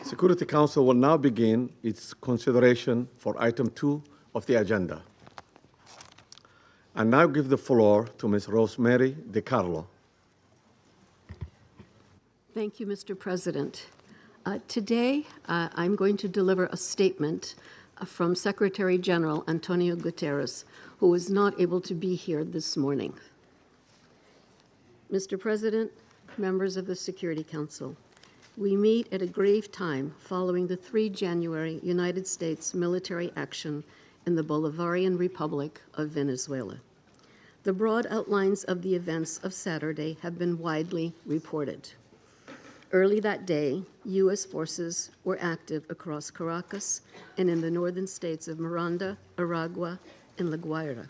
Security Council will now begin its consideration for item 2 of the agenda. I now give the floor to Ms. Rosemary DiCarlo. Thank you, Mr. President. Today, I'm going to deliver a statement from Secretary General Antonio Guterres, who was not able to be here this morning. Mr. President, members of the Security Council, we meet at a grave time following the 3 January United States military action in the Bolivarian Republic of Venezuela. The broad outlines of the events of Saturday have been widely reported. Early that day, U.S. forces were active across Caracas and in the northern states of Miranda, Aragua, and La Guaira.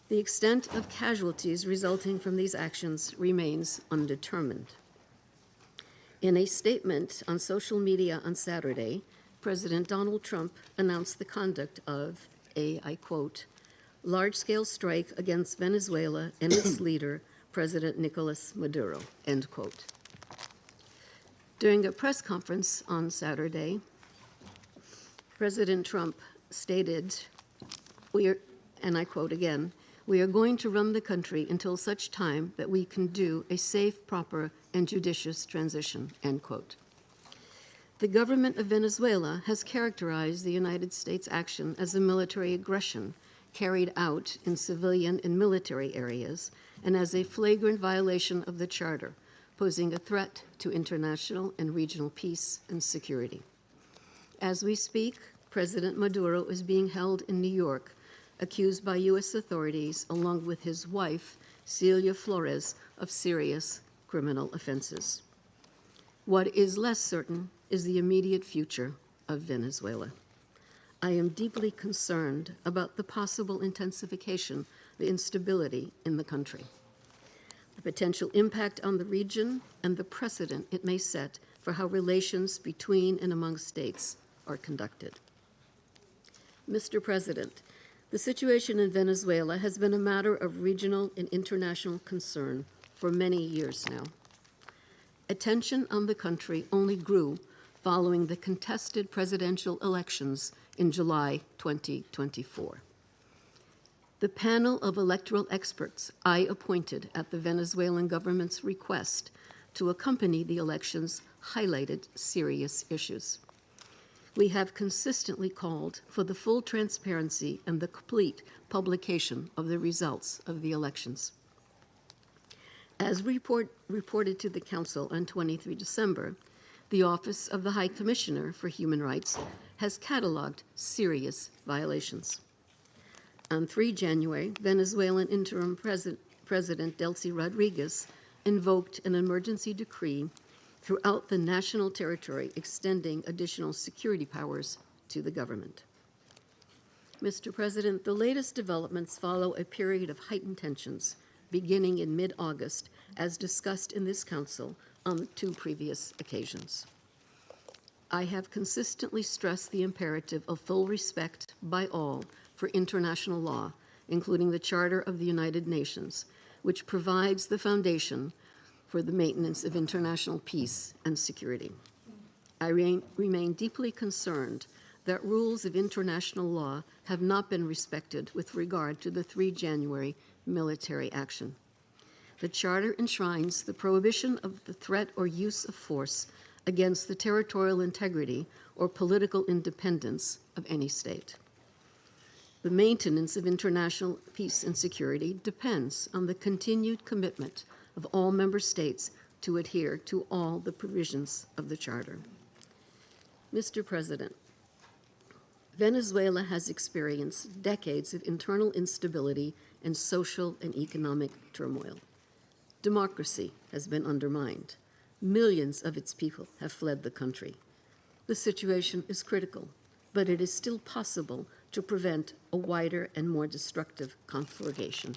The extent of casualties resulting from these actions remains undetermined. In a statement on social media on Saturday, President Donald Trump announced the conduct of a, I quote, large-scale strike against Venezuela and its leader, President Nicolas Maduro, end quote. During a press conference on Saturday, President Trump stated, and I quote again, "We are going to run the country until such time that we can do a safe, proper, and judicious transition," end quote. The government of Venezuela has characterized the United States action as a military aggression carried out in civilian and military areas and as a flagrant violation of the Charter, posing a threat to international and regional peace and security. As we speak, President Maduro is being held in New York, accused by U.S. authorities, along with his wife, Celia Flores, of serious criminal offenses. What is less certain is the immediate future of Venezuela. I am deeply concerned about the possible intensification of instability in the country, the potential impact on the region, and the precedent it may set for how relations between and among states are conducted. Mr. President, the situation in Venezuela has been a matter of regional and international concern for many years now. Attention on the country only grew following the contested presidential elections in July 2024. The panel of electoral experts I appointed at the Venezuelan government's request to accompany the elections highlighted serious issues. We have consistently called for the full transparency and the complete publication of the results of the elections. As reported to the Council on 23 December, the Office of the High Commissioner for Human Rights has cataloged serious violations. On 3 January, Venezuelan interim President Delcy Rodriguez invoked an emergency decree throughout the national territory, extending additional security powers to the government. Mr. President, the latest developments follow a period of heightened tensions beginning in mid-August, as discussed in this Council on 2 previous occasions. I have consistently stressed the imperative of full respect by all for international law, including the Charter of the United Nations, which provides the foundation for the maintenance of international peace and security. I remain deeply concerned that rules of international law have not been respected with regard to the 3 January military action. The Charter enshrines the prohibition of the threat or use of force against the territorial integrity or political independence of any state. The maintenance of international peace and security depends on the continued commitment of all member states to adhere to all the provisions of the Charter. Mr. President, Venezuela has experienced decades of internal instability and social and economic turmoil. Democracy has been undermined. Millions of its people have fled the country. The situation is critical, but it is still possible to prevent a wider and more destructive conflagration.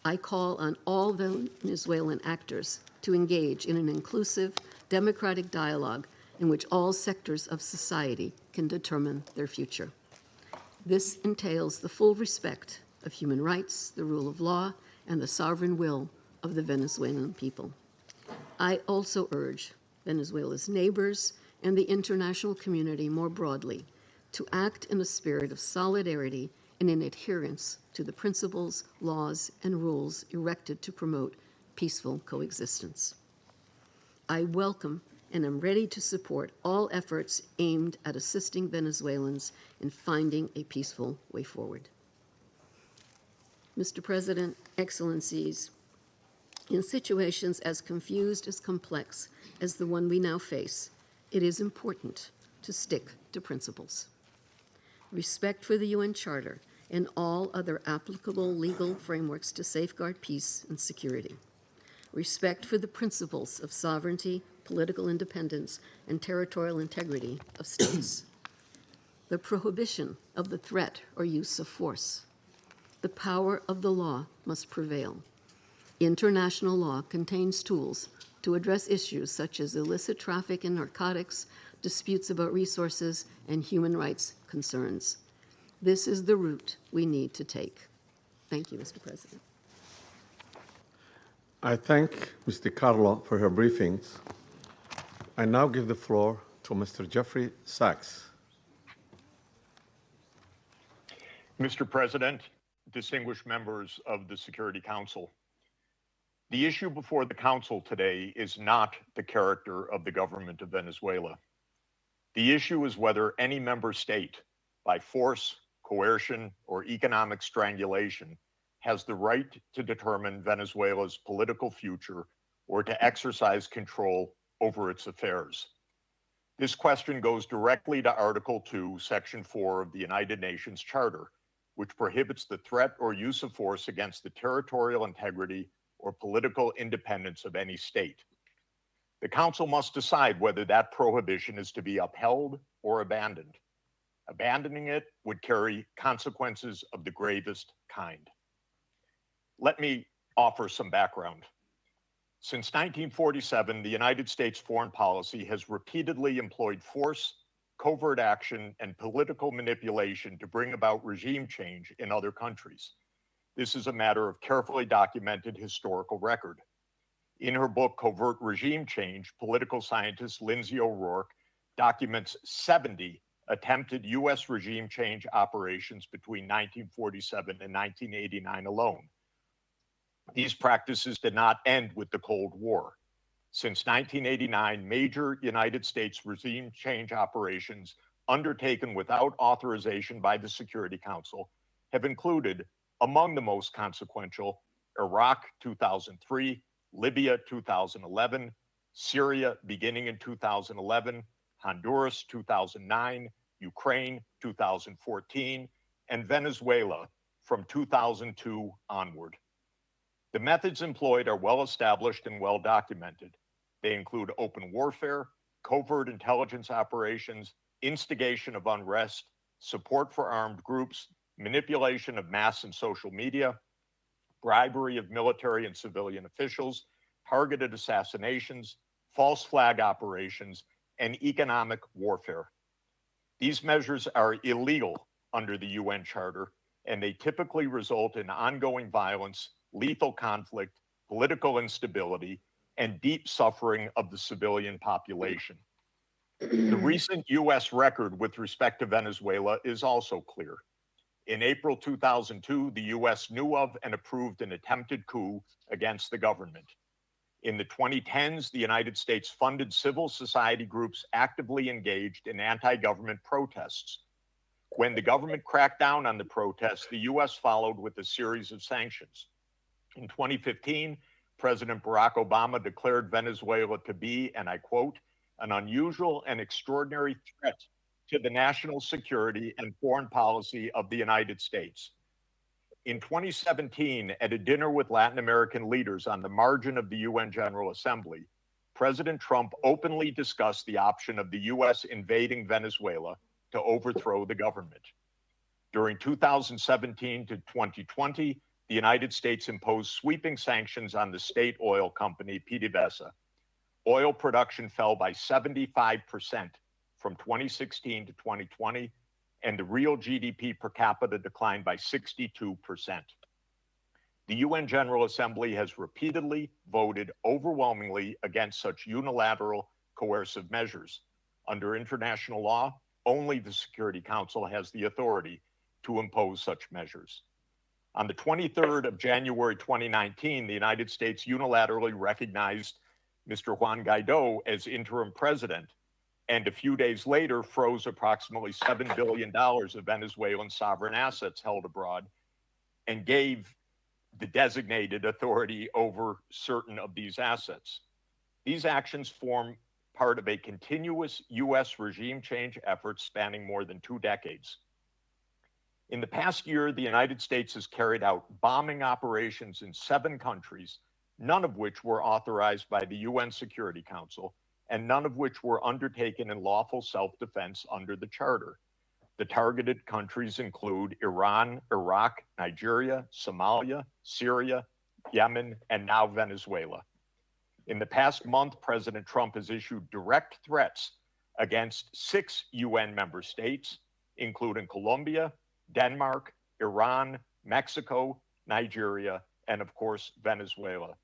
I call on all Venezuelan actors to engage in an inclusive, democratic dialogue in which all sectors of society can determine their future. This entails the full respect of human rights, the rule of law, and the sovereign will of the Venezuelan people. I also urge Venezuela's neighbors and the international community more broadly to act in a spirit of solidarity and in adherence to the principles, laws, and rules erected to promote peaceful coexistence. I welcome and am ready to support all efforts aimed at assisting Venezuelans in finding a peaceful way forward. Mr. President, Excellencies, in situations as confused as complex as the one we now face, it is important to stick to principles. Respect for the UN Charter and all other applicable legal frameworks to safeguard peace and security. Respect for the principles of sovereignty, political independence, and territorial integrity of states. The prohibition of the threat or use of force. The power of the law must prevail. International law contains tools to address issues such as illicit traffic in narcotics, disputes about resources, and human rights concerns. This is the route we need to take. Thank you, Mr. President. I thank Ms. DiCarlo for her briefings. I now give the floor to Mr. Jeffrey Sachs. Mr. President, distinguished members of the Security Council, the issue before the Council today is not the character of the government of Venezuela. The issue is whether any member state, by force, coercion, or economic strangulation, has the right to determine Venezuela's political future or to exercise control over its affairs. This question goes directly to Article 2, Section 4 of the United Nations Charter, which prohibits the threat or use of force against the territorial integrity or political independence of any state. The Council must decide whether that prohibition is to be upheld or abandoned. Abandoning it would carry consequences of the gravest kind. Let me offer some background. Since 1947, the United States foreign policy has repeatedly employed force, covert action, and political manipulation to bring about regime change in other countries. This is a matter of carefully documented historical record. In her book, Covert Regime Change, political scientist Lindsay O'Rourke documents 70 attempted U.S. regime change operations between 1947 and 1989 alone. These practices did not end with the Cold War. Since 1989, major United States regime change operations undertaken without authorization by the Security Council have included, among the most consequential, Iraq 2003, Libya 2011, Syria beginning in 2011, Honduras 2009, Ukraine 2014, and Venezuela from 2002 onward. The methods employed are well established and well documented. They include open warfare, covert intelligence operations, instigation of unrest, support for armed groups, manipulation of mass and social media, bribery of military and civilian officials, targeted assassinations, false flag operations, and economic warfare. These measures are illegal under the UN Charter, and they typically result in ongoing violence, lethal conflict, political instability, and deep suffering of the civilian population. The recent U.S. record with respect to Venezuela is also clear. In April 2002, the U.S. knew of and approved an attempted coup against the government. In the 2010s, the United States funded civil society groups actively engaged in anti-government protests. When the government cracked down on the protests, the U.S. followed with a series of sanctions. In 2015, President Barack Obama declared Venezuela to be, and I quote, an unusual and extraordinary threat to the national security and foreign policy of the United States. In 2017, at a dinner with Latin American leaders on the margin of the UN General Assembly, President Trump openly discussed the option of the U.S. invading Venezuela to overthrow the government. During 2017 to 2020, the United States imposed sweeping sanctions on the state oil company PDVSA. Oil production fell by 75% from 2016 to 2020, and the real GDP per capita declined by 62%. The UN General Assembly has repeatedly voted overwhelmingly against such unilateral coercive measures. Under international law, only the Security Council has the authority to impose such measures. On the 23rd of January 2019, the United States unilaterally recognized Mr. Juan Guaido as interim president, and a few days later froze approximately $7 billion of Venezuelan sovereign assets held abroad and gave the designated authority over certain of these assets. These actions form part of a continuous U.S. regime change effort spanning more than 2 decades. In the past year, the United States has carried out bombing operations in 7 countries, none of which were authorized by the UN Security Council, and none of which were undertaken in lawful self-defense under the Charter. The targeted countries include Iran, Iraq, Nigeria, Somalia, Syria, Yemen, and now Venezuela. In the past month, President Trump has issued direct threats against 6 UN member states, including Colombia, Denmark, Iran, Mexico, Nigeria, and of course, Venezuela.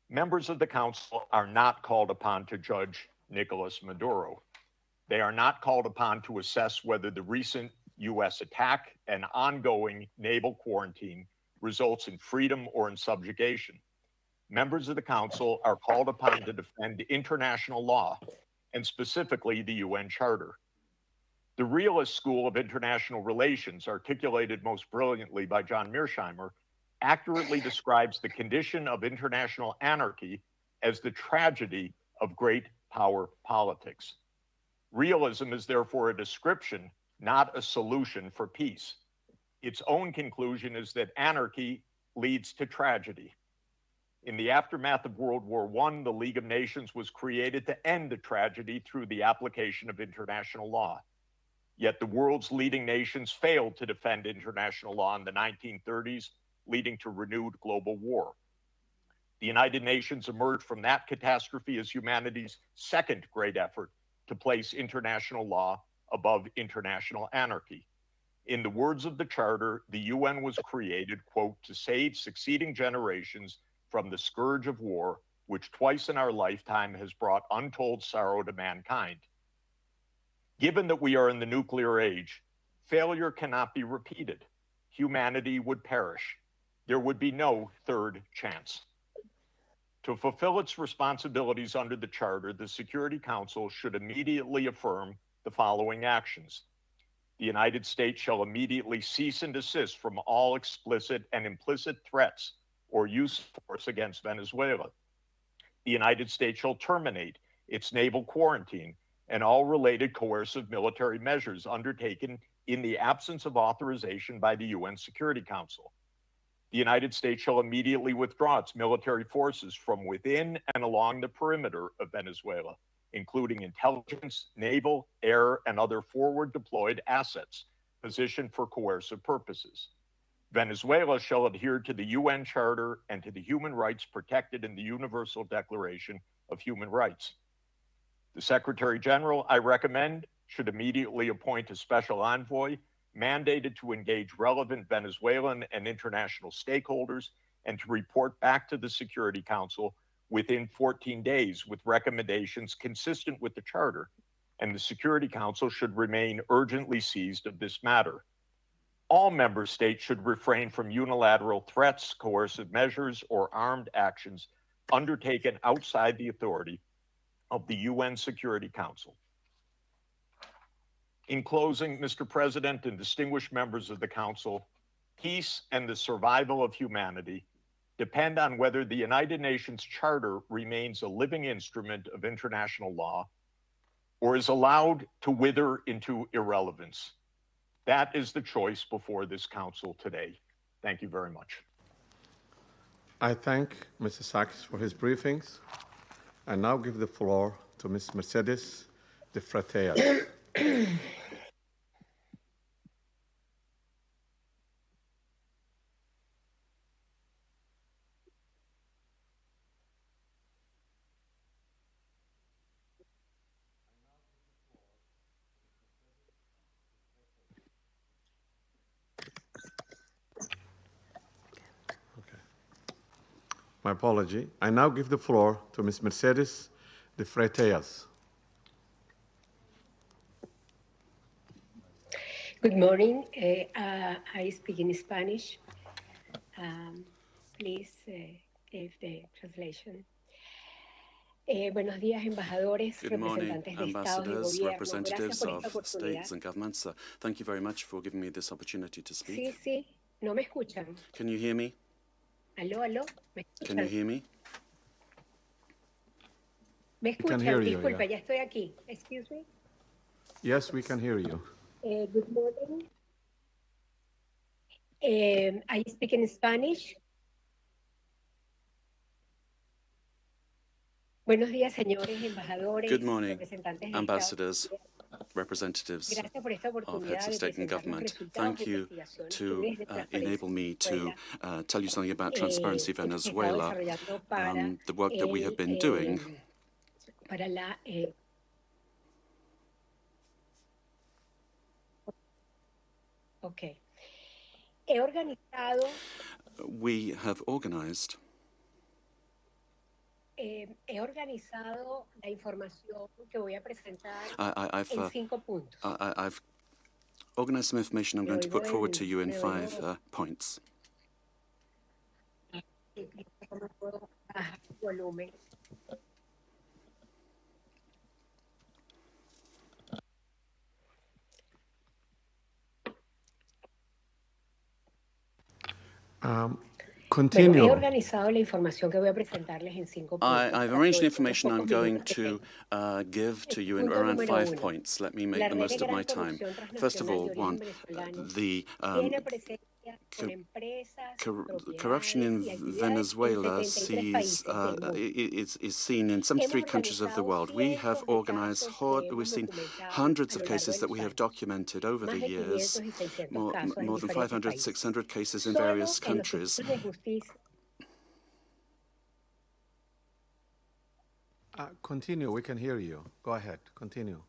Members of the Council are not called upon to judge Nicolas Maduro. They are not called upon to assess whether the recent U.S. attack and ongoing naval quarantine results in freedom or in subjugation. Members of the Council are called upon to defend international law, and specifically the UN Charter. The realist school of international relations, articulated most brilliantly by John Mearsheimer, accurately describes the condition of international anarchy as the tragedy of great power politics. Realism is therefore a description, not a solution for peace. Its own conclusion is that anarchy leads to tragedy. In the aftermath of World War I, the League of Nations was created to end the tragedy through the application of international law. Yet the world's leading nations failed to defend international law in the 1930s, leading to renewed global war. The United Nations emerged from that catastrophe as humanity's second great effort to place international law above international anarchy. In the words of the Charter, the UN was created, quote, to save succeeding generations from the scourge of war, which twice in our lifetime has brought untold sorrow to mankind. Given that we are in the nuclear age, failure cannot be repeated. Humanity would perish. There would be no third chance. To fulfill its responsibilities under the Charter, the Security Council should immediately affirm the following actions. The United States shall immediately cease and desist from all explicit and implicit threats or use of force against Venezuela. The United States shall terminate its naval quarantine and all related coercive military measures undertaken in the absence of authorization by the UN Security Council. The United States shall immediately withdraw its military forces from within and along the perimeter of Venezuela, including intelligence, naval, air, and other forward deployed assets positioned for coercive purposes. Venezuela shall adhere to the UN Charter and to the human rights protected in the Universal Declaration of Human Rights. The Secretary General, I recommend, should immediately appoint a special envoy mandated to engage relevant Venezuelan and international stakeholders and to report back to the Security Council within 14 days with recommendations consistent with the Charter, and the Security Council should remain urgently seized of this matter. All member states should refrain from unilateral threats, coercive measures, or armed actions undertaken outside the authority of the UN Security Council. In closing, Mr. President and distinguished members of the Council, peace and the survival of humanity depend on whether the United Nations Charter remains a living instrument of international law or is allowed to wither into irrelevance. That is the choice before this Council today. Thank you very much. I thank Mr. Sachs for his briefings. I now give the floor to Ms. Mercedes de Freitas. My apology. I now give the floor to Ms. Mercedes de Freitas. Good morning. I speak in Spanish. Please give the translation. Buenos días, embajadores, Good morning, representantes de estados y ambassadors, gobierno. Gracias representatives por esta of oportunidad. states and governments. Thank you very much for giving me this opportunity to speak. Sí, sí, no me escuchan. Can you hear me? Aló, aló, ¿me escuchan? Can you hear me? ¿Me We can escuchan? hear you, Disculpa, yeah. ya estoy aquí. Excuse me. Yes, we can hear you. Good morning. I speak in Spanish. Buenos días, señores embajadores, Good morning, representantes de ambassadors, estados. representatives Gracias por esta of oportunidad heads of de state and presentar los government. resultados Thank de you investigaciones to civiles de Transparencia enable me to Venezuela, tell you something about Transparency que hemos estado Venezuela, desarrollando para the work that we have been doing. Para la He organizado We have organized la información que voy a presentar I've en 5 puntos. I've organized some information I'm going to put forward to you in 5 points. Volumen. Continue. Bueno, he organizado la información que voy a presentarles en 5 puntos. I've arranged the information I'm going to give to you in around 5 points. Let me make the most of my time. First of all, one, the corruption in Venezuela is seen in 73 countries of the world. We have organized, we've seen hundreds of cases that we have documented over the years, more than 500, 600 cases in various countries. Continue, we can hear you. Go ahead, continue.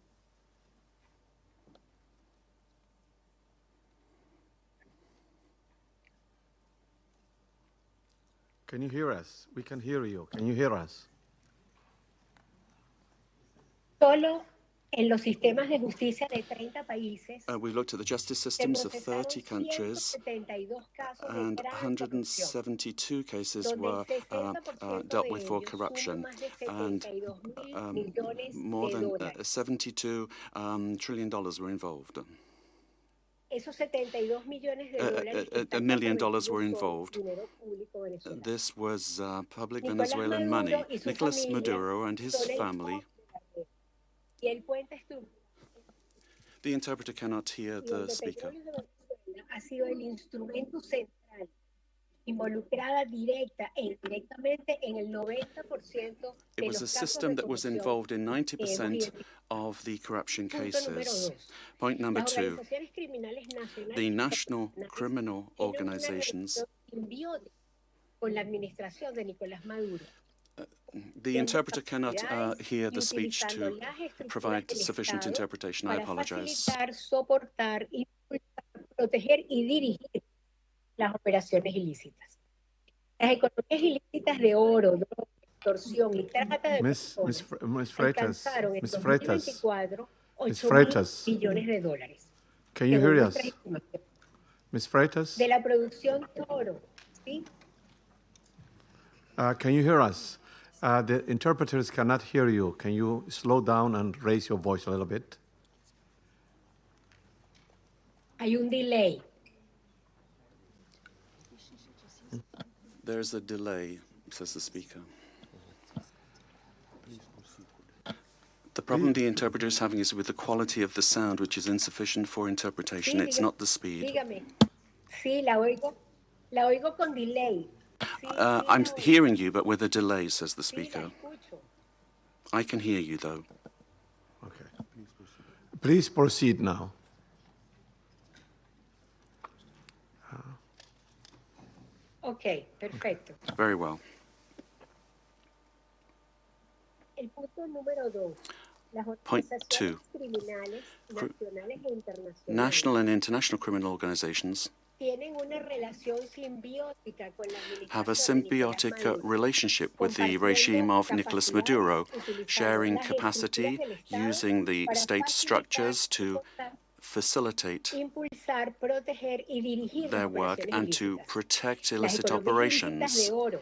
Can you hear us? We can hear you. Can you hear us? Solo en los sistemas de justicia de 30 países, We looked at the justice systems of 30 countries, and 172 cases were dealt with for corruption, and more than $72 trillion were involved. Esos $72 millones de dólares $1 million were involved. This was public Venezuelan money. Nicolas Maduro and his family. The interpreter cannot hear the speaker. Ha sido el instrumento central, involucrada directa e indirectamente en el 90% It was a system that was involved in 90% of the corruption cases. Point number 2, the national criminal organizations. Con la administración de Nicolas Maduro. The interpreter cannot hear the speech to provide sufficient interpretation. I apologize. Soportar, proteger y dirigir las operaciones ilícitas. Las economías ilícitas de oro, droga, extorsión y trata de personas alcanzaron en 2024 $8.000 billones de dólares. Can you hear us? Ms. Freitas? De la producción de oro, ¿sí? Can you hear us? The interpreters cannot hear you. Can you slow down and raise your voice a little bit? Hay un delay. There's a delay, says the speaker. The problem the interpreter is having is with the quality of the sound, which is insufficient for interpretation. It's not the speed. Dígame. Sí, la oigo con delay. I'm hearing you, but with a delay, says the speaker. I can hear you, though. Okay. Please proceed now. Okay, perfecto. Very well. El punto número 2. Las Point organizaciones 2. criminales nacionales e internacionales National and international criminal organizations tienen una relación simbiótica con la have a administración de Nicolás symbiotic Maduro, relationship with the regime of Nicolas Maduro, sharing capacity, using the state structures to facilitate impulsar, proteger y dirigir their las work operaciones and to ilícitas. protect Las illicit economías ilícitas operations de oro,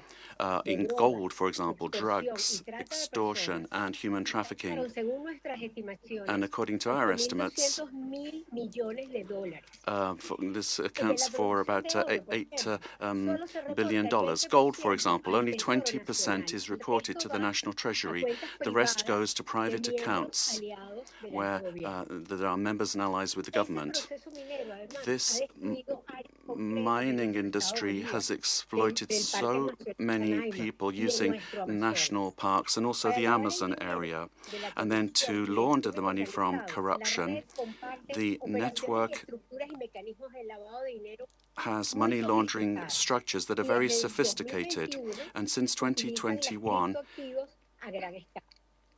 in drogas, gold, for example, extorsión y drugs, trata de extortion, personas, and human trafficking. afectaron, según nuestras estimaciones, And according to our estimates, 8.200.000 millones de dólares. this Y de accounts la for producción about de oro, por $8 ejemplo, solo se billion. reporta el Gold, for 20% example, al only Tesoro 20% Nacional. is El reported resto to the va National a Treasury. cuentas The rest privadas goes to de private miembros accounts aliados del where alto gobierno. there are members and allies with the Ese government. proceso minero, además, This ha destruido áreas completas de mining nuestro industry Estado has Bolívar, exploited del Parque so Nacional many Canaima people y de using nuestro national Amazonas. parks and also Para the lavar el Amazon dinero area. de la And then corrupción to y del launder the crimen money from organizado, la corruption, red comparte the operaciones y network estructuras y mecanismos de lavado de dinero has muy money laundering sofisticadas. structures that are Y very desde el sophisticated. 2021 And since utilizan las 2021, criptoactivos a gran escala.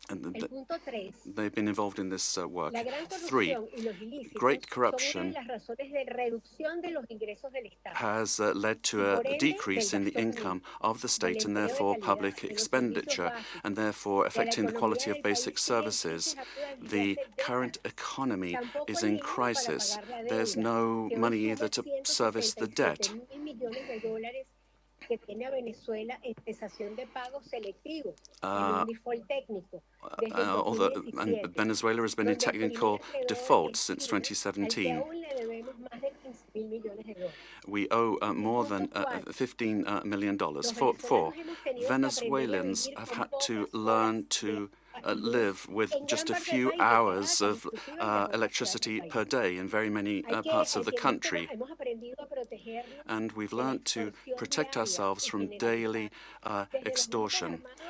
and El punto 3. they've been involved in this work. La gran 3, corrupción y los ilícitos great son una de corruption las razones de reducción de los ingresos del Estado. has led Y to por a ende, decrease in del the gasto income público, of the del state and empleo de therefore calidad, public de los servicios expenditure básicos, and therefore de la affecting the economía quality del of basic país sigue services. entonces The desde hace current décadas. economy Tampoco is el in dinero para crisis. pagar la There's deuda, no que hoy money suma either to service the debt. 167.000 millones de dólares que tiene a Venezuela en cesación de pagos selectivos, en un default técnico, desde el Although 2017, Venezuela has been in donde el technical primer acreedor default es since Chile, al que 2017. aún le debemos más de 15.000 millones de dólares. We owe more than Punto 4. $15 million. Los Four, venezolanos hemos tenido que aprender a Venezuelans vivir have con had to pocas learn horas to de luz live with en just gran a parte del few país, de hours Caracas, of inclusive en las otras electricity ciudades per del país. day in very many Hay que, parts of the hemos country. aprendido a protegernos And we've de la learned to extorsión protect diaria ourselves y from generalizada daily desde los grupos extortion armados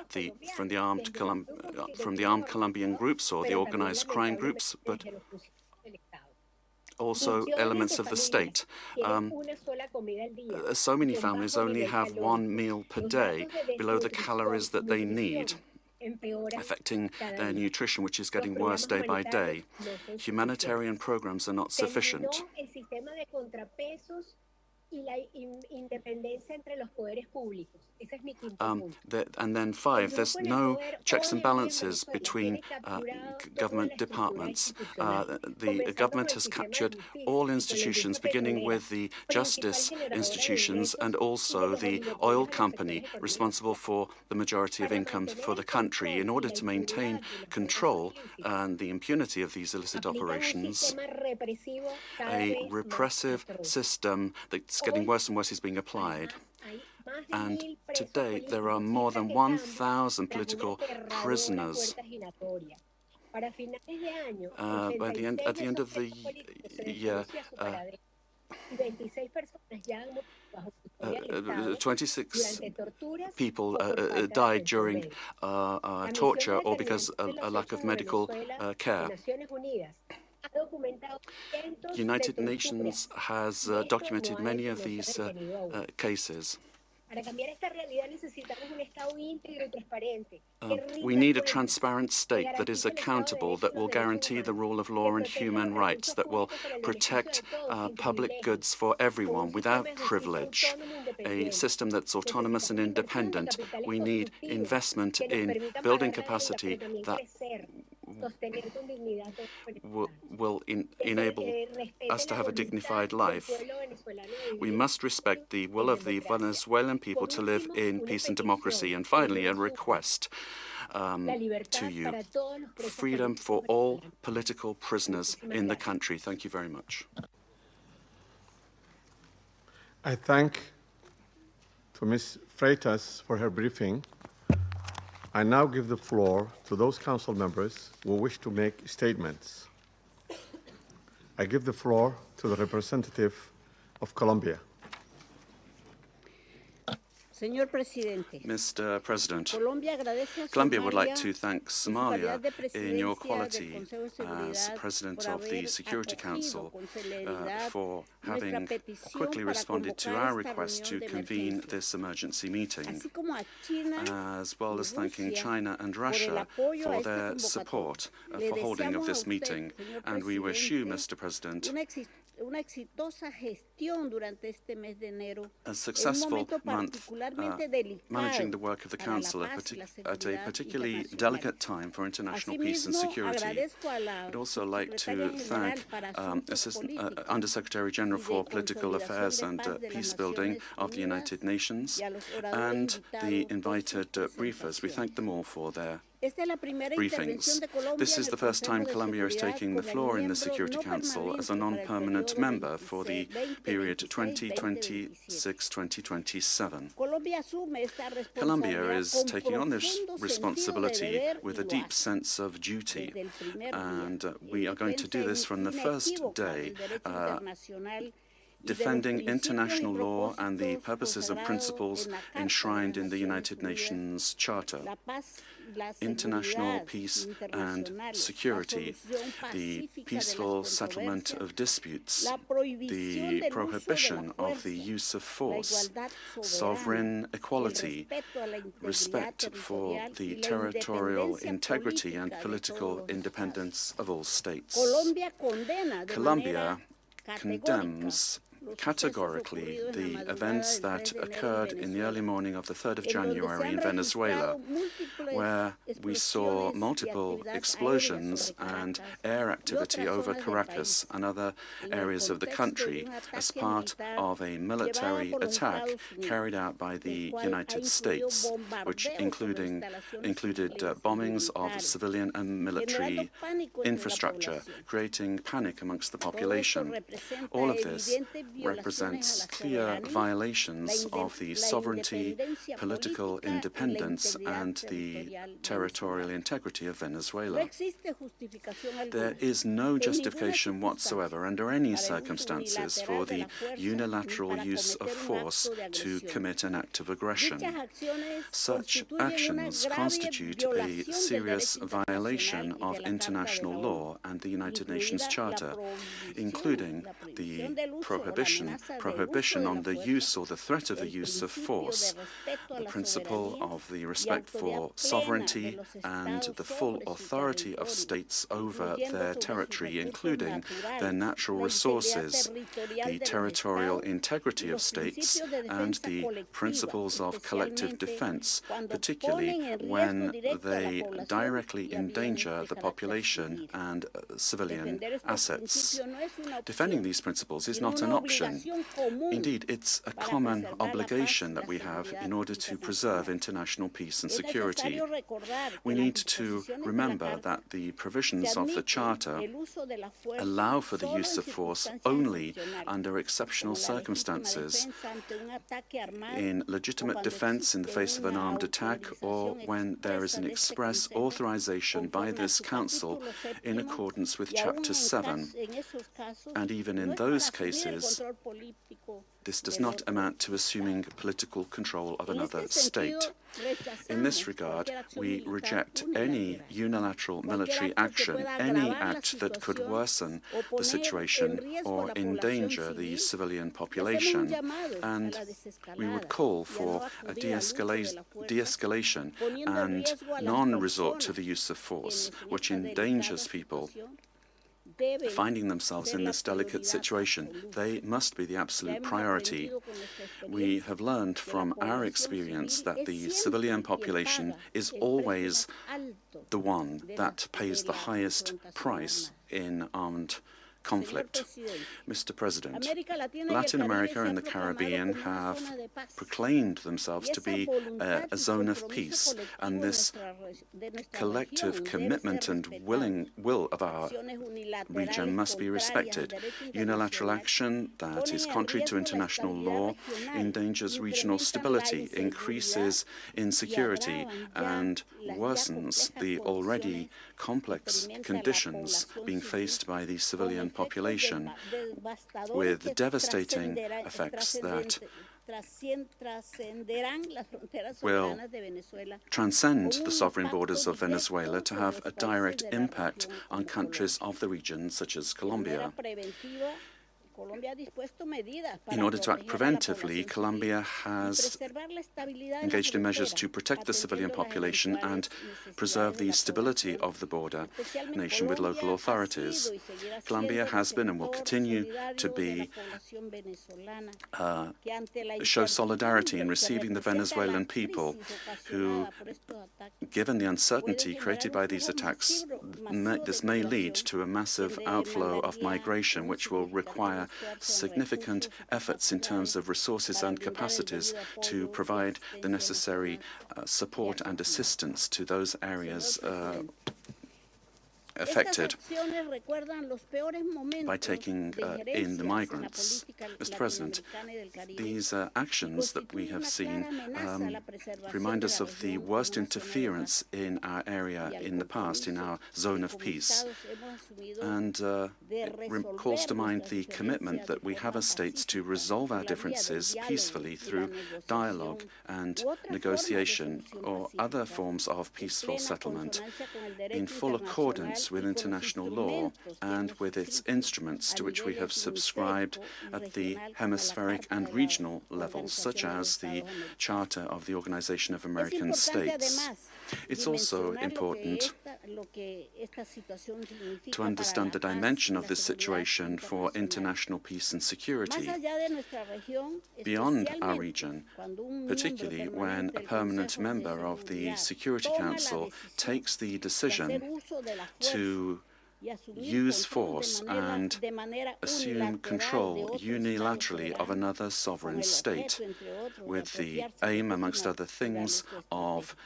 from the colombianos, desde los grupos armed delincuentes Colombian organizados, groups or the pero también organized crime lamentablemente groups, but desde los funcionarios del Estado. also Millones elements de of the familias state. tienen una sola comida al día So many y con families bajo only nivel have one calórico. meal per Los day datos de below the desnutrición calories y that they need, nutrición empeoran affecting cada their día. nutrition, which is Los getting worse programas day by day. humanitarios no son Humanitarian suficientes. programs are not Se sufficient. eliminó el sistema de contrapesos y la independencia entre los poderes públicos. Ese es mi quinto punto. And then El 5, grupo there's en el no poder checks hoy and en día en balances Venezuela between tiene capturado toda government la estructura departments. institucional, The comenzando government con el has sistema de captured justicia all y con la institutions, industria beginning petrolera, with the principal justice generadora de institutions and ingresos y de also los the oligopolios oil de los company sectores económicos responsible clave. for the majority of Para income mantener for the el country. control In y order la to maintain impunidad de los control negocios ilícitos, and the impunity of these illicit aplican un operations, sistema represivo cada a vez más repressive atroz. system that's getting Hoy, worse and worse is being applied. además, hay más de And 1.000 to presos date, there are políticos, more cifra than que cambia 1,000 tras una political aterradora prisoners. puerta giratoria. Para finales de año, By the end, 86 at de the end esos of the presos políticos se year, desconocía su paradero y 26 personas ya han muerto bajo custodia del Estado 26 durante torturas people o por falta de died atención during médica. La misión torture de or because determinación de a los lack hechos of de medical Venezuela de care. Naciones Unidas ha documentado cientos de United torturas Nations has y esto documented no ha many hecho, of no se ha these detenido aún. cases. Para cambiar esta realidad necesitamos un Estado íntegro y transparente que We rinda need a cuentas, transparent que state that is garantice el Estado de accountable, Derecho y that los will derechos guarantee the humanos, rule of que law and proteja human los rights, recursos that will públicos para el beneficio protect de todos sin public privilegios, goods for con un everyone sistema without de justicia privilege, autónomo e a independiente. system that's autonomous and Necesitamos inversión de independent. capitales We need constructivos investment que nos in permitan building pagar la deuda, capacity pero también that crecer, sostener con dignidad a todos los venezolanos. will Que enable se respete us to la have a voluntad dignified del life. pueblo venezolano de We vivir must respect the will of en the democracia. Venezuelan people Por to live último, in una peace and petición, democracy. And en finally, a resumen, request la to libertad you. para todos los presos Freedom políticos for all venezolanos. political prisoners Muchísimas in the gracias. country. Thank you very much. I thank to Ms. Freitas for her briefing. I now give the floor to those council members who wish to make statements. I give the floor to the representative of Colombia. Señor presidente, Mr. President, Colombia would like to thank Somalia in your quality as President por of the haber Security acogido Council con celeridad for nuestra having petición quickly para responded to convocar our esta request to reunión de convene emergencia, this emergency meeting, así como a China as well y as thanking Rusia China and por el Russia apoyo a for esta their convocatoria. support Le for holding of deseamos a this usted, meeting. señor And we wish you, presidente, Mr. President, una exitosa gestión durante este mes de enero, a en un successful momento month managing the work of the Council at a particularly delicate time for international peace and security. I'd also like to thank Under-Secretary General for Political Affairs and Peace Building of the United Nations and the invited briefers. We thank them all for their briefings. This is the first time Colombia is taking the floor in the Security Council as a non-permanent member for the period 2026-2027. Colombia is taking on this responsibility with a deep sense of duty, and we are going to do this from the first day, defending international law and the purposes and principles enshrined in the United Nations Charter. International peace and security, the peaceful settlement of disputes, the prohibition of the use of force, sovereign equality, respect for the territorial integrity and political independence of all states. Colombia condemns categorically the events that occurred in the early morning of the 3rd of January in Venezuela, where we saw multiple explosions and air activity over Caracas and other areas of the country as part of a military attack carried out by the United States, which included bombings of civilian and military infrastructure, creating panic amongst the population. All of this represents clear violations of the sovereignty, political independence, and the territorial integrity of Venezuela. There is no justification whatsoever under any circumstances for the unilateral use of force to commit an act of aggression. Such actions constitute a serious violation of international law and the United Nations Charter, including the prohibition on the use or the threat of the use of force, the principle of the respect for sovereignty and the full authority of states over their territory, including their natural resources, the territorial integrity of states, and the principles of collective defense, particularly when they directly endanger the population and civilian assets. Defending these principles is not an option. Indeed, it's a common obligation that we have in order to preserve international peace and security. We need to remember that the provisions of the Charter allow for the use of force only under exceptional circumstances, in legitimate defense in the face of an armed attack, or when there is an express authorization by this Council in accordance with Chapter 7. And even in those cases, this does not amount to assuming political control of another state. In this regard, we reject any unilateral military action, any act that could worsen the situation or endanger the civilian population, and we would call for a de-escalation and non-resort to the use of force, which endangers people finding themselves in this delicate situation. They must be the absolute priority. We have learned from our experience that the civilian population is always the one that pays the highest price in armed conflict. Mr. President, Latin America and the Caribbean have proclaimed themselves to be a zone of peace, and this collective commitment and will of our region must be respected. Unilateral action that is contrary to international law endangers regional stability, increases insecurity, and worsens the already complex conditions being faced by the civilian population, with devastating effects that will transcend the sovereign borders of Venezuela to have a direct impact on countries of the region, such as Colombia. In order to act preventively, Colombia has engaged in measures to protect the civilian population and preserve the stability of the border nation with local authorities. Colombia has been and will continue to be show solidarity in receiving the Venezuelan people who, given the uncertainty created by these attacks, this may lead to a massive outflow of migration, which will require significant efforts in terms of resources and capacities to provide the necessary support and assistance to those areas affected by taking in the migrants. Mr. President, these actions that we have seen remind us of the worst interference in our area in the past, in our zone of peace. And it calls to mind the commitment that we have as states to resolve our differences peacefully through dialogue and negotiation or other forms of peaceful settlement in full accordance with international law and with its instruments to which we have subscribed at the hemispheric and regional levels, such as the Charter of the Organization of American States. It's also important to understand the dimension of this situation for international peace and security beyond our region, particularly when a permanent member of the Security Council takes the decision to use force and assume control unilaterally of another sovereign state, with the aim, amongst other things, of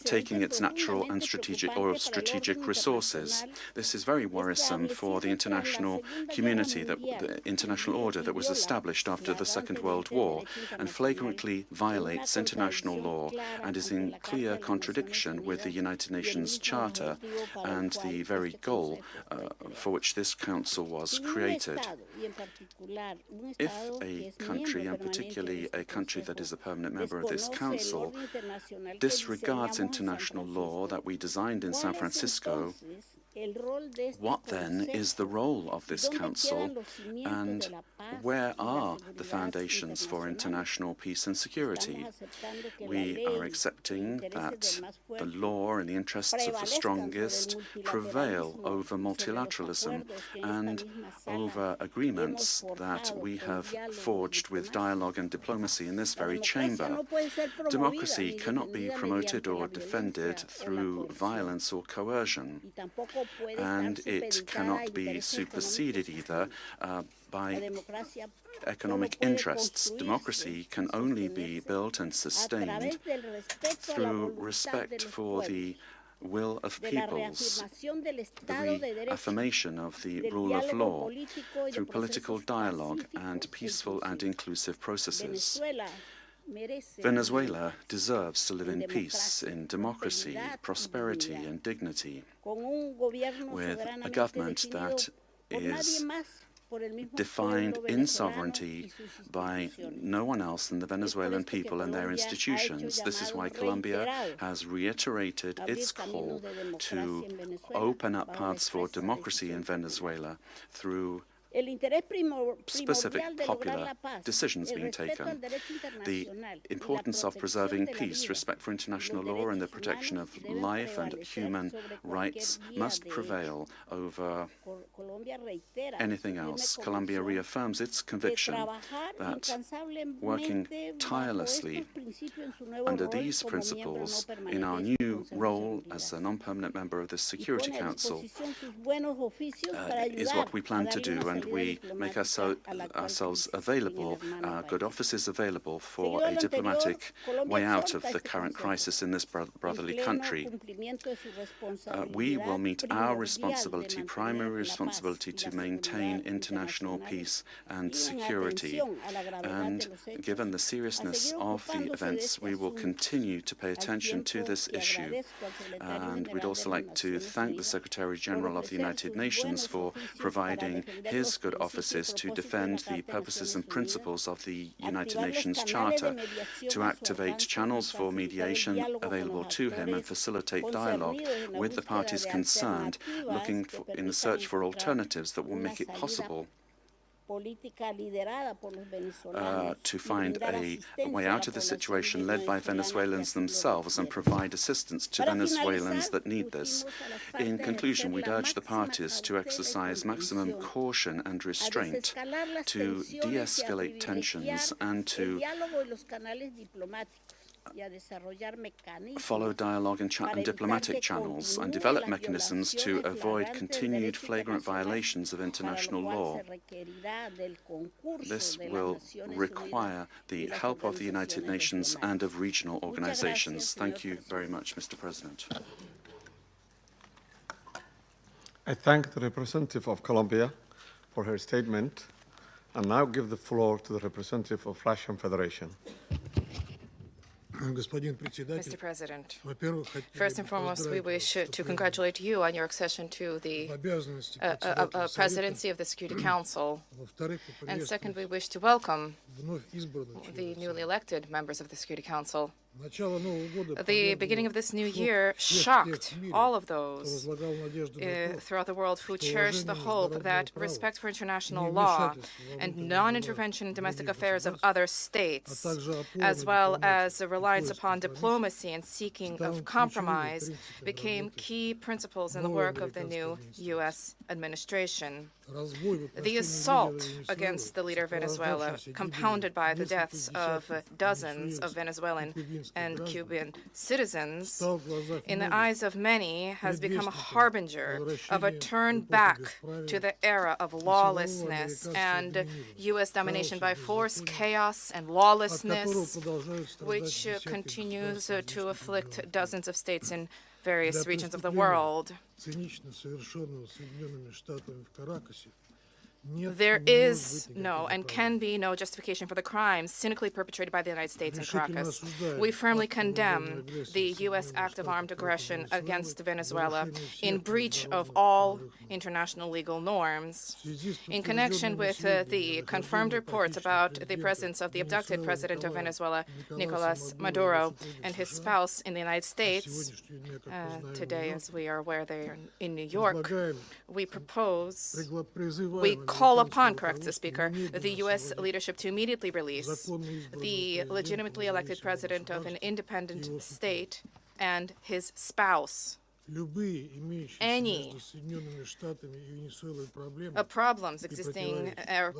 taking its natural and strategic resources. This is very worrisome for the international community, the international order that was established after the Second World War, and flagrantly violates international law and is in clear contradiction with the United Nations Charter and the very goal for which this council was created. If a country, and particularly a country that is a permanent member of this council, disregards international law that we designed in San Francisco, what then is the role of this council, and where are the foundations for international peace and security? We are accepting that the law and the interests of the strongest prevail over multilateralism and over agreements that we have forged with dialogue and diplomacy in this very chamber. Democracy cannot be promoted or defended through violence or coercion, and it cannot be superseded either by economic interests. Democracy can only be built and sustained through respect for the will of peoples, the reaffirmation of the rule of law, through political dialogue and peaceful and inclusive processes. Venezuela deserves to live in peace, in democracy, prosperity, and dignity, with a government that is defined in sovereignty by no one else than the Venezuelan people and their institutions. This is why Colombia has reiterated its call to open up paths for democracy in Venezuela through specific popular decisions being taken. The importance of preserving peace, respect for international law, and the protection of life and human rights must prevail over anything else. Colombia reaffirms its conviction that working tirelessly under these principles in our new role as a non-permanent member of the Security Council is what we plan to do, and we make ourselves available, good offices available for a diplomatic way out of the current crisis in this brotherly country. We will meet our responsibility, primary responsibility, to maintain international peace and security. And given the seriousness of the events, we will continue to pay attention to this issue. And we'd also like to thank the Secretary General of the United Nations for providing his these good offices to defend the purposes and principles of the United Nations Charter, to activate channels for mediation available to him and facilitate dialogue with the parties concerned, looking in the search for alternatives that will make it possible to find a way out of the situation led by Venezuelans themselves and provide assistance to Venezuelans that need this. In conclusion, we'd urge the parties to exercise maximum caution and restraint, to de-escalate tensions and to follow dialogue and diplomatic channels and develop mechanisms to avoid continued flagrant violations of international law. This will require the help of the United Nations and of regional organizations. Thank you very much, Mr. President. I thank the representative of Colombia for her statement and now give the floor to the representative of Russian Federation. Mr. President, first and foremost, we wish to congratulate you on your accession to the presidency of the Security Council. And second, we wish to welcome the newly elected members of the Security Council. The beginning of this new year shocked all of those throughout the world who cherished the hope that respect for international law and non-intervention in domestic affairs of other states, as well as a reliance upon diplomacy and seeking of compromise, became key principles in the work of the new U.S. administration. The assault against the leader of Venezuela, compounded by the deaths of dozens of Venezuelan and Cuban citizens, in the eyes of many, has become a harbinger of a turn back to the era of lawlessness and U.S. domination by force, chaos, and lawlessness, which continues to afflict dozens of states in various regions of the world. There is no and can be no justification for the crimes cynically perpetrated by the United States in Caracas. We firmly condemn the U.S. act of armed aggression against Venezuela in breach of all international legal norms. In connection with the confirmed reports about the presence of the abducted president of Venezuela, Nicolas Maduro, and his spouse in the United States, today, as we are aware, they are in New York, we call upon, corrects the Speaker, the U.S. leadership to immediately release the legitimately elected president of an independent state and his spouse. Any problems existing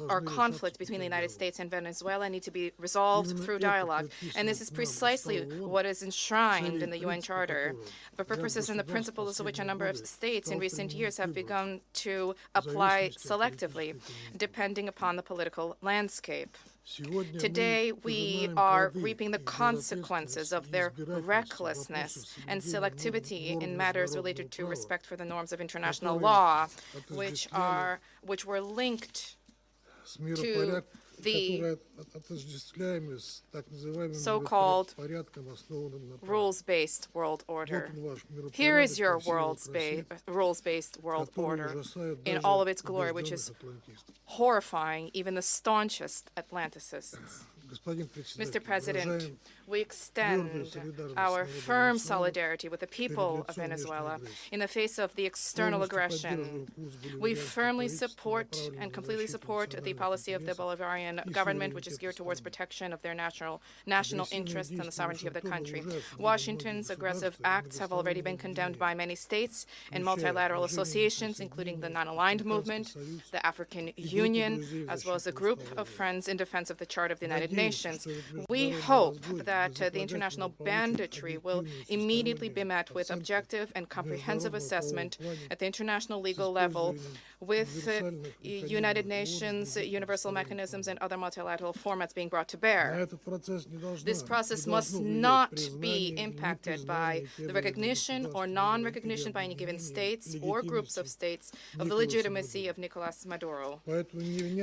or conflict between the United States and Venezuela need to be resolved through dialogue. And this is precisely what is enshrined in the UN Charter, the purposes and the principles of which a number of states in recent years have begun to apply selectively, depending upon the political landscape. Today, we are reaping the consequences of their recklessness and selectivity in matters related to respect for the norms of international law, which were linked to the so-called rules-based world order. Here is your rules-based world order in all of its glory, which is horrifying even the staunchest Atlanticists. Mr. President, we extend our firm solidarity with the people of Venezuela in the face of the external aggression. We firmly support and completely support the policy of the Bolivarian government, which is geared towards protection of their national interests and the sovereignty of the country. Washington's aggressive acts have already been condemned by many states and multilateral associations, including the Non-Aligned Movement, the African Union, as well as a group of friends in defense of the Charter of the United Nations. We hope that the international banditry will immediately be met with objective and comprehensive assessment at the international legal level with United Nations, universal mechanisms, and other multilateral formats being brought to bear. This process must not be impacted by the recognition or non-recognition by any given states or groups of states of the legitimacy of Nicolas Maduro.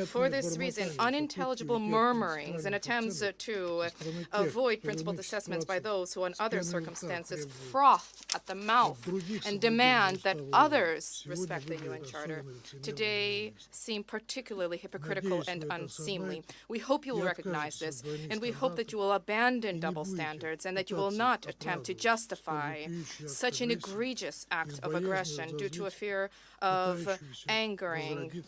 For this reason, unintelligible murmurings and attempts to avoid principled assessments by those who, in other circumstances, froth at the mouth and demand that others respect the UN Charter, today seem particularly hypocritical and unseemly. We hope you will recognize this, and we hope that you will abandon double standards and that you will not attempt to justify such an egregious act of aggression due to a fear of angering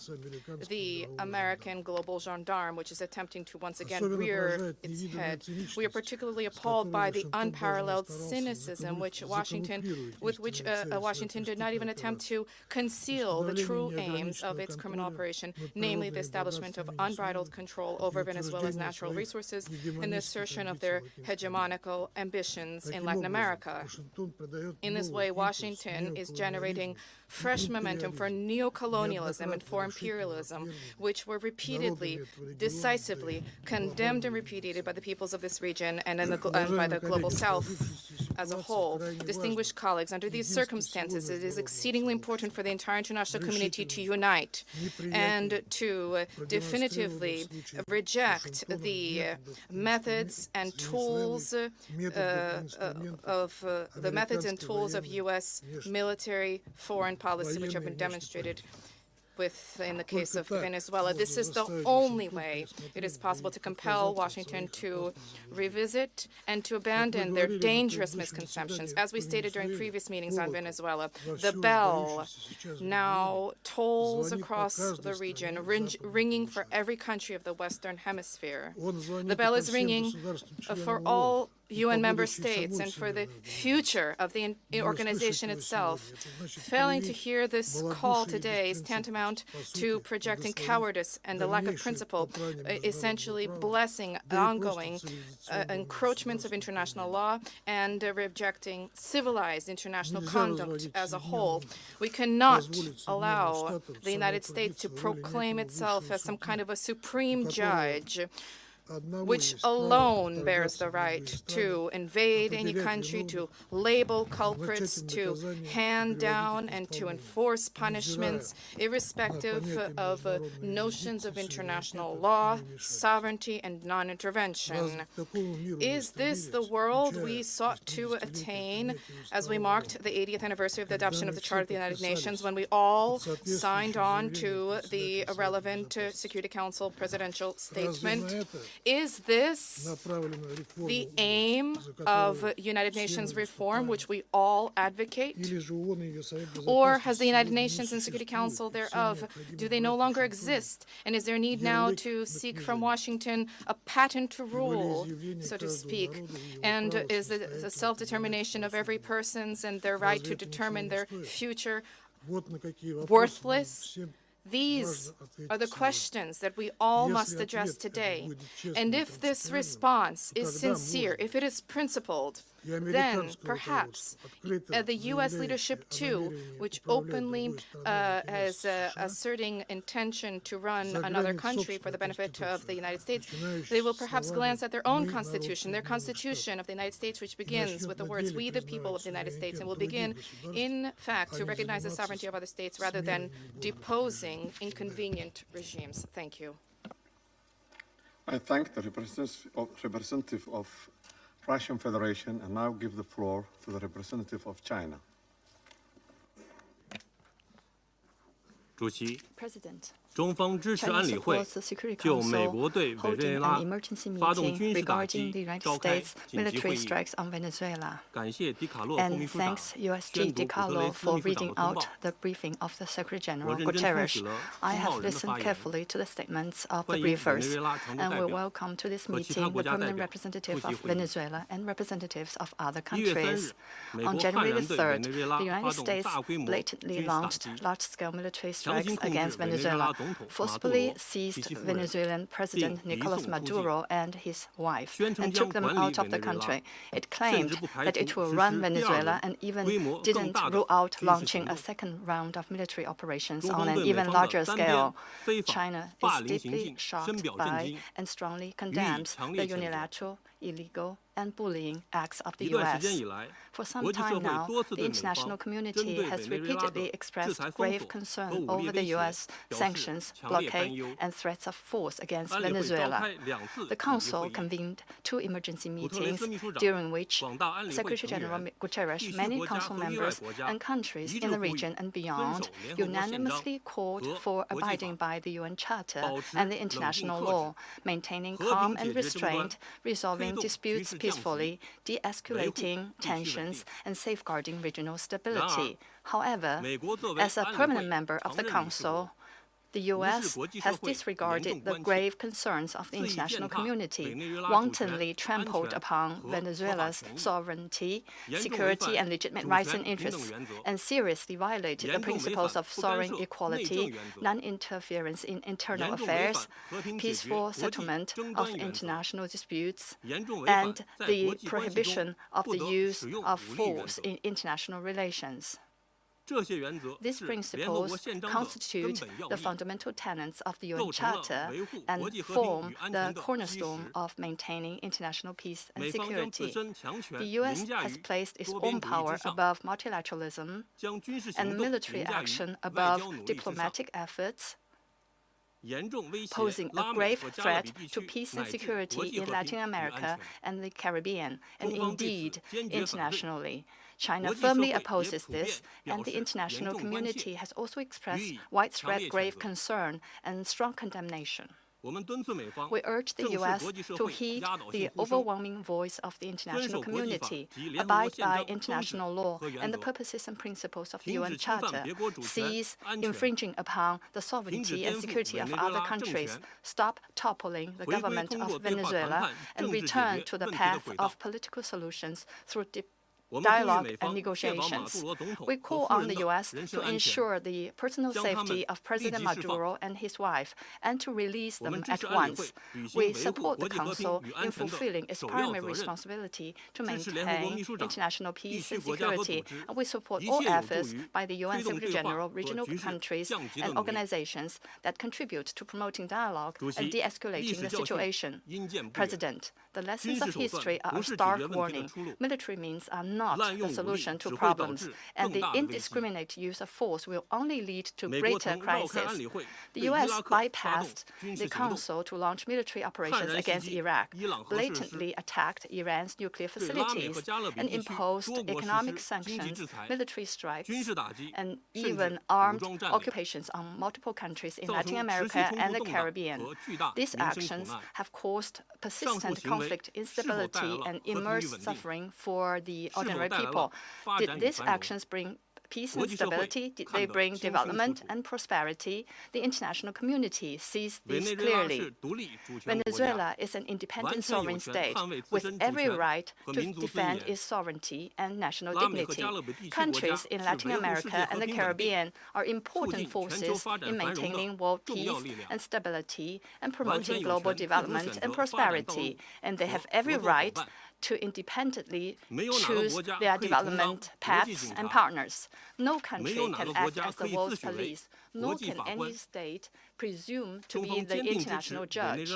the American global gendarme, which is attempting to once again rear its head. We are particularly appalled by the unparalleled cynicism with which Washington did not even attempt to conceal the true aims of its criminal operation, namely the establishment of unbridled control over Venezuela's natural resources and the assertion of their hegemonical ambitions in Latin America. In this way, Washington is generating fresh momentum for neocolonialism and for imperialism, which were repeatedly, decisively condemned and repudiated by the peoples of this region and by the global South as a whole. Distinguished colleagues, under these circumstances, it is exceedingly important for the entire international community to unite and to definitively reject the methods and tools of U.S. military foreign policy, which have been demonstrated in the case of Venezuela. This is the only way it is possible to compel Washington to revisit and to abandon their dangerous misconceptions. As we stated during previous meetings on Venezuela, the bell now tolls across the region, ringing for every country of the Western Hemisphere. The bell is ringing for all UN member states and for the future of the organization itself. Failing to hear this call today is tantamount to projecting cowardice and a lack of principle, essentially blessing ongoing encroachments of international law and rejecting civilized international conduct as a whole. We cannot allow the United States to proclaim itself as some kind of a supreme judge which alone bears the right to invade any country, to label culprits, to hand down and to enforce punishments, irrespective of notions of international law, sovereignty, and non-intervention. Is this the world we sought to attain as we marked the 80th anniversary of the adoption of the Charter of the United Nations, when we all signed on to the relevant Security Council presidential statement? Is this the aim of United Nations reform, which we all advocate? Or has the United Nations and Security Council thereof, do they no longer exist? And is there need now to seek from Washington a patent to rule, so to speak? And is the self-determination of every person's and their right to determine their future worthless? These are the questions that we all must address today. And if this response is sincere, if it is principled, then perhaps the U.S. leadership, too, which openly is asserting intention to run another country for the benefit of the United States, they will perhaps glance at their own constitution, their constitution of the United States, which begins with the words, "We the people of the United States," and will begin, in fact, to recognize the sovereignty of other states rather than deposing inconvenient regimes. Thank you. I thank the representative of Russian Federation and now give the floor to the representative of China. President, 中方支持安理会 supports the Security 就 Council 美国对委内 holding 瑞拉 an emergency 发动 meeting 军事打 regarding the 击 United 召开 States 紧急会 military 议。 strikes on Venezuela. 感谢迪卡洛副 And 秘书长 thanks USG 宣读 Di 古特雷 Carlo 斯 for 秘书长 reading 的通 out 报。 the briefing of the Secretary 我 General 认真听 Guterres. 取了 I 苏浩 have 人的 listened 发言， carefully to the statements of the 欢迎委内 briefers, 瑞拉常驻 and 代 we 表 welcome to this 和其他 meeting 国 the 家代 permanent 表 representative 出席 of 会议。 Venezuela and representatives of other 1月3 countries. 日，美 On 国悍 January 然 the 对委 3rd, 内瑞拉 the 发 United 动 States 大规模 blatantly 军事打 launched 击， large-scale military 强 strikes 行控制 against 委内瑞拉 Venezuela, 总统马杜 forcibly 罗及 seized 其夫人， Venezuelan President 并移 Nicolas 送出境， Maduro and his wife 宣称 and 将 took them 管理 out 委 of 内 the 瑞拉， country. It 甚 claimed 至不排 that 除 it will 实 run 施第二 Venezuela 轮 and even 规模更 didn't 大的 rule out 军事 launching 行 a 动。 second round of military operations 中 on 方 an 对美 even 方的 larger 单边 scale. 非法 China 霸 is 凌行 deeply 径深 shocked 表震 by 惊， and strongly 予以 condemns 强 the 烈谴责。 unilateral illegal and bullying acts of the U.S. For some time now, the international community has repeatedly expressed grave concern over the U.S. sanctions, blockade, and threats of force against Venezuela. The Council convened 2 emergency meetings, during which Secretary General Guterres, many Council members, and countries in the region and beyond unanimously called for abiding by the UN Charter and the international law, maintaining calm and restraint, resolving disputes peacefully, de-escalating tensions, and safeguarding regional stability. However, as a permanent member of the Council, the U.S. has disregarded the grave concerns of the international community, wantonly trampled upon Venezuela's sovereignty, security, and legitimate rights and interests, and seriously violated the principles of sovereign equality, non-interference in internal affairs, peaceful settlement of international disputes, and the prohibition of the use of force in international relations. These principles constitute the fundamental tenets of the UN Charter and form the cornerstone of maintaining international peace and security. The U.S. has placed its own power above multilateralism and military action above diplomatic efforts, posing a grave threat to peace and security in Latin America and the Caribbean, and indeed internationally. China firmly opposes this, and the international community has also expressed widespread grave concern and strong condemnation. We urge the U.S. to heed the overwhelming voice of the international community, abide by international law and the purposes and principles of the UN Charter, cease infringing upon the sovereignty and security of other countries, stop toppling the government of Venezuela, and return to the path of political solutions through dialogue and negotiations. We call on the U.S. to ensure the personal safety of President Maduro and his wife and to release them at once. We support the Council in fulfilling its primary responsibility to maintain international peace and security, and we support all efforts by the UN Secretary General, regional countries, and organizations that contribute to promoting dialogue and de-escalating the situation. President, the lessons of history are a stark warning. Military means are not the solution to problems, and the indiscriminate use of force will only lead to greater crisis. The U.S. bypassed the Council to launch military operations against Iraq, blatantly attacked Iran's nuclear facilities, and imposed economic sanctions, military strikes, and even armed occupations on multiple countries in Latin America and the Caribbean. These actions have caused persistent conflict, instability, and immense suffering for the ordinary people. Did these actions bring peace and stability? Did they bring development and prosperity? The international community sees this clearly. Venezuela is an independent sovereign state with every right to defend its sovereignty and national dignity. Countries in Latin America and the Caribbean are important forces in maintaining world peace and stability and promoting global development and prosperity, and they have every right to independently choose their development paths and partners. No country can act as the world's police, nor can any state presume to be the international judge.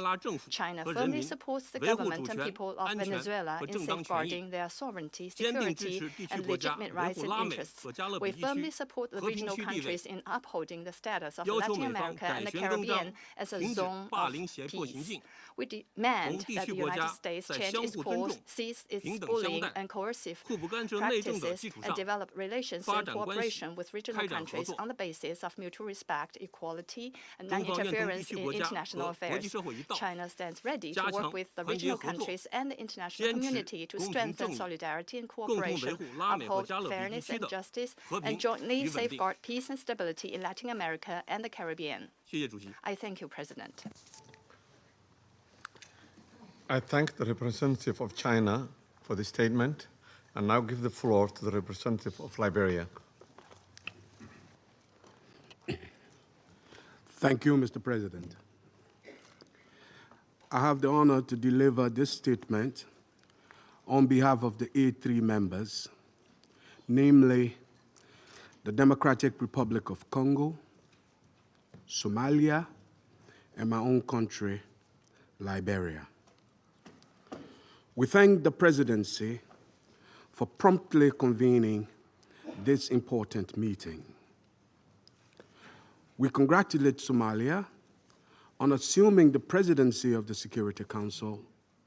China firmly supports the government and people of Venezuela in safeguarding their sovereignty, security, and legitimate rights and interests. We firmly support the regional countries in upholding the status of Latin America and the Caribbean as a zone of peace. We demand that the United States change its course, cease its bullying and coercive practices, and develop relations and cooperation with regional countries on the basis of mutual respect, equality, and non-interference in international affairs. China stands ready to work with the regional countries and the international community to strengthen solidarity and cooperation, uphold fairness and justice, and jointly safeguard peace and stability in Latin America and the Caribbean. I thank you, President. I thank the representative of China for the statement and now give the floor to the representative of Liberia. Thank you, Mr. President. I have the honor to deliver this statement on behalf of the A3 members, namely the Democratic Republic of Congo, Somalia, and my own country, Liberia. We thank the Presidency for promptly convening this important meeting. We congratulate Somalia on assuming the presidency of the Security Council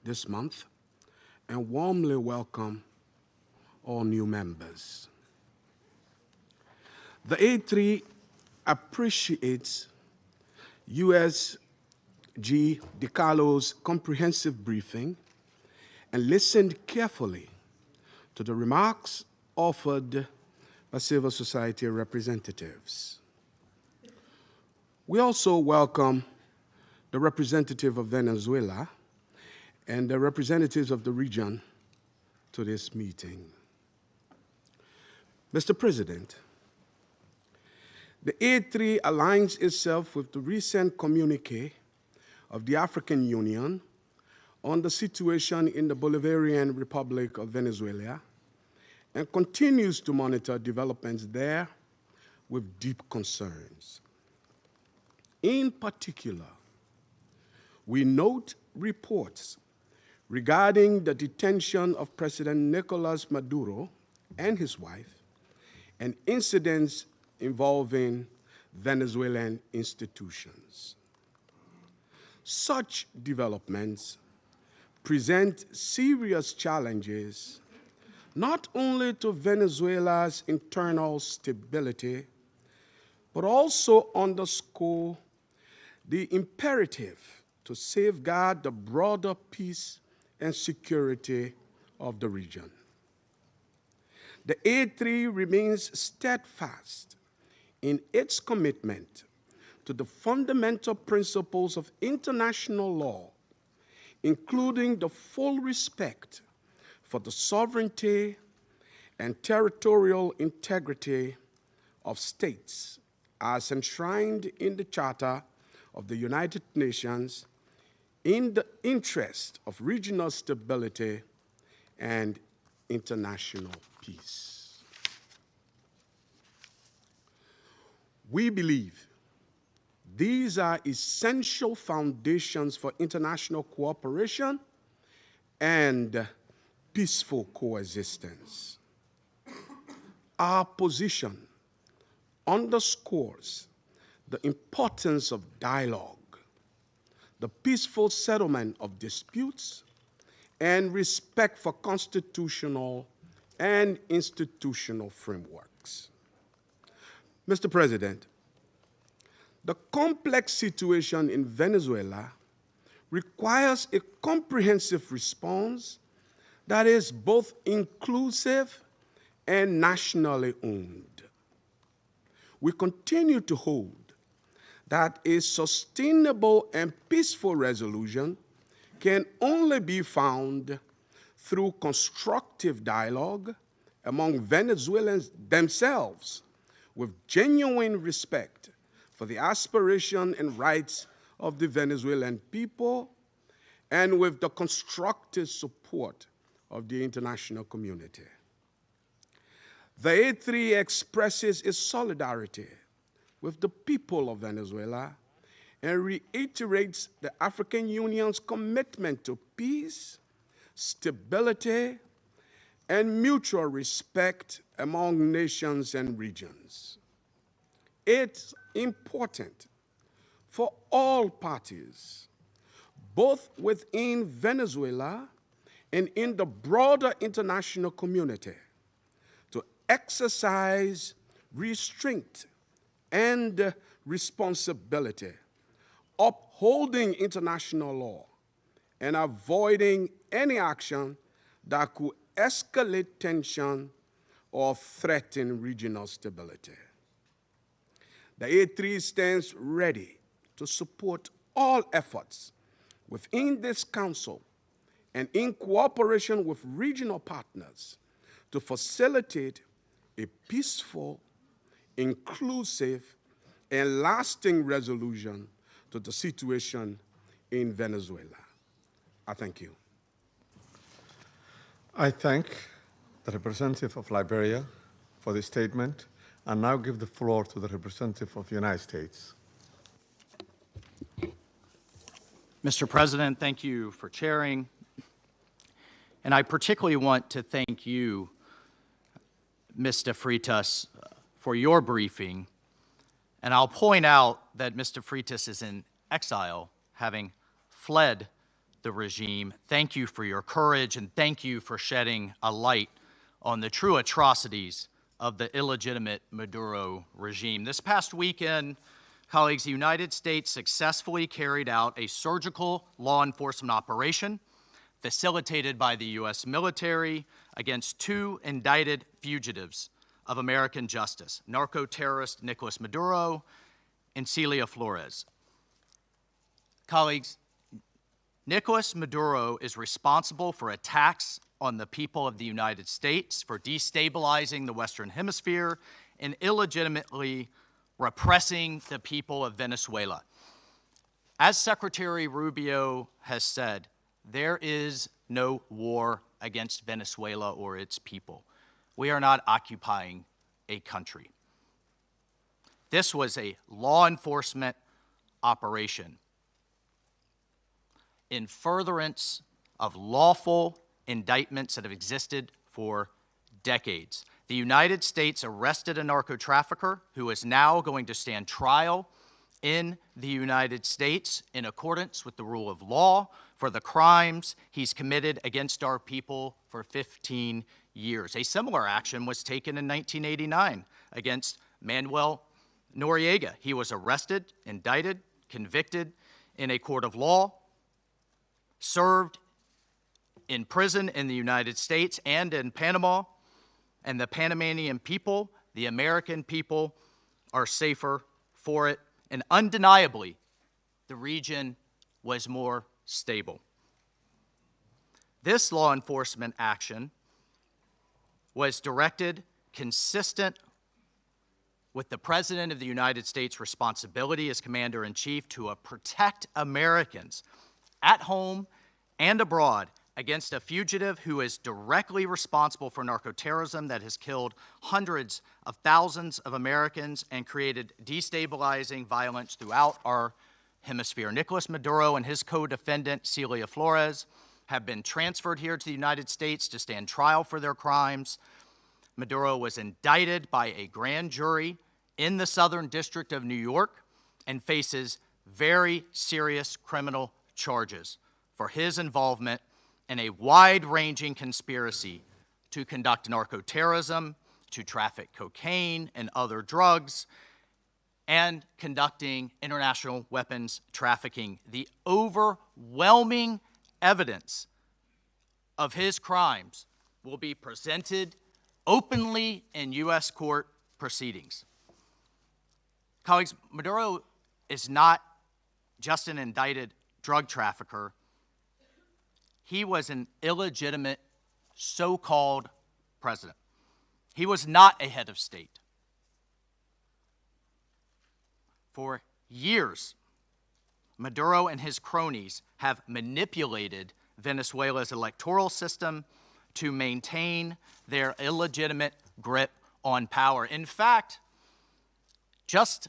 this month and warmly welcome all new members. The A3 appreciates USG DiCarlo's comprehensive briefing and listened carefully to the remarks offered by civil society representatives. We also welcome the representative of Venezuela and the representatives of the region to this meeting. Mr. President, the A3 aligns itself with the recent communiqué of the African Union on the situation in the Bolivarian Republic of Venezuela and continues to monitor developments there with deep concerns. In particular, we note reports regarding the detention of President Nicolas Maduro and his wife and incidents involving Venezuelan institutions. Such developments present serious challenges not only to Venezuela's internal stability, but also underscore the imperative to safeguard the broader peace and security of the region. The A3 remains steadfast in its commitment to the fundamental principles of international law, including the full respect for the sovereignty and territorial integrity of states as enshrined in the Charter of the United Nations in the interest of regional stability and international peace. We believe these are essential foundations for international cooperation and peaceful coexistence. Our position underscores the importance of dialogue, the peaceful settlement of disputes, and respect for constitutional and institutional frameworks. Mr. President, the complex situation in Venezuela requires a comprehensive response that is both inclusive and nationally owned. We continue to hold that a sustainable and peaceful resolution can only be found through constructive dialogue among Venezuelans themselves with genuine respect for the aspiration and rights of the Venezuelan people and with the constructive support of the international community. The A3 expresses its solidarity with the people of Venezuela and reiterates the African Union's commitment to peace, stability, and mutual respect among nations and regions. It's important for all parties, both within Venezuela and in the broader international community, to exercise restraint and responsibility, upholding international law and avoiding any action that could escalate tension or threaten regional stability. The A3 stands ready to support all efforts within this Council and in cooperation with regional partners to facilitate a peaceful, inclusive, and lasting resolution to the situation in Venezuela. I thank you. I thank the representative of Liberia for this statement and now give the floor to the representative of the United States. Mr. President, thank you for chairing. And I particularly want to thank you, Mr. Freitas, for your briefing. And I'll point out that Mr. Freitas is in exile, having fled the regime. Thank you for your courage, and thank you for shedding a light on the true atrocities of the illegitimate Maduro regime. This past weekend, colleagues, the United States successfully carried out a surgical law enforcement operation facilitated by the U.S. military against two indicted fugitives of American justice, narco-terrorist Nicolas Maduro and Celia Flores. Colleagues, Nicolas Maduro is responsible for attacks on the people of the United States, for destabilizing the Western Hemisphere, and illegitimately repressing the people of Venezuela. As Secretary Rubio has said, there is no war against Venezuela or its people. We are not occupying a country. This was a law enforcement operation in furtherance of lawful indictments that have existed for decades. The United States arrested a narco-trafficker who is now going to stand trial in the United States in accordance with the rule of law for the crimes he's committed against our people for 15 years. A similar action was taken in 1989 against Manuel Noriega. He was arrested, indicted, convicted in a court of law, served in prison in the United States and in Panama, and the Panamanian people, the American people, are safer for it. And undeniably, the region was more stable. This law enforcement action was directed consistent with the President of the United States' responsibility as Commander-in-Chief to protect Americans at home and abroad against a fugitive who is directly responsible for narcoterrorism that has killed hundreds of thousands of Americans and created destabilizing violence throughout our hemisphere. Nicolas Maduro and his co-defendant, Celia Flores, have been transferred here to the United States to stand trial for their crimes. Maduro was indicted by a grand jury in the Southern District of New York and faces very serious criminal charges for his involvement in a wide-ranging conspiracy to conduct narcoterrorism, to traffic cocaine and other drugs, and conducting international weapons trafficking. The overwhelming evidence of his crimes will be presented openly in U.S. court proceedings. Colleagues, Maduro is not just an indicted drug trafficker. He was an illegitimate so-called president. He was not a head of state. For years, Maduro and his cronies have manipulated Venezuela's electoral system to maintain their illegitimate grip on power. In fact, just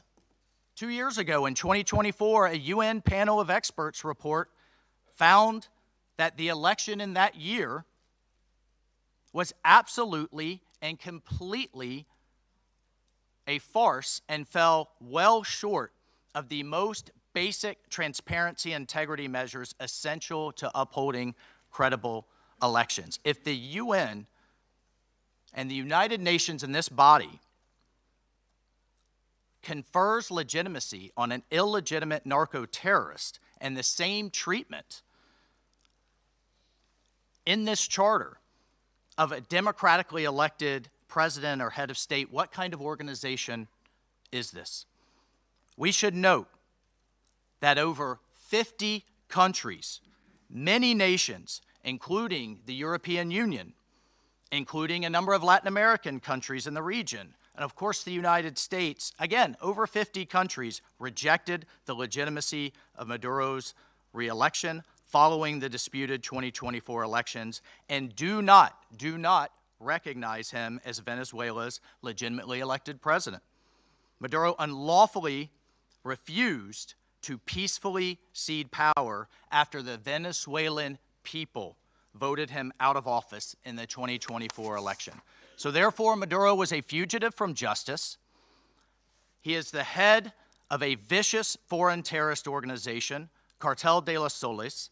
2 years ago, in 2024, a UN panel of experts report found that the election in that year was absolutely and completely a farce and fell well short of the most basic transparency and integrity measures essential to upholding credible elections. If the UN and the United Nations in this body confers legitimacy on an illegitimate narco-terrorist and the same treatment in this charter of a democratically elected president or head of state, what kind of organization is this? We should note that over 50 countries, many nations, including the European Union, including a number of Latin American countries in the region, and of course the United States, again, over 50 countries rejected the legitimacy of Maduro's re-election following the disputed 2024 elections and do not recognize him as Venezuela's legitimately elected president. Maduro unlawfully refused to peacefully cede power after the Venezuelan people voted him out of office in the 2024 election. So therefore, Maduro was a fugitive from justice. He is the head of a vicious foreign terrorist organization, Cartel de los Soles.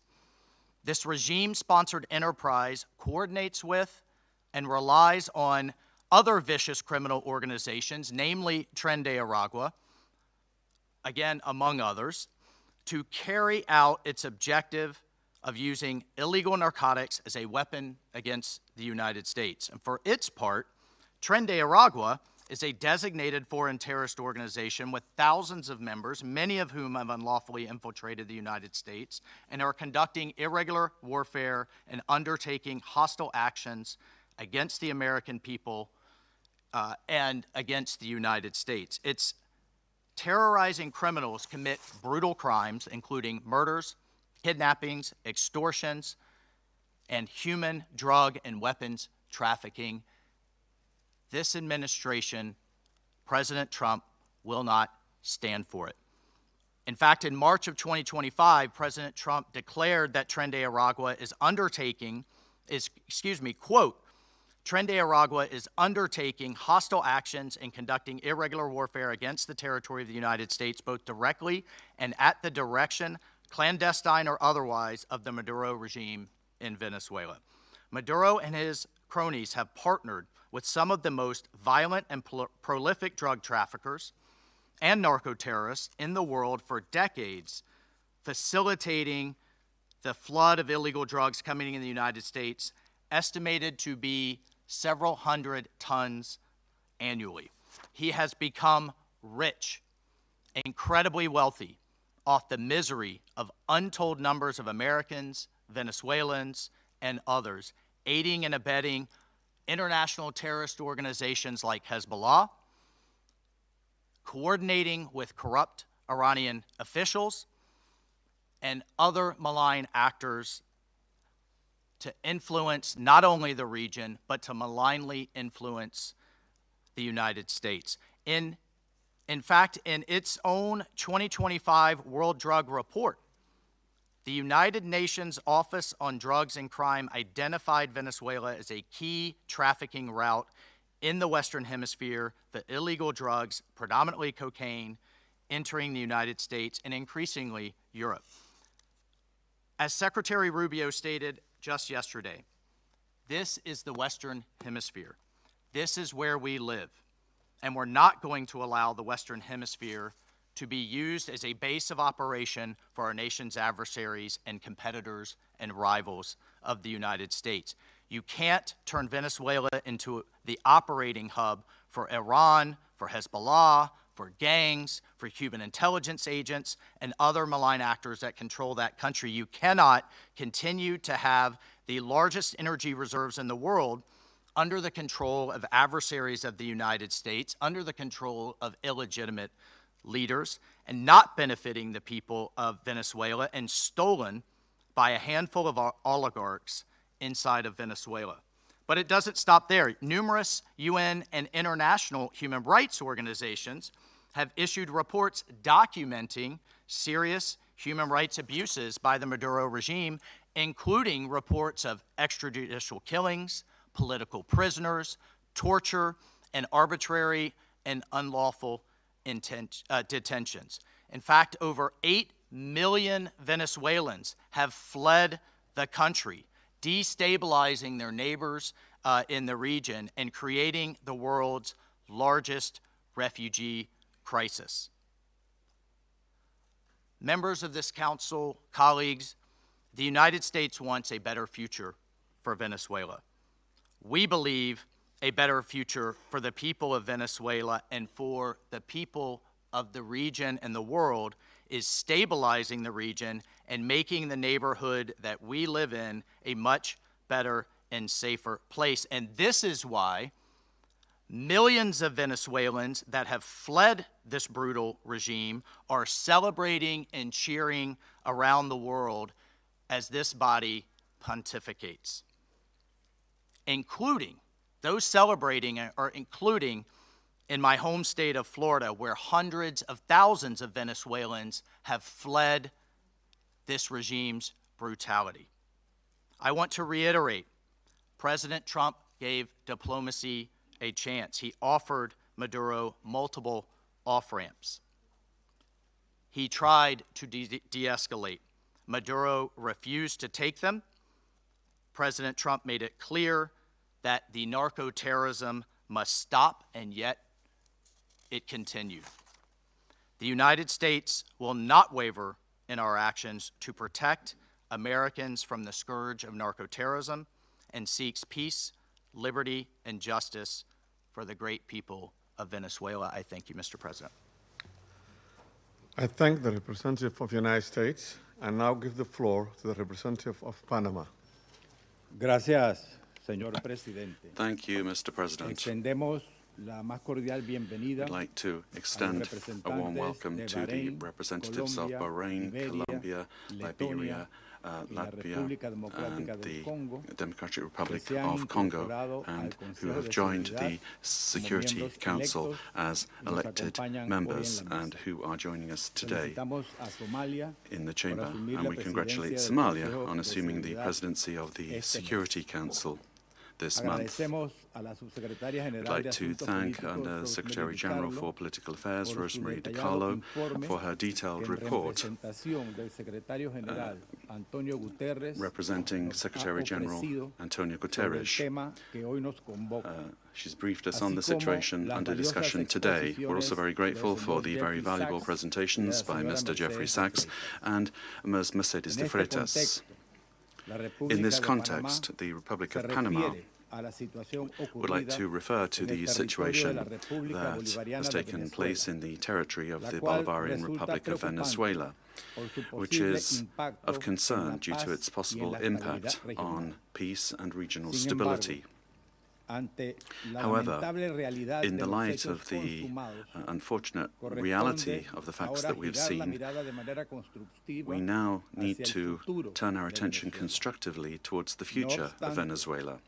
This regime-sponsored enterprise coordinates with and relies on other vicious criminal organizations, namely Tren de Aragua, again, among others, to carry out its objective of using illegal narcotics as a weapon against the United States. And for its part, Tren de Aragua is a designated foreign terrorist organization with thousands of members, many of whom have unlawfully infiltrated the United States and are conducting irregular warfare and undertaking hostile actions against the American people and against the United States. It's terrorizing criminals commit brutal crimes, including murders, kidnappings, extortions, and human, drug, and weapons trafficking. This administration, President Trump, will not stand for it. In fact, in March of 2025, President Trump declared that Tren de Aragua is quote, Tren de Aragua is undertaking hostile actions and conducting irregular warfare against the territory of the United States, both directly and at the direction, clandestine or otherwise, of the Maduro regime in Venezuela. Maduro and his cronies have partnered with some of the most violent and prolific drug traffickers and narco-terrorists in the world for decades, facilitating the flood of illegal drugs coming in the United States, estimated to be several hundred tons annually. He has become rich, incredibly wealthy, off the misery of untold numbers of Americans, Venezuelans, and others, aiding and abetting international terrorist organizations like Hezbollah, coordinating with corrupt Iranian officials, and other malign actors to influence not only the region, but to malignly influence the United States. In fact, in its own 2025 World Drug Report, the United Nations Office on Drugs and Crime identified Venezuela as a key trafficking route in the Western Hemisphere for illegal drugs, predominantly cocaine, entering the United States and increasingly Europe. As Secretary Rubio stated just yesterday, this is the Western Hemisphere. This is where we live, and we're not going to allow the Western Hemisphere to be used as a base of operation for our nation's adversaries and competitors and rivals of the United States. You can't turn Venezuela into the operating hub for Iran, for Hezbollah, for gangs, for Cuban intelligence agents, and other malign actors that control that country. You cannot continue to have the largest energy reserves in the world under the control of adversaries of the United States, under the control of illegitimate leaders, and not benefiting the people of Venezuela, and stolen by a handful of oligarchs inside of Venezuela. But it doesn't stop there. Numerous UN and international human rights organizations have issued reports documenting serious human rights abuses by the Maduro regime, including reports of extrajudicial killings, political prisoners, torture, and arbitrary and unlawful detentions. In fact, over 8 million Venezuelans have fled the country, destabilizing their neighbors in the region and creating the world's largest refugee crisis. Members of this council, colleagues, the United States wants a better future for Venezuela. We believe a better future for the people of Venezuela and for the people of the region and the world is stabilizing the region and making the neighborhood that we live in a much better and safer place. And this is why millions of Venezuelans that have fled this brutal regime are celebrating and cheering around the world as this body pontificates, including those celebrating are including in my home state of Florida, where hundreds of thousands of Venezuelans have fled this regime's brutality. I want to reiterate, President Trump gave diplomacy a chance. He offered Maduro multiple off-ramps. He tried to de-escalate. Maduro refused to take them. President Trump made it clear that the narco-terrorism must stop, and yet it continued. The United States will not waver in our actions to protect Americans from the scourge of narco-terrorism and seeks peace, liberty, and justice for the great people of Venezuela. I thank you, Mr. President. I thank the representative of the United States and now give the floor to the representative of Panama. Gracias, señor presidente. Thank you, Mr. President. Extendemos la más cordial bienvenida. I'd like to extend a warm welcome to the representatives of Bahrain, Colombia, Liberia, Latvia, and the Democratic Republic of Congo, and who have joined the Security Council as elected members and who are joining us today in the chamber. And we congratulate Somalia on assuming the presidency of the Security Council this month. I'd like to thank Under Secretary General for Political Affairs, Rosemary DiCarlo, for her detailed report representing Secretary General Antonio Guterres. She's briefed us on the situation under discussion today. We're also very grateful for the very valuable presentations by Mr. Jeffrey Sachs and Ms. Mercedes de Freitas. In this context, the Republic of Panama would like to refer to the situation that has taken place in the territory of the Bolivarian Republic of Venezuela, which is of concern due to its possible impact on peace and regional stability. However, in the light of the unfortunate reality of the facts that we've seen, we now need to turn our attention constructively towards the future of Venezuela.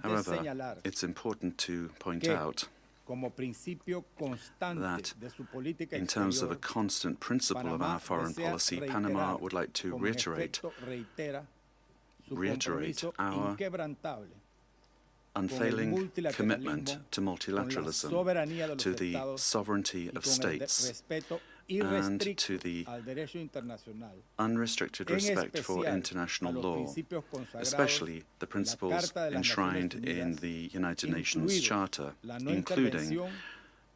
However, it's important to point out that in terms of a constant principle of our foreign policy, Panama would like to reiterate our unfailing commitment to multilateralism, to the sovereignty of states, and to the unrestricted respect for international law, especially the principles enshrined in the United Nations Charter, including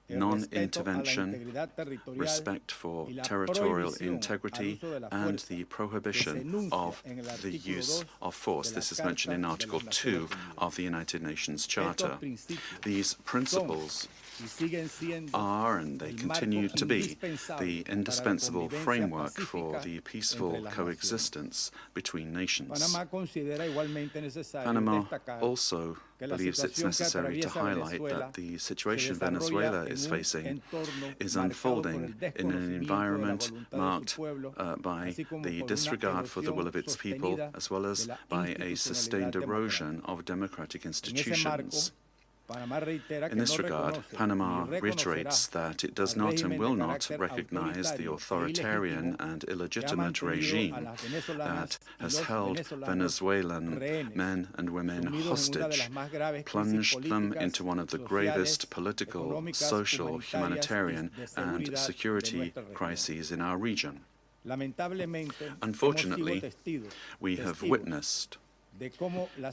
non-intervention, respect for territorial integrity, and the prohibition of the use of force. This is mentioned in Article 2 of the United Nations Charter. These principles are, and they continue to be, the indispensable framework for the peaceful coexistence between nations. Panama also believes it's necessary to highlight that the situation Venezuela is facing is unfolding in an environment marked by the disregard for the will of its people, as well as by a sustained erosion of democratic institutions. In this regard, Panama reiterates that it does not and will not recognize the authoritarian and illegitimate regime that has held Venezuelan men and women hostage, plunged them into one of the gravest political, social, humanitarian, and security crises in our region. Unfortunately, we have witnessed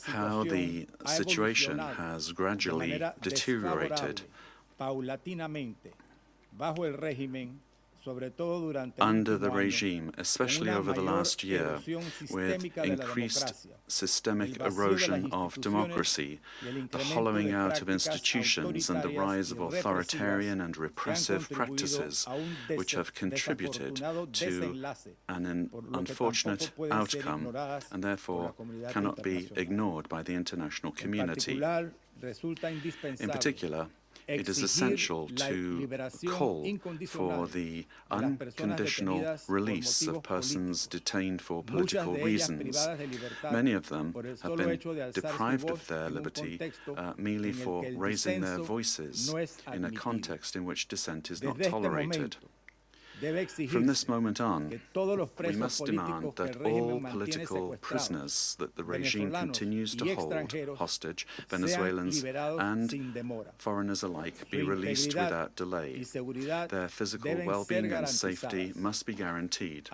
how the situation has gradually deteriorated under the regime, especially over the last year, with increased systemic erosion of democracy, the hollowing out of institutions, and the rise of authoritarian and repressive practices, which have contributed to an unfortunate outcome and therefore cannot be ignored by the international community. In particular, it is essential to call for the unconditional release of persons detained for political reasons. Many of them have been deprived of their liberty merely for raising their voices in a context in which dissent is not tolerated. From this moment on, we must demand that all political prisoners that the regime continues to hold hostage, Venezuelans and foreigners alike, be released without delay. Their physical well-being and safety must be guaranteed.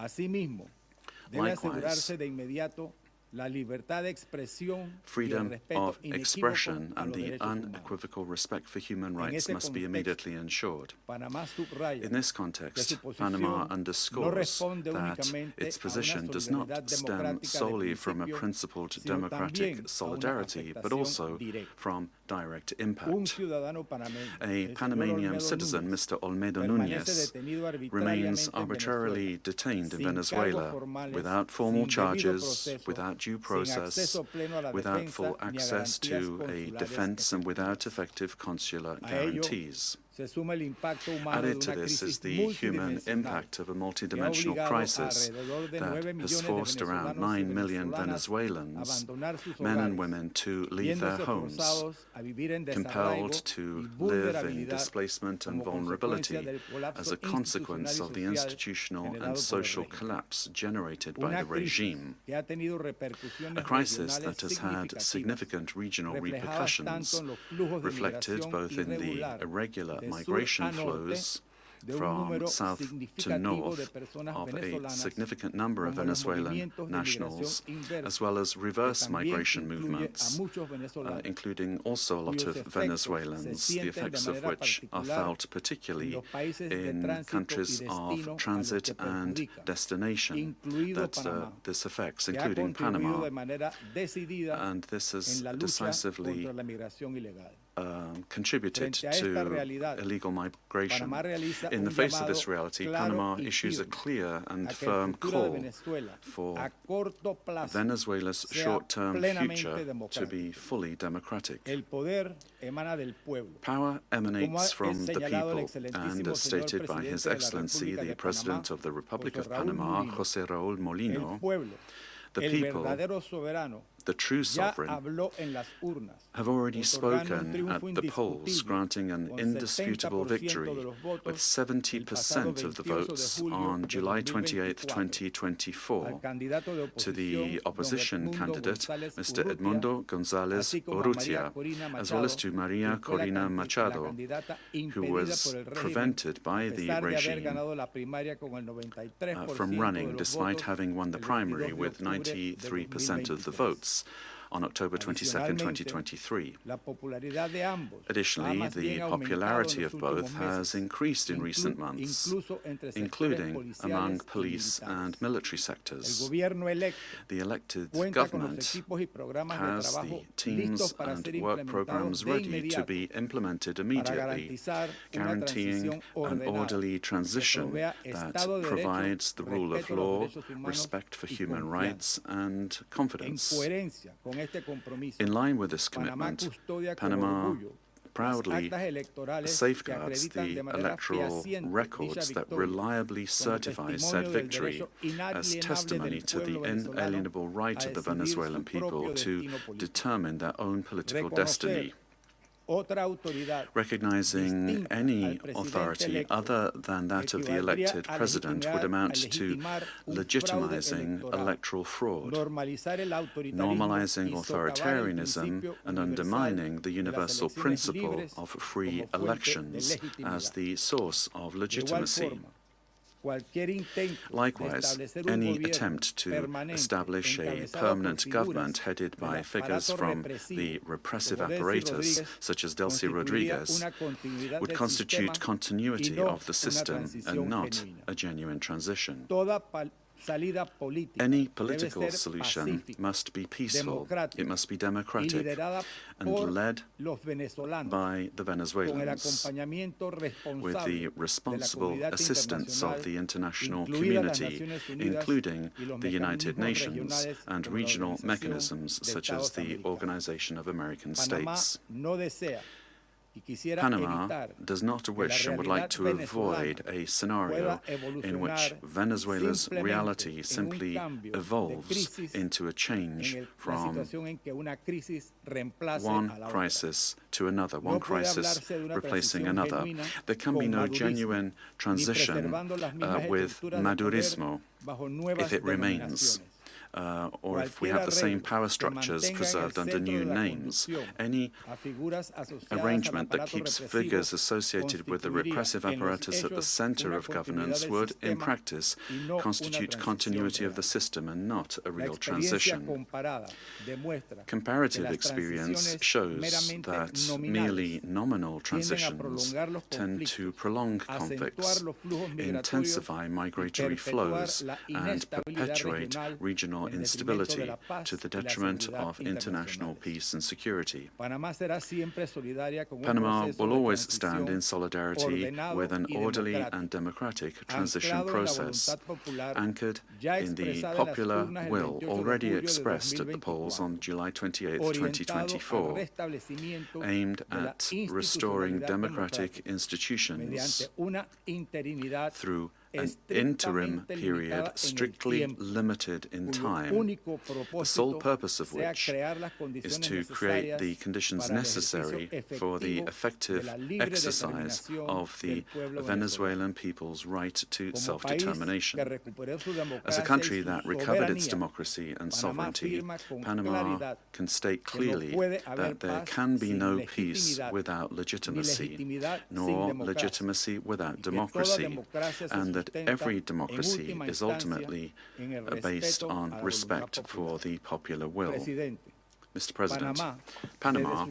Likewise, freedom of expression and the unequivocal respect for human rights must be immediately ensured. In this context, Panama underscores that its position does not stem solely from a principled democratic solidarity, but also from direct impact. A Panamanian citizen, Mr. Olmedo Núñez, remains arbitrarily detained in Venezuela without formal charges, without due process, without full access to a defense, and without effective consular guarantees. Added to this is the human impact of a multidimensional crisis that has forced around 9 million Venezuelans, men and women, to leave their homes, compelled to live in displacement and vulnerability as a consequence of the institutional and social collapse generated by the regime. A crisis that has had significant regional repercussions, reflected both in the irregular migration flows from south to north of a significant number of Venezuelan nationals, as well as reverse migration movements, including also a lot of Venezuelans, the effects of which are felt particularly in countries of transit and destination that this affects, including Panama. And this has decisively contributed to illegal migration. In the face of this reality, Panama issues a clear and firm call for Venezuela's short-term future to be fully democratic. Power emanates from the people, and as stated by His Excellency, the President of the Republic of Panama, José Raúl Molino, the people, the true sovereign, have already spoken at the polls, granting an indisputable victory with 70% of the votes on July 28, 2024, to the opposition candidate, Mr. Edmundo González Urrutia, as well as to María Corina Machado, who was prevented by the regime from running despite having won the primary with 93% of the votes on October 22, 2023. Additionally, the popularity of both has increased in recent months, including among police and military sectors. The elected government has the teams and work programs ready to be implemented immediately, guaranteeing an orderly transition that provides the rule of law, respect for human rights, and confidence. In line with this commitment, Panama proudly safeguards the electoral records that reliably certify said victory as testimony to the inalienable right of the Venezuelan people to determine their own political destiny. Recognizing any authority other than that of the elected president would amount to legitimizing electoral fraud, normalizing authoritarianism, and undermining the universal principle of free elections as the source of legitimacy. Likewise, any attempt to establish a permanent government headed by figures from the repressive apparatus, such as Delcy Rodriguez, would constitute continuity of the system and not a genuine transition. Any political solution must be peaceful, it must be democratic, and led by the Venezuelans, with the responsible assistance of the international community, including the United Nations and regional mechanisms such as the Organization of American States. Panama does not wish and would like to avoid a scenario in which Venezuela's reality simply evolves into a change from one crisis to another, one crisis replacing another. There can be no genuine transition with Madurismo if it remains. Or if we have the same power structures preserved under new names. Any arrangement that keeps figures associated with the repressive apparatus at the center of governance would, in practice, constitute continuity of the system and not a real transition. Comparative experience shows that merely nominal transitions tend to prolong conflicts, intensify migratory flows, and perpetuate regional instability to the detriment of international peace and security. Panama will always stand in solidarity with an orderly and democratic transition process, anchored in the popular will already expressed at the polls on July 28, 2024, aimed at restoring democratic institutions through an interim period strictly limited in time, the sole purpose of which is to create the conditions necessary for the effective exercise of the Venezuelan people's right to self-determination. As a country that recovered its democracy and sovereignty, Panama can state clearly that there can be no peace without legitimacy, nor legitimacy without democracy, and that every democracy is ultimately based on respect for the popular will. Mr. President, Panama,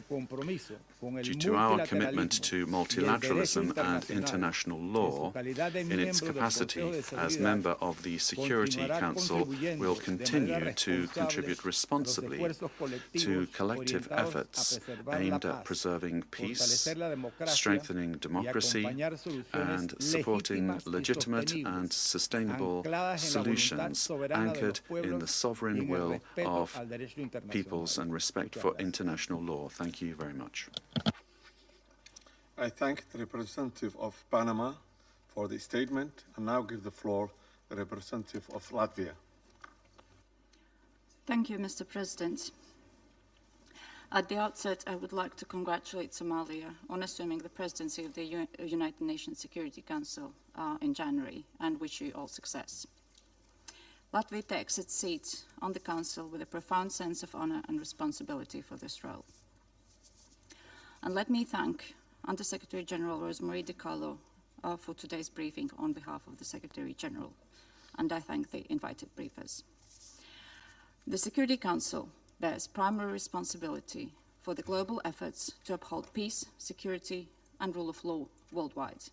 due to our commitment to multilateralism and international law, in its capacity as member of the Security Council, will continue to contribute responsibly to collective efforts aimed at preserving peace, strengthening democracy, and supporting legitimate and sustainable solutions anchored in the sovereign will of peoples and respect for international law. Thank you very much. I thank the representative of Panama for the statement and now give the floor to the representative of Latvia. Thank you, Mr. President. At the outset, I would like to congratulate Somalia on assuming the presidency of the United Nations Security Council in January, and wish you all success. Latvia takes its seat on the Council with a profound sense of honor and responsibility for this role. And let me thank Under-Secretary General Rosemarie DiCarlo for today's briefing on behalf of the Secretary General, and I thank the invited briefers. The Security Council bears primary responsibility for the global efforts to uphold peace, security, and rule of law worldwide.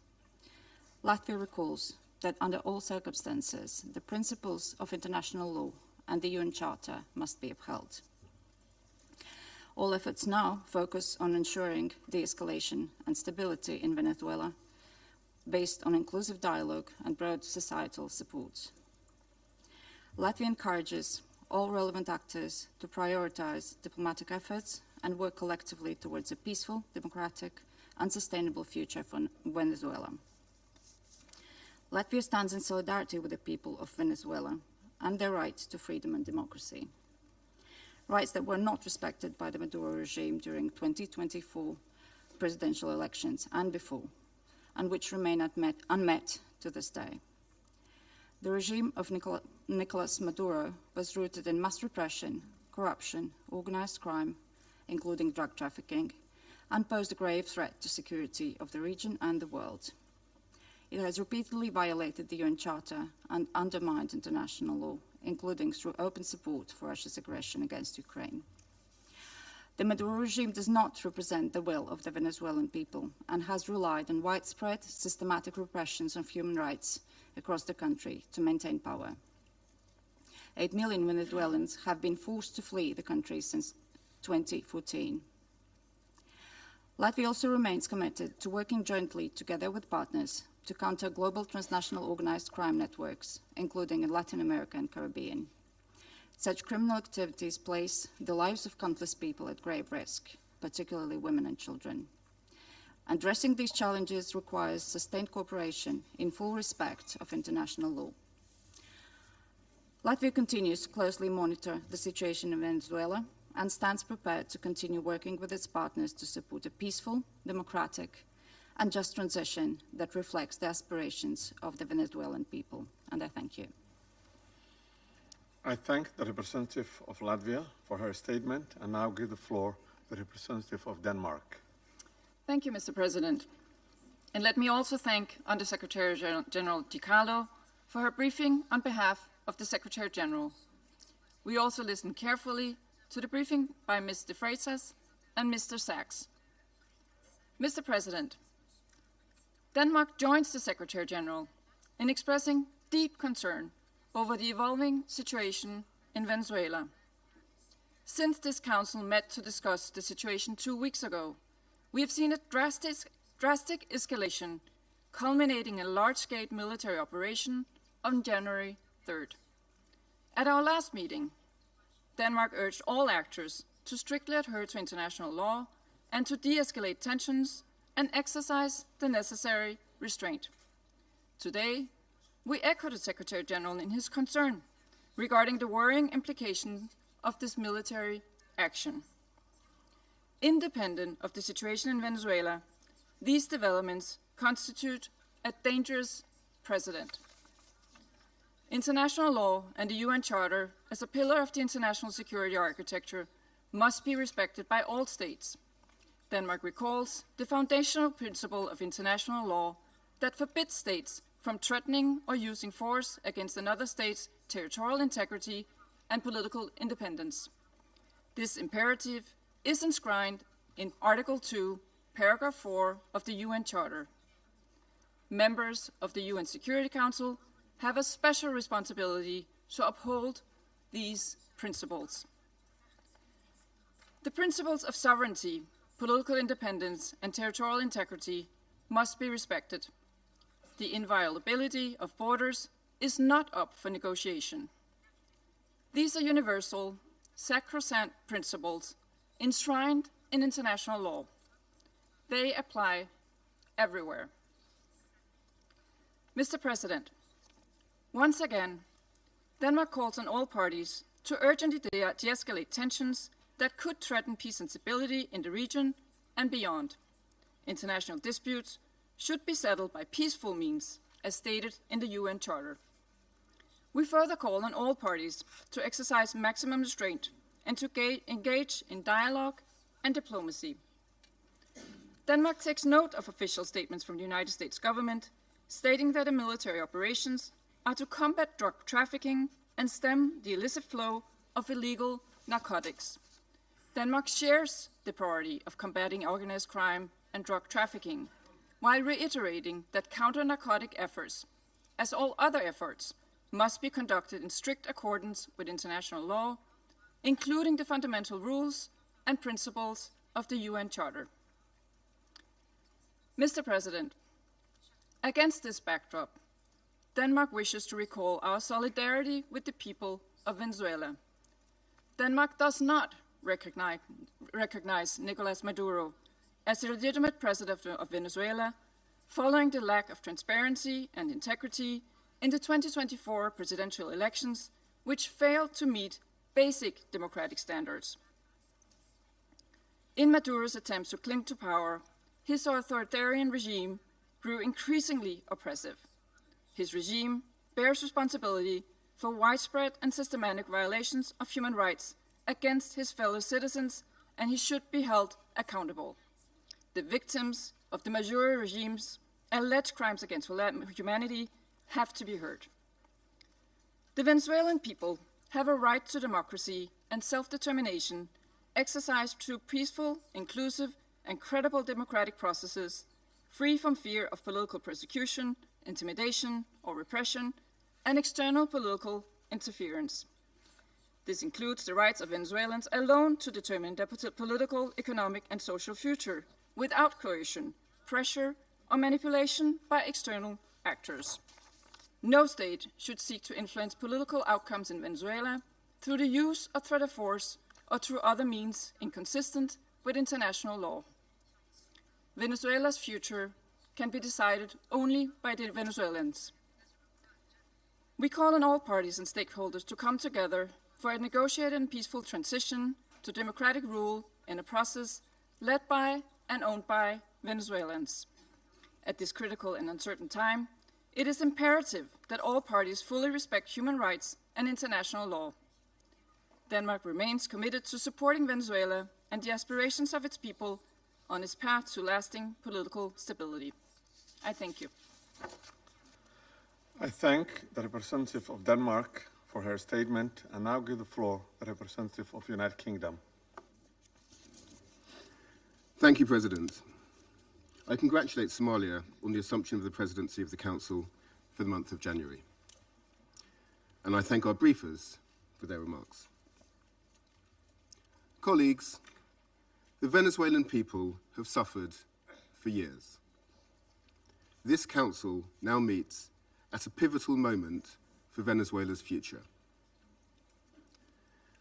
Latvia recalls that under all circumstances, the principles of international law and the UN Charter must be upheld. All efforts now focus on ensuring de-escalation and stability in Venezuela based on inclusive dialogue and broad societal support. Latvia encourages all relevant actors to prioritize diplomatic efforts and work collectively towards a peaceful, democratic, and sustainable future for Venezuela. Latvia stands in solidarity with the people of Venezuela and their right to freedom and democracy, rights that were not respected by the Maduro regime during 2024 presidential elections and before, and which remain unmet to this day. The regime of Nicolas Maduro was rooted in mass repression, corruption, organized crime, including drug trafficking, and posed a grave threat to security of the region and the world. It has repeatedly violated the UN Charter and undermined international law, including through open support for Russia's aggression against Ukraine. The Maduro regime does not represent the will of the Venezuelan people and has relied on widespread, systematic repressions of human rights across the country to maintain power. 8 million Venezuelans have been forced to flee the country since 2014. Latvia also remains committed to working jointly together with partners to counter global transnational organized crime networks, including in Latin America and Caribbean. Such criminal activities place the lives of countless people at grave risk, particularly women and children. Addressing these challenges requires sustained cooperation in full respect of international law. Latvia continues to closely monitor the situation in Venezuela and stands prepared to continue working with its partners to support a peaceful, democratic, and just transition that reflects the aspirations of the Venezuelan people. And I thank you. I thank the representative of Latvia for her statement and now give the floor to the representative of Denmark. Thank you, Mr. President. And let me also thank Undersecretary General Tikalo for her briefing on behalf of the Secretary General. We also listened carefully to the briefing by Ms. de Freitas and Mr. Sachs. Mr. President, Denmark joins the Secretary General in expressing deep concern over the evolving situation in Venezuela. Since this Council met to discuss the situation 2 weeks ago, we have seen a drastic escalation, culminating in a large-scale military operation on January 3rd. At our last meeting, Denmark urged all actors to strictly adhere to international law and to de-escalate tensions and exercise the necessary restraint. Today, we echo the Secretary General in his concern regarding the worrying implications of this military action. Independent of the situation in Venezuela, these developments constitute a dangerous precedent. International law and the UN Charter, as a pillar of the international security architecture, must be respected by all states. Denmark recalls the foundational principle of international law that forbids states from threatening or using force against another state's territorial integrity and political independence. This imperative is enshrined in Article 2, Paragraph 4 of the UN Charter. Members of the UN Security Council have a special responsibility to uphold these principles. The principles of sovereignty, political independence, and territorial integrity must be respected. The inviolability of borders is not up for negotiation. These are universal, sacrosanct principles enshrined in international law. They apply everywhere. Mr. President, once again, Denmark calls on all parties to urgently de-escalate tensions that could threaten peace and stability in the region and beyond. International disputes should be settled by peaceful means, as stated in the UN Charter. We further call on all parties to exercise maximum restraint and to engage in dialogue and diplomacy. Denmark takes note of official statements from the United States government stating that the military operations are to combat drug trafficking and stem the illicit flow of illegal narcotics. Denmark shares the priority of combating organized crime and drug trafficking, while reiterating that counter-narcotic efforts, as all other efforts, must be conducted in strict accordance with international law, including the fundamental rules and principles of the UN Charter. Mr. President, against this backdrop, Denmark wishes to recall our solidarity with the people of Venezuela. Denmark does not recognize Nicolas Maduro as the legitimate president of Venezuela following the lack of transparency and integrity in the 2024 presidential elections, which failed to meet basic democratic standards. In Maduro's attempts to cling to power, his authoritarian regime grew increasingly oppressive. His regime bears responsibility for widespread and systematic violations of human rights against his fellow citizens, and he should be held accountable. The victims of the Maduro regime's alleged crimes against humanity have to be heard. The Venezuelan people have a right to democracy and self-determination exercised through peaceful, inclusive, and credible democratic processes, free from fear of political persecution, intimidation, or repression, and external political interference. This includes the rights of Venezuelans alone to determine their political, economic, and social future without coercion, pressure, or manipulation by external actors. No state should seek to influence political outcomes in Venezuela through the use or threat of force or through other means inconsistent with international law. Venezuela's future can be decided only by the Venezuelans. We call on all parties and stakeholders to come together for a negotiated and peaceful transition to democratic rule in a process led by and owned by Venezuelans. At this critical and uncertain time, it is imperative that all parties fully respect human rights and international law. Denmark remains committed to supporting Venezuela and the aspirations of its people on its path to lasting political stability. I thank you. I thank the representative of Denmark for her statement and now give the floor to the representative of the United Kingdom. Thank you, President. I congratulate Somalia on the assumption of the presidency of the Council for the month of January. And I thank our briefers for their remarks. Colleagues, the Venezuelan people have suffered for years. This Council now meets at a pivotal moment for Venezuela's future.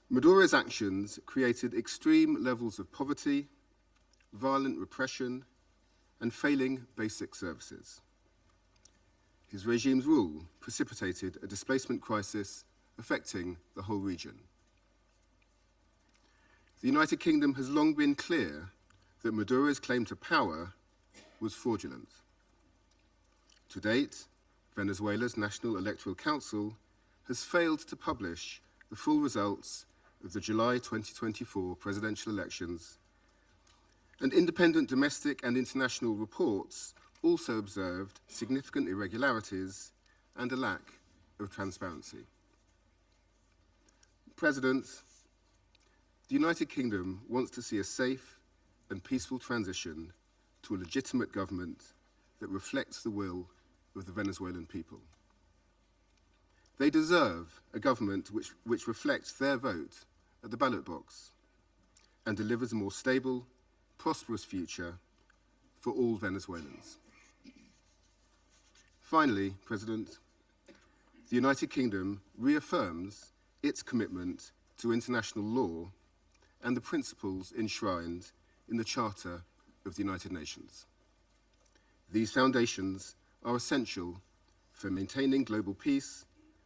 Maduro's actions created extreme levels of poverty, violent repression, and failing basic services. His regime's rule precipitated a displacement crisis affecting the whole region. The United Kingdom has long been clear that Maduro's claim to power was fraudulent. To date, Venezuela's National Electoral Council has failed to publish the full results of the July 2024 presidential elections, and independent domestic and international reports also observed significant irregularities and a lack of transparency. President, the United Kingdom wants to see a safe and peaceful transition to a legitimate government that reflects the will of the Venezuelan people. They deserve a government which reflects their vote at the ballot box and delivers a more stable, prosperous future for all Venezuelans. Finally, President, the United Kingdom reaffirms its commitment to international law and the principles enshrined in the Charter of the United Nations. These foundations are essential for maintaining global peace,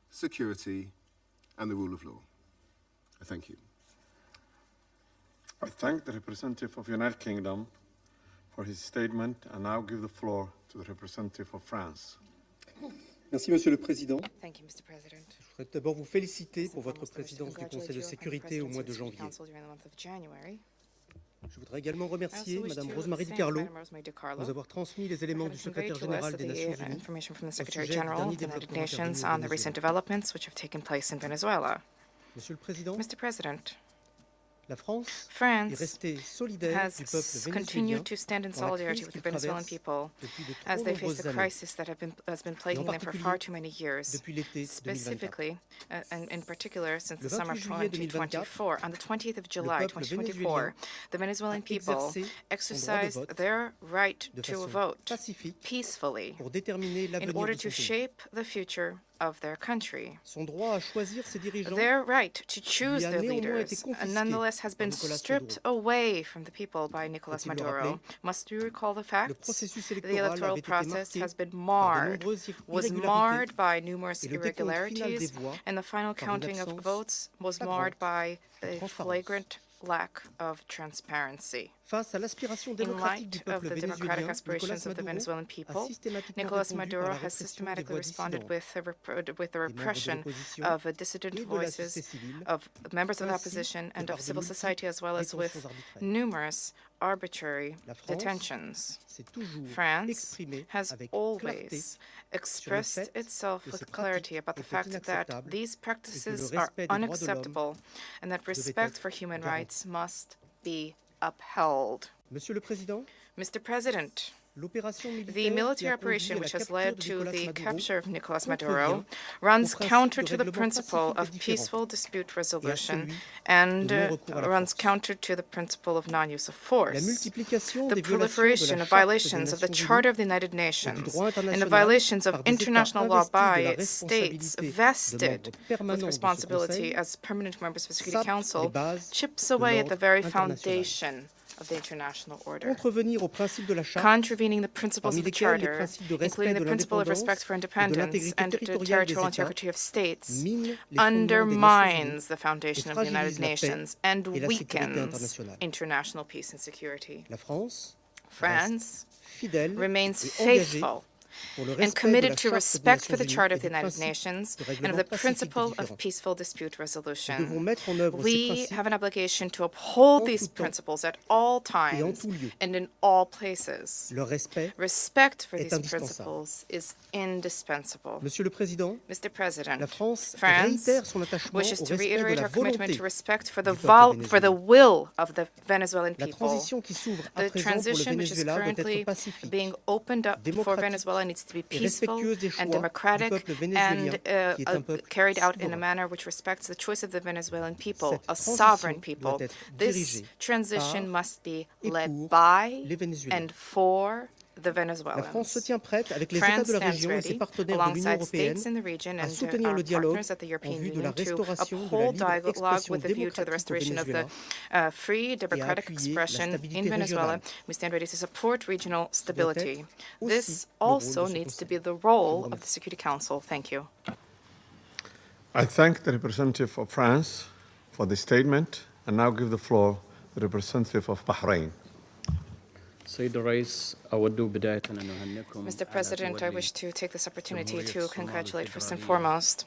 security, and the rule of law. I thank you. I thank the representative of the United Kingdom for his statement and now give the floor to the representative of France. Merci, Monsieur le Président. Thank you, Mr. President. Je voudrais d'abord vous féliciter pour votre présidence du Conseil de sécurité au mois de janvier. Je voudrais également remercier Madame Rosemary DiCarlo de nous avoir transmis les éléments du secrétaire général des Nations Unies au sujet du dernier développement Venezuela. Monsieur le Président, Mr. President, la France has continued to stand in solidarity with the Venezuelan people as they face the crisis that has been plaguing them for far too many years, specifically, and in particular, since the summer of 2024. On the 20th of July 2024, the Venezuelan people exercised their right to vote peacefully in order to shape the future of their country. Their right to choose their leaders, nonetheless, has been stripped away from the people by Nicolas Maduro. Must you recall the facts? The electoral process has been was marred by numerous irregularities, and the final counting of votes was marred by a flagrant lack of transparency. In light of the democratic aspirations of the Venezuelan people, Nicolas Maduro has systematically responded with the repression of dissident voices, of members of the opposition, and of civil society, as well as with numerous arbitrary detentions. France has always expressed itself with clarity about the fact that these practices are unacceptable and that respect for human rights must be upheld. Mr. President, the military operation which has led to the capture of Nicolas Maduro runs counter to the principle of peaceful dispute resolution and runs counter to the principle of non-use of force. The proliferation of violations of the Charter of the United Nations and the violations of international law by states vested with responsibility as permanent members of the Security Council chips away at the very foundation of the international order. Contrevenir aux principes de la Charte, Contravening the principles parmi of the lesquels les Charter, principes de respect including de the principle of respect for independence and territorial integrity of states, undermines the foundation of the United Nations and weakens international peace and security. France remains faithful and committed to respect for the Charter of the United Nations and of the principle of peaceful dispute resolution. We have an obligation to uphold these principles at all times and in all places. Respect for these principles is indispensable. Mr. President, France wishes to reiterate her commitment to respect for the will of the Venezuelan people. The transition which is currently being opened up for Venezuela needs to be peaceful and democratic and carried out in a manner which respects the choice of the Venezuelan people, a sovereign people. This transition must be led by and for the Venezuelans. France stands ready, alongside states in the region and our partners at the European Union, to uphold dialogue with a view to the restoration of the free, democratic expression in Venezuela. We stand ready to support regional stability. This also needs to be the role of the Security Council. Thank you. I thank the representative of France for the statement and now give the floor to the representative of Bahrain. Mr. President, I wish to take this opportunity to congratulate first and foremost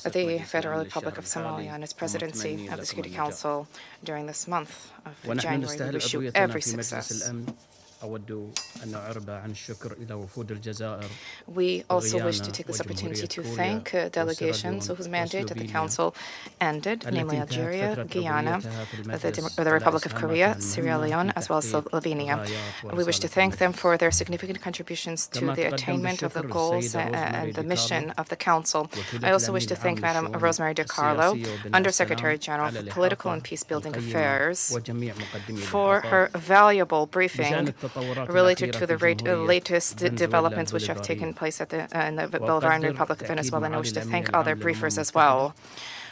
the Federal Republic of Somalia on its presidency of the Security Council during this month of January. We wish you every success. We also wish to take this opportunity to thank delegations whose mandate at the Council ended, namely Algeria, Guyana, the Republic of Korea, Sierra Leone, as well as Slovenia. We wish to thank them for their significant contributions to the attainment of the goals and the mission of the Council. I also wish to thank Madam Rosemary DiCarlo, Undersecretary General for Political and Peace-Building Affairs, for her valuable briefing related to the latest developments which have taken place in the Bolivarian Republic of Venezuela, and I wish to thank other briefers as well.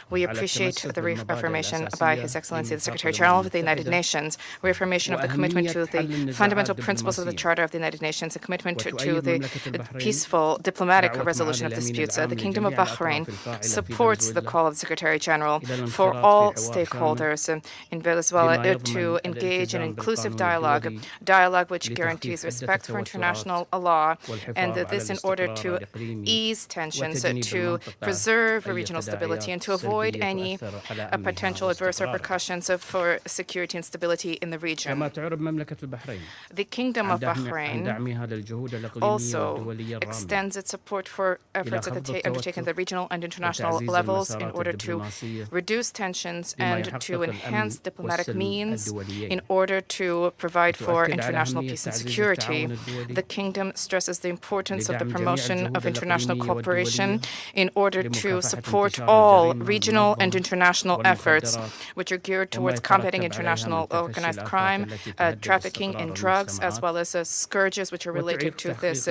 We appreciate the reaffirmation by His Excellency the Secretary General of the United Nations, reaffirmation of the commitment to the fundamental principles of the Charter of the United Nations, a commitment to the peaceful diplomatic resolution of disputes. The Kingdom of Bahrain supports the call of the Secretary General for all stakeholders in Venezuela to engage in inclusive dialogue which guarantees respect for international law, and this in order to ease tensions, to preserve regional stability, and to avoid any potential adverse repercussions for security and stability in the region. The Kingdom of Bahrain also extends its support for efforts undertaken at the regional and international levels in order to reduce tensions and to enhance diplomatic means in order to provide for international peace and security. The Kingdom stresses the importance of the promotion of international cooperation in order to support all regional and international efforts which are geared towards combating international organized crime, trafficking in drugs, as well as scourges which are related to this.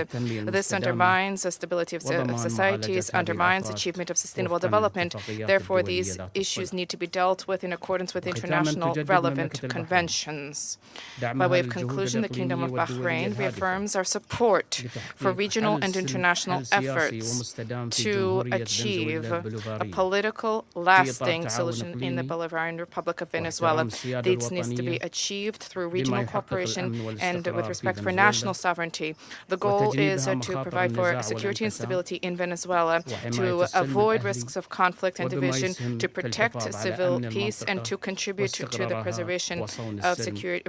This undermines the stability of societies, undermines achievement of sustainable development. Therefore, these issues need to be dealt with in accordance with international relevant conventions. By way of conclusion, the Kingdom of Bahrain reaffirms our support for regional and international efforts to achieve a political, lasting solution in the Bolivarian Republic of Venezuela. This needs to be achieved through regional cooperation and with respect for national sovereignty. The goal is to provide for security and stability in Venezuela, to avoid risks of conflict and division, to protect civil peace, and to contribute to the preservation of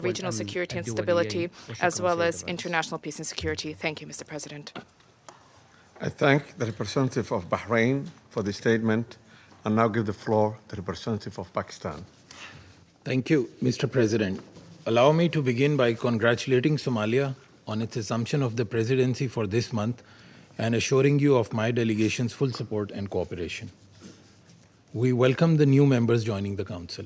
regional security and stability, as well as international peace and security. Thank you, Mr. President. I thank the representative of Bahrain for the statement and now give the floor to the representative of Pakistan. Thank you, Mr. President. Allow me to begin by congratulating Somalia on its assumption of the presidency for this month and assuring you of my delegation's full support and cooperation. We welcome the new members joining the Council.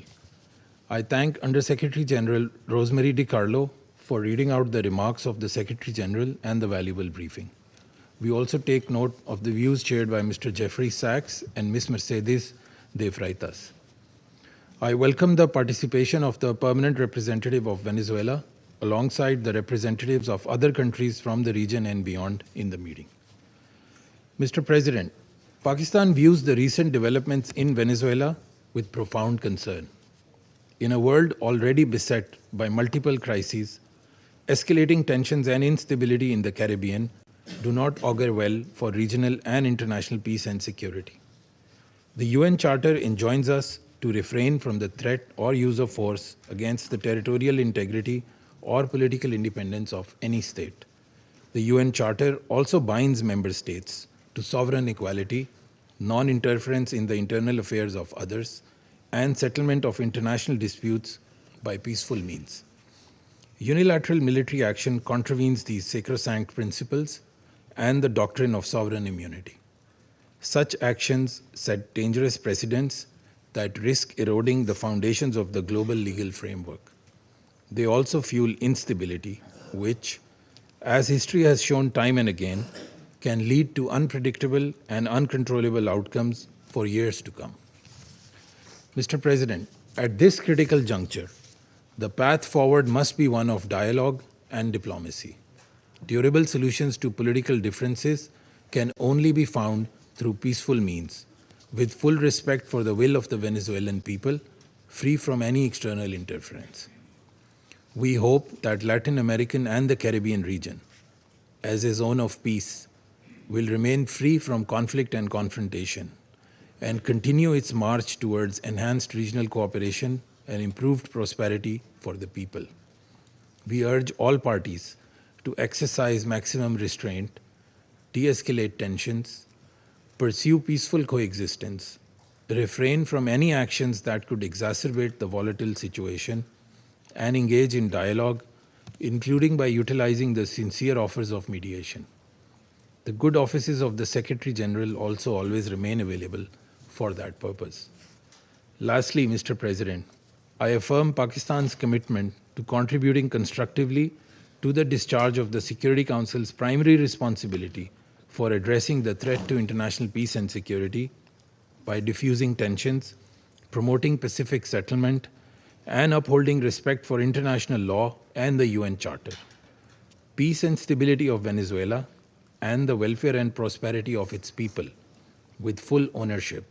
I thank Undersecretary General Rosemary DiCarlo for reading out the remarks of the Secretary General and the valuable briefing. We also take note of the views shared by Mr. Jeffrey Sachs and Ms. Mercedes de Freitas. I welcome the participation of the permanent representative of Venezuela alongside the representatives of other countries from the region and beyond in the meeting. Mr. President, Pakistan views the recent developments in Venezuela with profound concern. In a world already beset by multiple crises, escalating tensions and instability in the Caribbean do not augur well for regional and international peace and security. The UN Charter enjoins us to refrain from the threat or use of force against the territorial integrity or political independence of any state. The UN Charter also binds member states to sovereign equality, non-interference in the internal affairs of others, and settlement of international disputes by peaceful means. Unilateral military action contravenes these sacrosanct principles and the doctrine of sovereign immunity. Such actions set dangerous precedents that risk eroding the foundations of the global legal framework. They also fuel instability, which, as history has shown time and again, can lead to unpredictable and uncontrollable outcomes for years to come. Mr. President, at this critical juncture, the path forward must be one of dialogue and diplomacy. Durable solutions to political differences can only be found through peaceful means, with full respect for the will of the Venezuelan people, free from any external interference. We hope that Latin American and the Caribbean region, as a zone of peace, will remain free from conflict and confrontation and continue its march towards enhanced regional cooperation and improved prosperity for the people. We urge all parties to exercise maximum restraint, de-escalate tensions, pursue peaceful coexistence, refrain from any actions that could exacerbate the volatile situation, and engage in dialogue, including by utilizing the sincere offers of mediation. The good offices of the Secretary General also always remain available for that purpose. Lastly, Mr. President, I affirm Pakistan's commitment to contributing constructively to the discharge of the Security Council's primary responsibility for addressing the threat to international peace and security by diffusing tensions, promoting Pacific settlement, and upholding respect for international law and the UN Charter. Peace and stability of Venezuela and the welfare and prosperity of its people, with full ownership,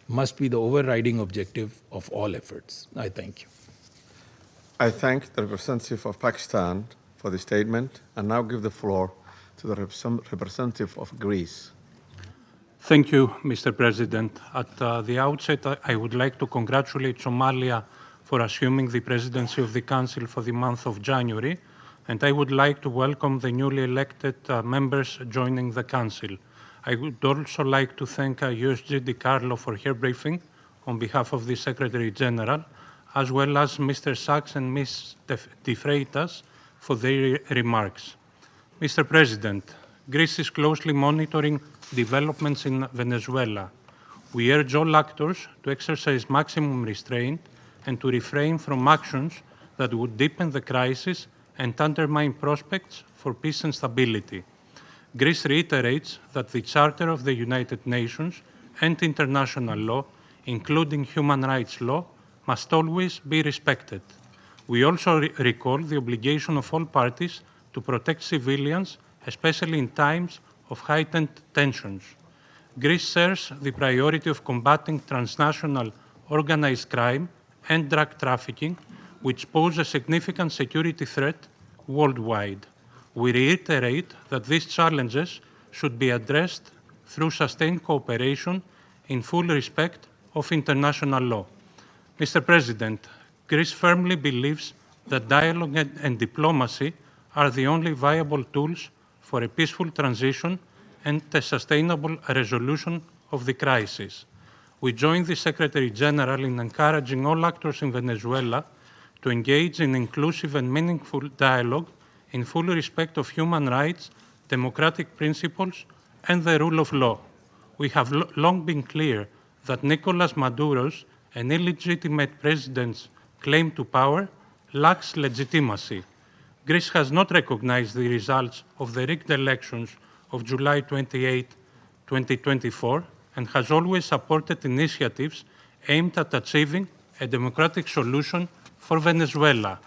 must be the overriding objective of all efforts. I thank you. I thank the representative of Pakistan for the statement and now give the floor to the representative of Greece. Thank you, Mr. President. At the outset, I would like to congratulate Somalia for assuming the presidency of the Council for the month of January, and I would like to welcome the newly elected members joining the Council. I would also like to thank USG DiCarlo for her briefing on behalf of the Secretary General, as well as Mr. Sachs and Ms. De Freitas for their remarks. Mr. President, Greece is closely monitoring developments in Venezuela. We urge all actors to exercise maximum restraint and to refrain from actions that would deepen the crisis and undermine prospects for peace and stability. Greece reiterates that the Charter of the United Nations and international law, including human rights law, must always be respected. We also recall the obligation of all parties to protect civilians, especially in times of heightened tensions. Greece shares the priority of combating transnational organized crime and drug trafficking, which pose a significant security threat worldwide. We reiterate that these challenges should be addressed through sustained cooperation in full respect of international law. Mr. President, Greece firmly believes that dialogue and diplomacy are the only viable tools for a peaceful transition and a sustainable resolution of the crisis. We join the Secretary General in encouraging all actors in Venezuela to engage in inclusive and meaningful dialogue in full respect of human rights, democratic principles, and the rule of law. We have long been clear that Nicolas Maduro's and illegitimate president's claim to power lacks legitimacy. Greece has not recognized the results of the rigged elections of July 28, 2024, and has always supported initiatives aimed at achieving a democratic solution for Venezuela.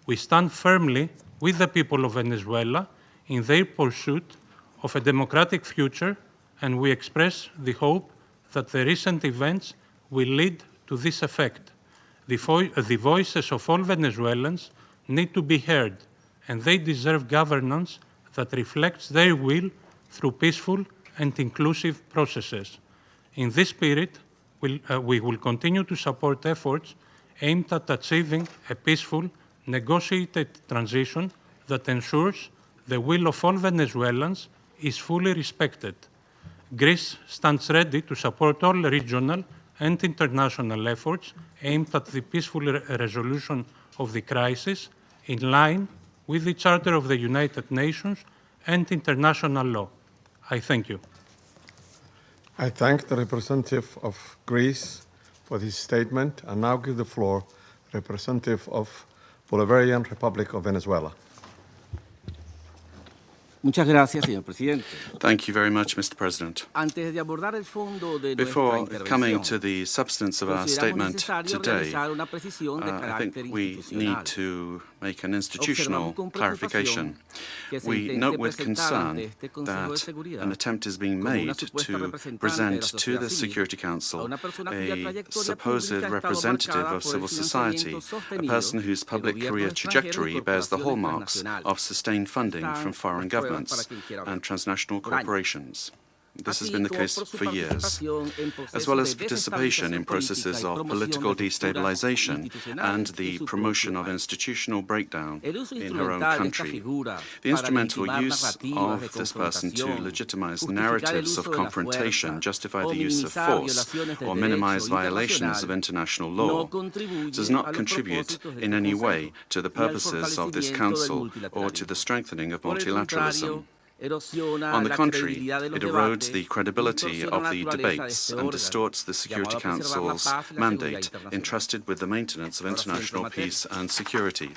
We stand firmly with the people of Venezuela in their pursuit of a democratic future, and we express the hope that the recent events will lead to this effect. The voices of all Venezuelans need to be heard, and they deserve governance that reflects their will through peaceful and inclusive processes. In this spirit, we will continue to support efforts aimed at achieving a peaceful, negotiated transition that ensures the will of all Venezuelans is fully respected. Greece stands ready to support all regional and international efforts aimed at the peaceful resolution of the crisis in line with the Charter of the United Nations and international law. I thank you. I thank the representative of Greece for this statement and now give the floor to the representative of Bolivarian Republic of Venezuela. Muchas gracias, señor presidente. Thank you very much, Mr. President. Before coming to the substance of our statement today, I think we need to make an institutional clarification. We note with concern that an attempt is being made to present to the Security Council a supposed representative of civil society, a person whose public career trajectory bears the hallmarks of sustained funding from foreign governments and transnational corporations. This has been the case for years, as well as participation in processes of political destabilization and the promotion of institutional breakdown in her own country. The instrumental use of this person to legitimize narratives of confrontation, justify the use of force, or minimize violations of international law does not contribute in any way to the purposes of this Council or to the strengthening of multilateralism. On the contrary, it erodes the credibility of the debates and distorts the Security Council's mandate entrusted with the maintenance of international peace and security.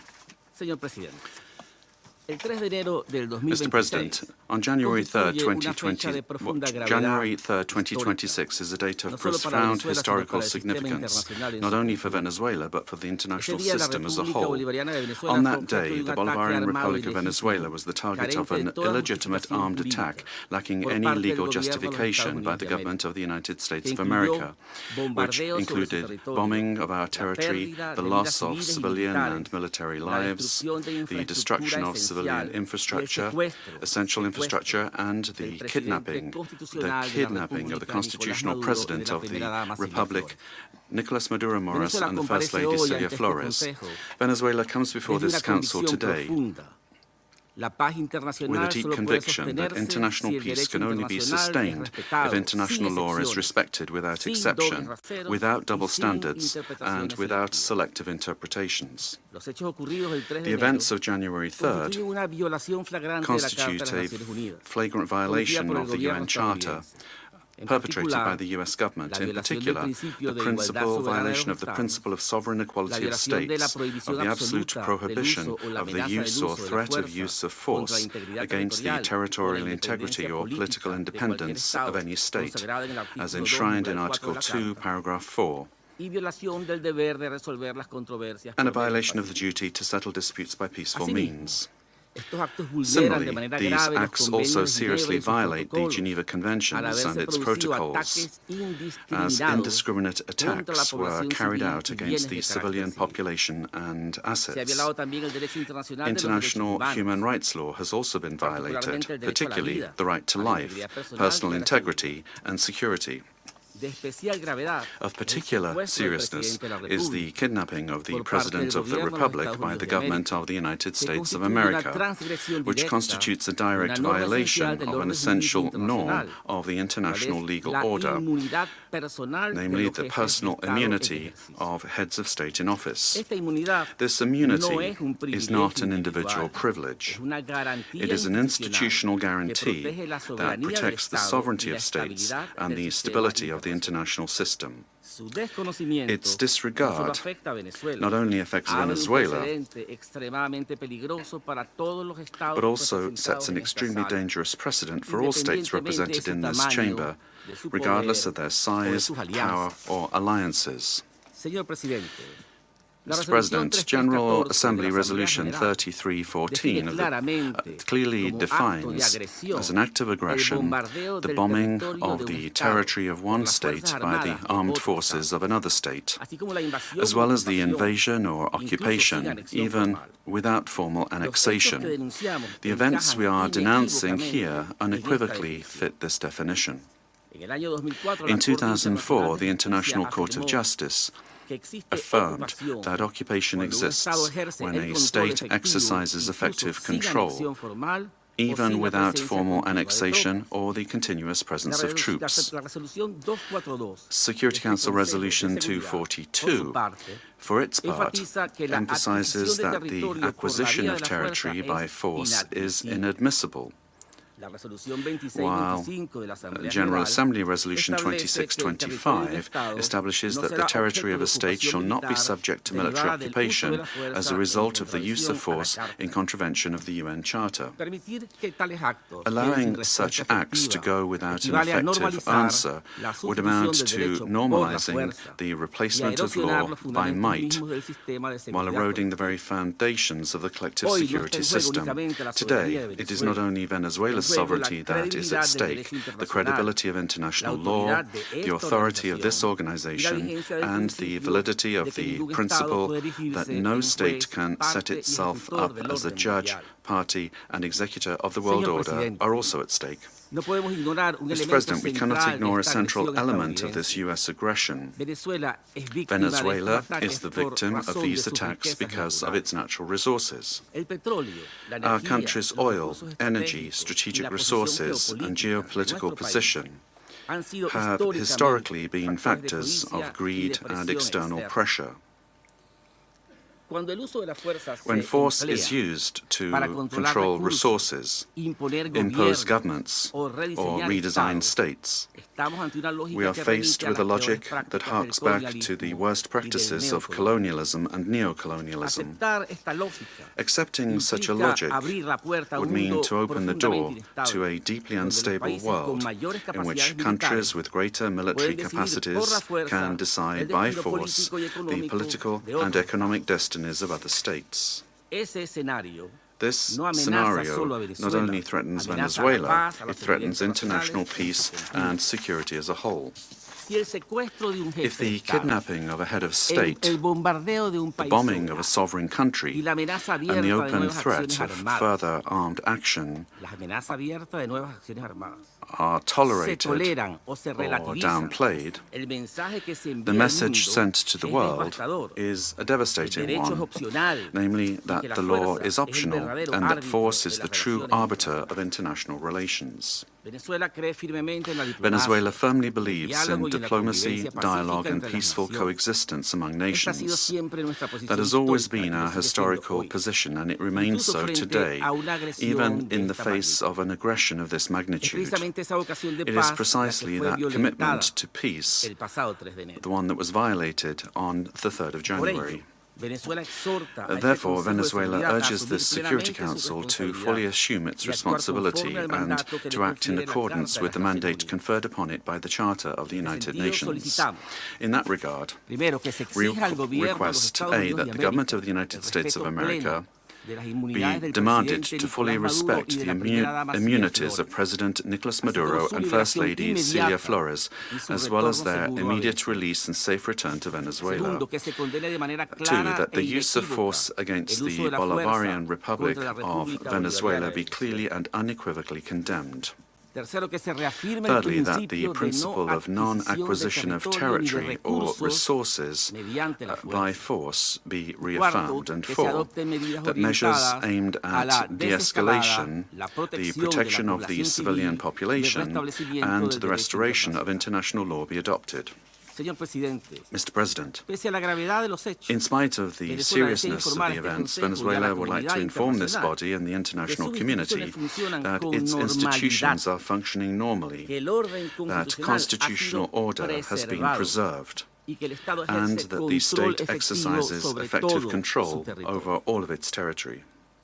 Mr. President, on January 3rd, 2026 is a date of profound historical significance, not only for Venezuela, but for the international system as a whole. On that day, the Bolivarian Republic of Venezuela was the target of an illegitimate armed attack, lacking any legal justification by the government of the United States of America, which included bombing of our territory, the loss of civilian and military lives, the destruction of civilian infrastructure, essential infrastructure, and the kidnapping of the constitutional president of the Republic, Nicolas Maduro Moras, and the First Lady, Celia Flores. Venezuela comes before this Council today with a deep conviction that international peace can only be sustained if international law is respected without exception, without double standards, and without selective interpretations. The events of January 3rd constitute a flagrant violation of the UN Charter, perpetrated by the U.S. government, in particular, the violation of the principle of sovereign equality of states, of the absolute prohibition of the use or threat of use of force against the territorial integrity or political independence of any state, as enshrined in Article 2, Paragraph 4. And a violation of the duty to settle disputes by peaceful means. Similarly, these acts also seriously violate the Geneva Conventions and its protocols, as indiscriminate attacks were carried out against the civilian population and assets. International human rights law has also been violated, particularly the right to life, personal integrity, and security. Of particular seriousness is the kidnapping of the President of the Republic by the government of the United States of America, which constitutes a direct violation of an essential norm of the international legal order, namely the personal immunity of heads of state in office. This immunity is not an individual privilege. It is an institutional guarantee that protects the sovereignty of states and the stability of the international system. Its disregard not only affects Venezuela, but also sets an extremely dangerous precedent for all states represented in this chamber, regardless of their size, power, or alliances. Mr. President, General Assembly Resolution 3314 clearly defines as an act of aggression the bombing of the territory of one state by the armed forces of another state, as well as the invasion or occupation, even without formal annexation. The events we are denouncing here unequivocally fit this definition. In 2004, the International Court of Justice affirmed that occupation exists when a state exercises effective control, even without formal annexation or the continuous presence of troops. Security Council Resolution 242, for its part, emphasizes that the acquisition of territory by force is inadmissible, while General Assembly Resolution 2625 establishes that the territory of a state shall not be subject to military occupation as a result of the use of force in contravention of the UN Charter. Allowing such acts to go without an effective answer would amount to normalizing the replacement of law by might, while eroding the very foundations of the collective security system. Today, it is not only Venezuela's sovereignty that is at stake, the credibility of international law, the authority of this organization, and the validity of the principle that no state can set itself up as the judge, party, and executor of the world order are also at stake. Mr. President, we cannot ignore a central element of this U.S. aggression. Venezuela is the victim of these attacks because of its natural resources. Our country's oil, energy, strategic resources, and geopolitical position have historically been factors of greed and external pressure. When force is used to control resources, impose governments, or redesign states, we are faced with a logic that harks back to the worst practices of colonialism and neocolonialism. Accepting such a logic would mean to open the door to a deeply unstable world in which countries with greater military capacities can decide by force the political and economic destinies of other states. This scenario not only threatens Venezuela, it threatens international peace and security as a whole. If the kidnapping of a head of state, the bombing of a sovereign country, and the open threat of further armed action are tolerated or downplayed, the message sent to the world is a devastating one, namely that the law is optional and that force is the true arbiter of international relations. Venezuela firmly believes in diplomacy, dialogue, and peaceful coexistence among nations. That has always been our historical position, and it remains so today, even in the face of an aggression of this magnitude. It is precisely that commitment to peace, the one that was violated on the 3rd of January. Therefore, Venezuela urges the Security Council to fully assume its responsibility and to act in accordance with the mandate conferred upon it by the Charter of the United Nations. In that regard, we request, A, that the government of the United States of America be demanded to fully respect the immunities of President Nicolas Maduro and First Lady Celia Flores, as well as their immediate release and safe return to Venezuela. 2, that the use of force against the Bolivarian Republic of Venezuela be clearly and unequivocally condemned. Thirdly, that the principle of non-acquisition of territory or resources by force be reaffirmed. And 4, that measures aimed at de-escalation, the protection of the civilian population, and the restoration of international law be adopted. Mr. President, in spite of the seriousness of the events, Venezuela would like to inform this body and the international community that its institutions are functioning normally, that constitutional order has been preserved, and that the state exercises effective control over all of its territory.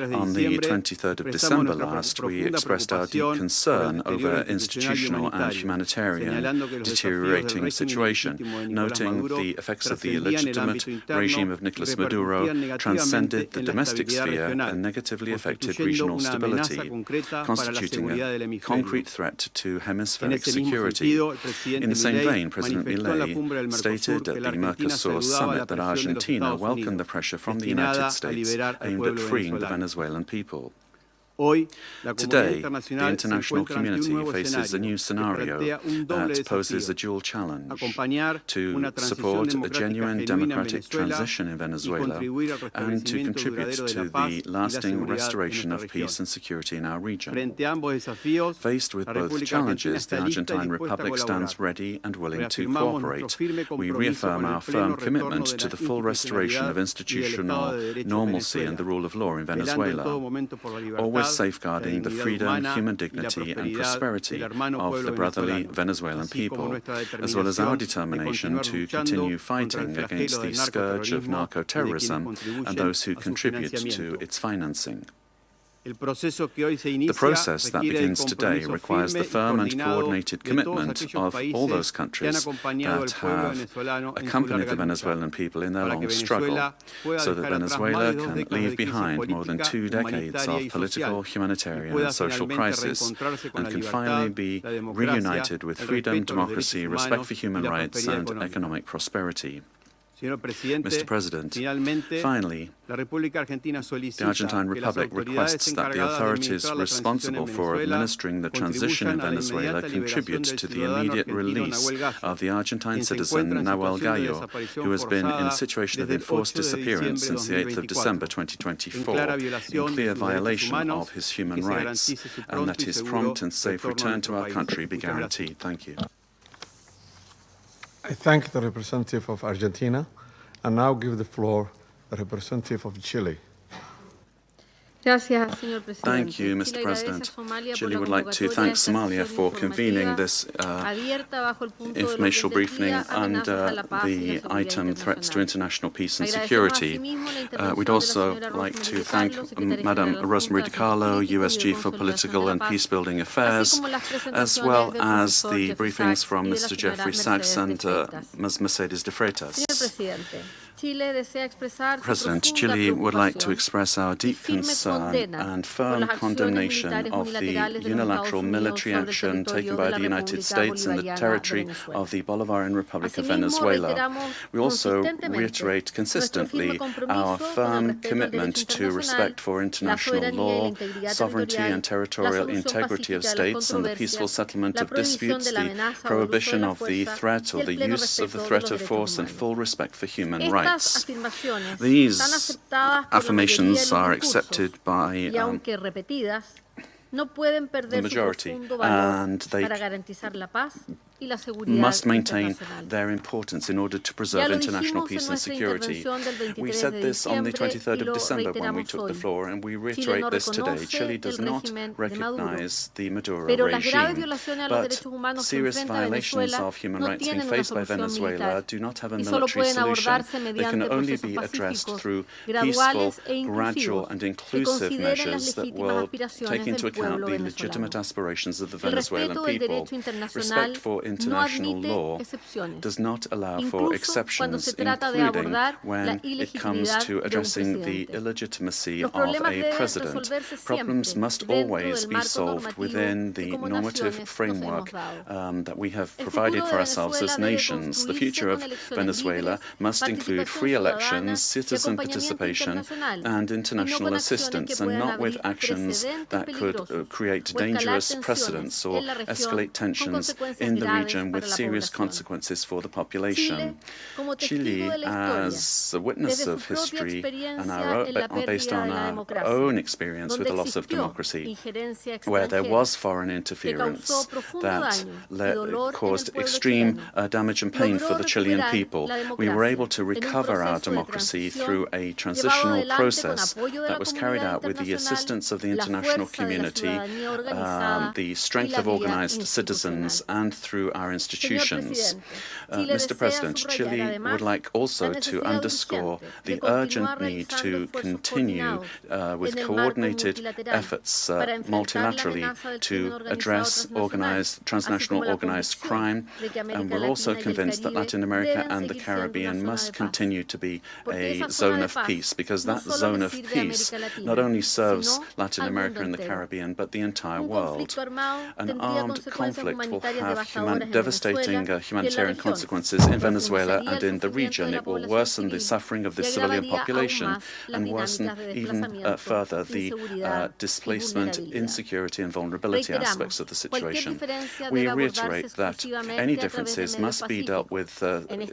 On the 23rd of December last, we expressed our deep concern over institutional and humanitarian deteriorating situation, noting the effects of the illegitimate regime of Nicolas Maduro transcended the domestic sphere and negatively affected regional stability, constituting a concrete threat to hemispheric security. In the same vein, President Milei stated at the Mercosur summit that Argentina welcomed the pressure from the United States aimed at freeing the Venezuelan people. Today, the international community faces a new scenario that poses a dual challenge: to support a genuine democratic transition in Venezuela and to contribute to the lasting restoration of peace and security in our region. Faced with both challenges, the Argentine Republic stands ready and willing to cooperate. We reaffirm our firm commitment to the full restoration of institutional normalcy and the rule of law in Venezuela, always safeguarding the freedom, human dignity and prosperity of the brotherly Venezuelan people, as well as our determination to continue fighting against the scourge of narco-terrorism and those who contribute to its financing. The process that begins today requires the firm and coordinated commitment of all those countries that have accompanied the Venezuelan people in their long struggle, so that Venezuela can leave behind more than 2 decades of political, humanitarian and social crisis and can finally be reunited with freedom, democracy, respect for human rights and economic prosperity. Mr. President, finally, the Argentine Republic requests that the authorities responsible for administering the transition in Venezuela contribute to the immediate release of the Argentine citizen Nahuel Gallo, who has been in a situation of enforced disappearance since the 8th of December 2024, in clear violation of his human rights, and that his prompt and safe return to our country be guaranteed. Thank you. I thank the representative of Argentina and now give the floor to the representative of Chile. Thank you, Mr. President. Chile would like to thank Somalia for convening this informational briefing under the item Threats to International Peace and Security. We'd also like to thank Madam Rosemary DiCarlo, USG for Political and Peacebuilding Affairs, as well as the briefings from Mr. Jeffrey Sachs and Ms. Mercedes de Freitas. President, Chile would like to express our deep concern and firm condemnation of the unilateral military action taken by the United States in the territory of the Bolivarian Republic of Venezuela. We also reiterate consistently our firm commitment to respect for international law, sovereignty and territorial integrity of states, and the peaceful settlement of disputes, the prohibition of the threat or the use of the threat of force, and full respect for human rights. These affirmations are accepted by the majority, and they must maintain their importance in order to preserve international peace and security. We said this on the 23rd of December when we took the floor, and we reiterate this today. Chile does not recognize the Maduro regime, but serious violations of human rights being faced by Venezuela do not have a military solution. They can only be addressed through peaceful, gradual and inclusive measures that will take into account the legitimate aspirations of the Venezuelan people. Respect for international law does not allow for exceptions, including when it comes to addressing the illegitimacy of a president. Problems must always be solved within the normative framework that we have provided for ourselves as nations. The future of Venezuela must include free elections, citizen participation, and international assistance, and not with actions that could create dangerous precedents or escalate tensions in the region with serious consequences for the population. Chile, as a witness of history and based on our own experience with the loss of democracy, where there was foreign interference that caused extreme damage and pain for the Chilean people, we were able to recover our democracy through a transitional process that was carried out with the assistance of the international community, the strength of organized citizens, and through our institutions. Mr. President, Chile would like also to underscore the urgent need to continue with coordinated efforts multilaterally to address transnational organized crime, and we're also convinced that Latin America and the Caribbean must continue to be a zone of peace, because that zone of peace not only serves Latin America and the Caribbean, but the entire world. An armed conflict will have devastating humanitarian consequences in Venezuela and in the region. It will worsen the suffering of the civilian population and worsen even further the displacement, insecurity and vulnerability aspects of the situation. We reiterate that any differences must be dealt with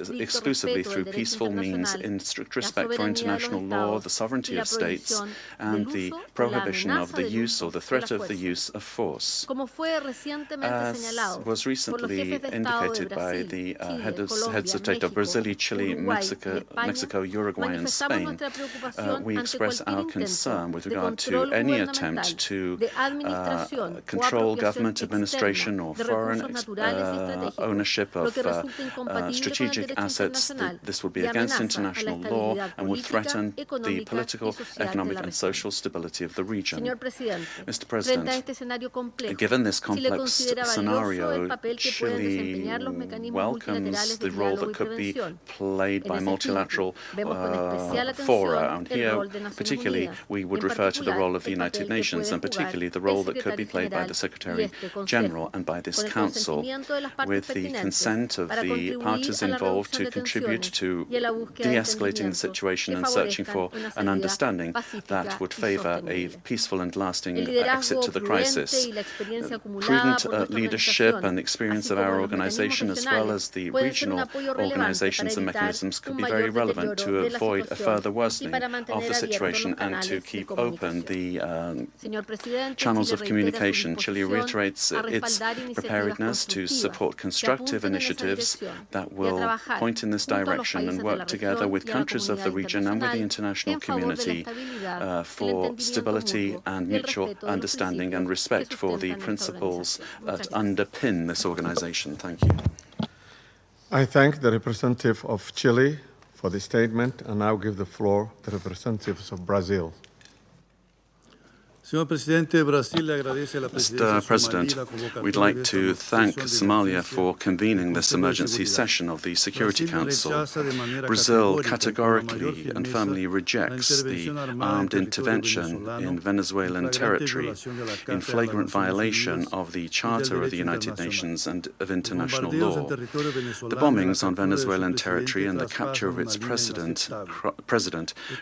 exclusively through peaceful means in strict respect for international law, the sovereignty of states, and the prohibition of the use or the threat of the use of force. As was recently indicated by the heads of state of Brazil, Chile, Mexico, Uruguay, and Spain, we express our concern with regard to any attempt to control government administration or foreign ownership of strategic assets. This would be against international law and would threaten the political, economic, and social stability of the region. Mr. President, given this complex scenario, Chile welcomes the role that could be played by multilateral fora. And here, particularly, we would refer to the role of the United Nations, and particularly the role that could be played by the Secretary General and by this Council, with the consent of the parties involved to contribute to de-escalating the situation and searching for an understanding that would favor a peaceful and lasting exit to the crisis. Prudent leadership and experience of our organization, as well as the regional organizations and mechanisms, could be very relevant to avoid a further worsening of the situation and to keep open the channels of communication. Chile reiterates its preparedness to support constructive initiatives that will point in this direction and work together with countries of the region and with the international community for stability and mutual understanding and respect for the principles that underpin this organization. Thank you. I thank the representative of Chile for the statement and now give the floor to the representatives of Brazil. Mr. President, we'd like to thank Somalia for convening this emergency session of the Security Council. Brazil categorically and firmly rejects the armed intervention in Venezuelan territory in flagrant violation of the Charter of the United Nations and of international law. The bombings on Venezuelan territory and the capture of its president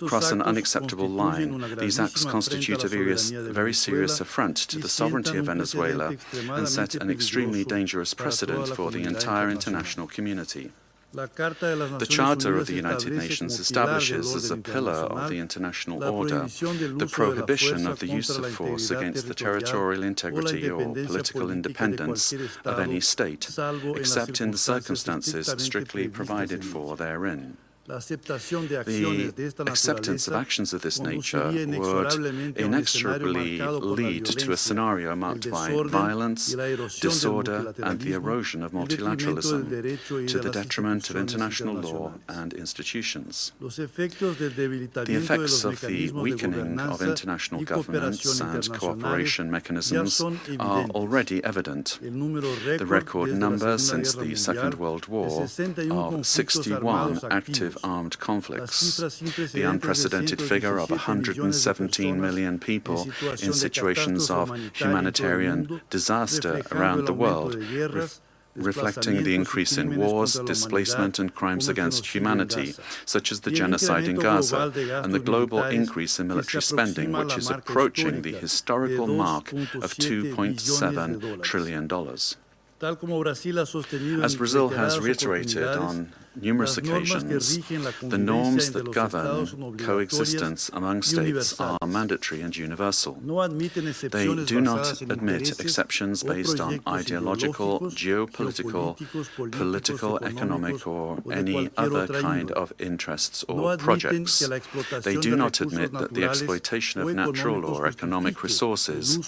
cross an unacceptable line. These acts constitute a very serious affront to the sovereignty of Venezuela and set an extremely dangerous precedent for the entire international community. The Charter of the United Nations establishes as a pillar of the international order the prohibition of the use of force against the territorial integrity or political independence of any state, except in the circumstances strictly provided for therein. The acceptance of actions of this nature would inexorably lead to a scenario marked by violence, disorder, and the erosion of multilateralism to the detriment of international law and institutions. The effects of the weakening of international governance and cooperation mechanisms are already evident. The record number since the Second World War of 61 active armed conflicts, the unprecedented figure of 117 million people in situations of humanitarian disaster around the world, reflecting the increase in wars, displacement, and crimes against humanity, such as the genocide in Gaza, and the global increase in military spending, which is approaching the historical mark of $2.7 trillion. As Brazil has reiterated on numerous occasions, the norms that govern coexistence among states are mandatory and universal. They do not admit exceptions based on ideological, geopolitical, political, economic, or any other kind of interests or projects. They do not admit that the exploitation of natural or economic resources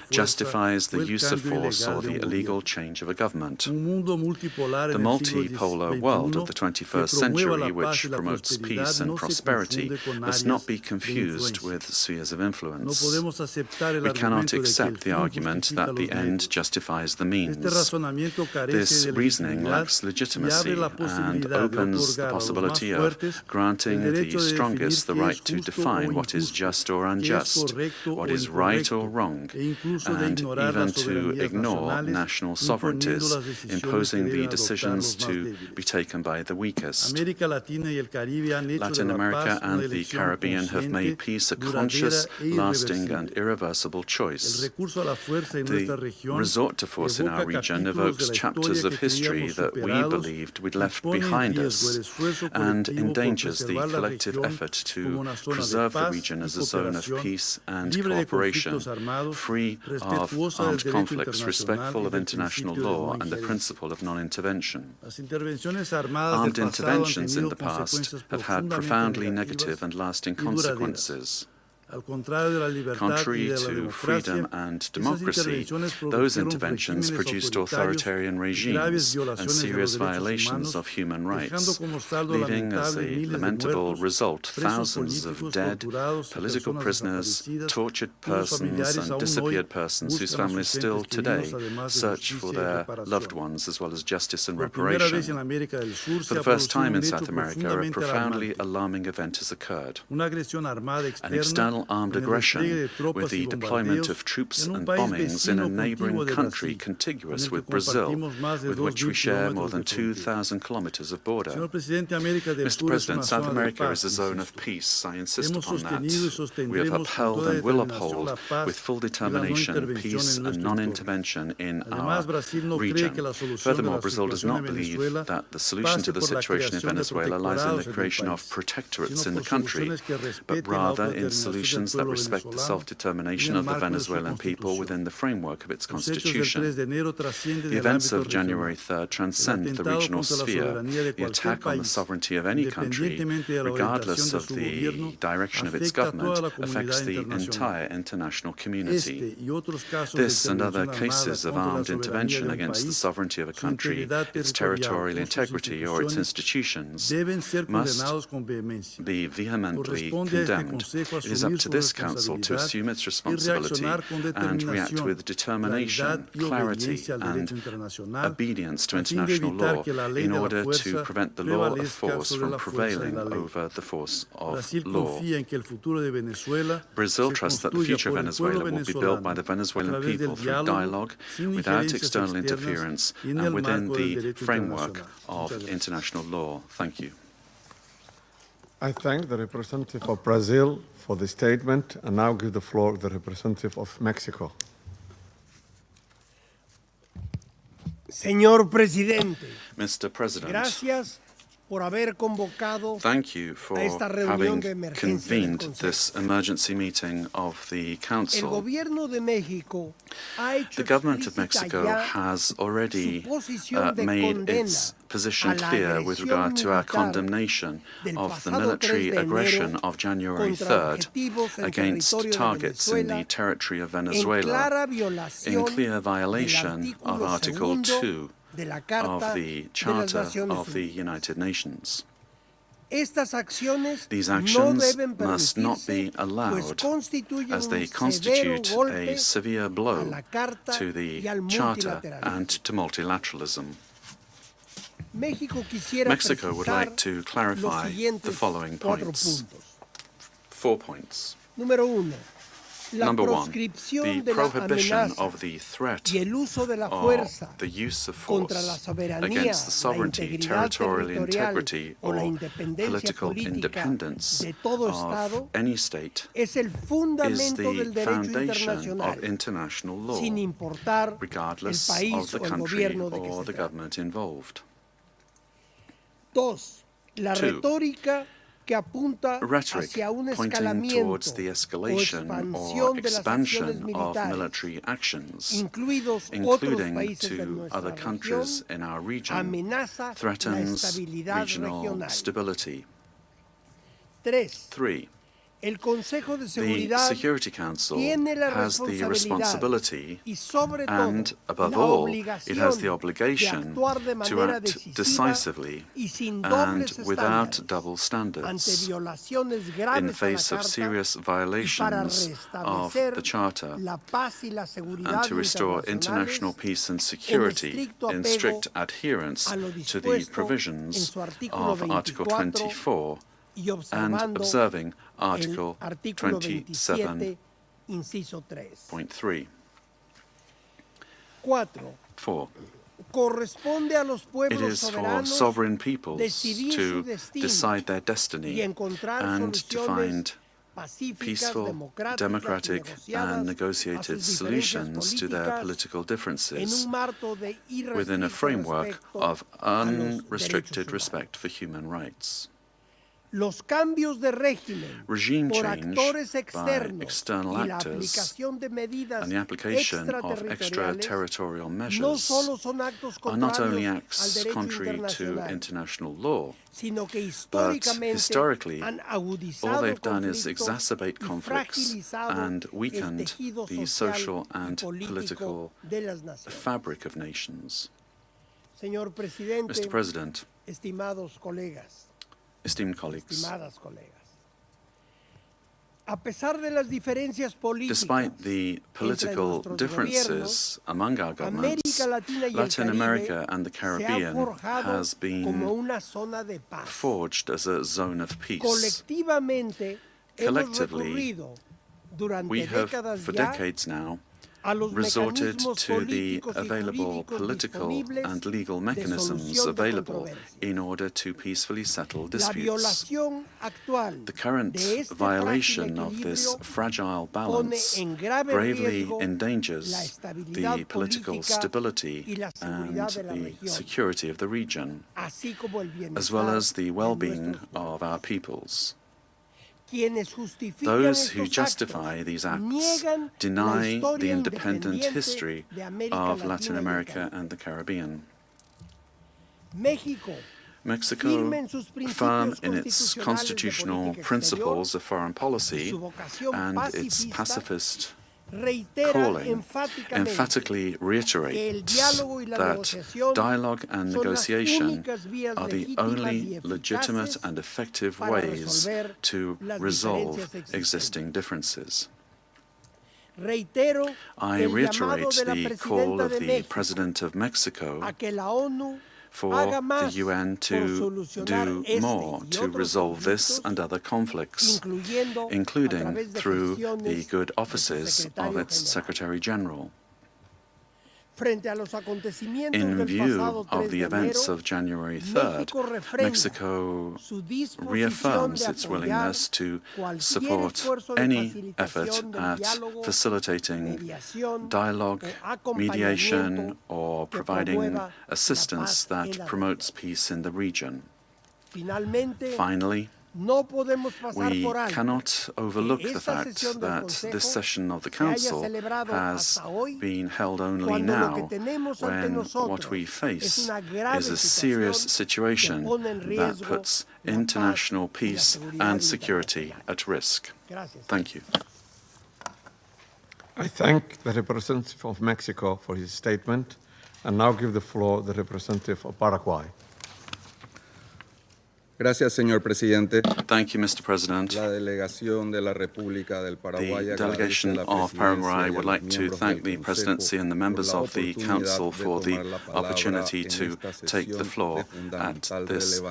justifies the use of force or the illegal change of a government. The multipolar world of the 21st century, which promotes peace and prosperity, must not be confused with spheres of influence. We cannot accept the argument that the end justifies the means. This reasoning lacks legitimacy and opens the possibility of granting the strongest the right to define what is just or unjust, what is right or wrong, and even to ignore national sovereignties, imposing the decisions to be taken by the weakest. Latin America and the Caribbean have made peace a conscious, lasting, and irreversible choice. The resort to force in our region evokes chapters of history that we believed we'd left behind us and endangers the collective effort to preserve the region as a zone of peace and cooperation, free of armed conflicts, respectful of international law and the principle of non-intervention. Armed interventions in the past have had profoundly negative and lasting consequences. Contrary to freedom and democracy, those interventions produced authoritarian regimes and serious violations of human rights, leaving as a lamentable result thousands of dead, political prisoners, tortured persons, and disappeared persons whose families still today search for their loved ones, as well as justice and reparation. For the first time in South America, a profoundly alarming event has occurred. An external armed aggression with the deployment of troops and bombings in a neighboring country contiguous with Brazil, with which we share more than 2,000 kilometers of border. Mr. President, South America is a zone of peace. I insist upon that. We have upheld and will uphold with full determination peace and non-intervention in our region. Furthermore, Brazil does not believe that the solution to the situation in Venezuela lies in the creation of protectorates in the country, but rather in solutions that respect the self-determination of the Venezuelan people within the framework of its constitution. The events of January 3rd transcend the regional sphere. The attack on the sovereignty of any country, regardless of the direction of its government, affects the entire international community. This and other cases of armed intervention against the sovereignty of a country, its territorial integrity, or its institutions must be vehemently condemned. It is up to this Council to assume its responsibility and react with determination, clarity, and obedience to international law in order to prevent the law of force from prevailing over the force of law. Brazil trusts that the future of Venezuela will be built by the Venezuelan people through dialogue, without external interference, and within the framework of international law. Thank you. I thank the representative of Brazil for the statement, and now give the floor to the representative of Mexico. Señor Presidente, Mr. President, gracias por haber convocado thank you for esta reunión de having emergencia convened del Consejo. this emergency meeting of the El Council. gobierno de México ha hecho The government of explícita Mexico ya has already su posición de made condena its position a la clear with agresión regard to our militar condemnation del of the pasado military 3 de aggression enero of January contra 3rd objetivos en against territorio de targets in Venezuela the territory of en Venezuela, clara in violación clear del violation of artículo Article 2 de la Carta of the de las Charter Naciones of the Unidas. United Nations. Estas acciones These no actions deben must not be permitirse, pues allowed, constituyen as they un severo constitute golpe a severe a blow la Carta to the y al Charter multilateralismo. and to multilateralism. México quisiera Mexico would precisar like to los clarify the siguientes following 4 points. puntos. 4 points. Número 1. La Number 1, proscripción the de la prohibition amenaza of the threat y el uso de la or fuerza the use of contra la force soberanía, against the la sovereignty, integridad territorial territorial integrity, o la or independencia political política independence de todo of Estado any state es el is fundamento the del derecho foundation internacional, of international law, sin importar el regardless país of the o el country gobierno de que or se the trate. government involved. 2. La 2. retórica que apunta Rhetoric hacia un pointing escalamiento towards the o escalation or expansión de las acciones expansion of militares, military actions, incluidos otros including países de to nuestra other región, countries in our region, amenaza la threatens estabilidad regional regional. stability. 3. 3. The Security Council has the responsibility and, above all, it has the obligation to act decisively and without double standards in the face of serious violations of the Charter and to restore international peace and security in strict adherence to the provisions of Article 24 and observing Article 27.3. 4. It is for sovereign peoples to decide their destiny and to find peaceful, democratic, and negotiated solutions to their political differences within a framework of unrestricted respect for human rights. Regime change by external actors and the application of extraterritorial measures are not only acts contrary to international law, but historically, all they've done is exacerbate conflicts and weakened the social and political fabric of nations. Mr. President, esteemed colleagues, despite the political differences among our governments, Latin America and the Caribbean has been forged as a zone of peace. Collectively, we have, for decades now, resorted to the available political and legal mechanisms available in order to peacefully settle disputes. The current violation of this fragile balance gravely endangers the political stability and the security of the region, as well as the well-being of our peoples. Those who justify these acts deny the independent history of Latin America and the Caribbean. Mexico, firm in its constitutional principles of foreign policy and its pacifist calling, emphatically reiterates that dialogue and negotiation are the only legitimate and effective ways to resolve existing differences. I reiterate the call of the President of Mexico for the UN to do more to resolve this and other conflicts, including through the good offices of its Secretary General. In view of the events of January 3rd, Mexico reaffirms its willingness to support any effort at facilitating dialogue, mediation, or providing assistance that promotes peace in the region. Finally, we cannot overlook the fact that this session of the Council has been held only now, when what we face is a serious situation that puts international peace and security at risk. Thank you. I thank the representative of Mexico for his statement, and now give the floor to the representative of Paraguay. Gracias, señor presidente. Thank you, Mr. President. La delegación de la República del Paraguay the delegation of Paraguay would like to thank the presidency and the members of the Council for the opportunity to take the floor at this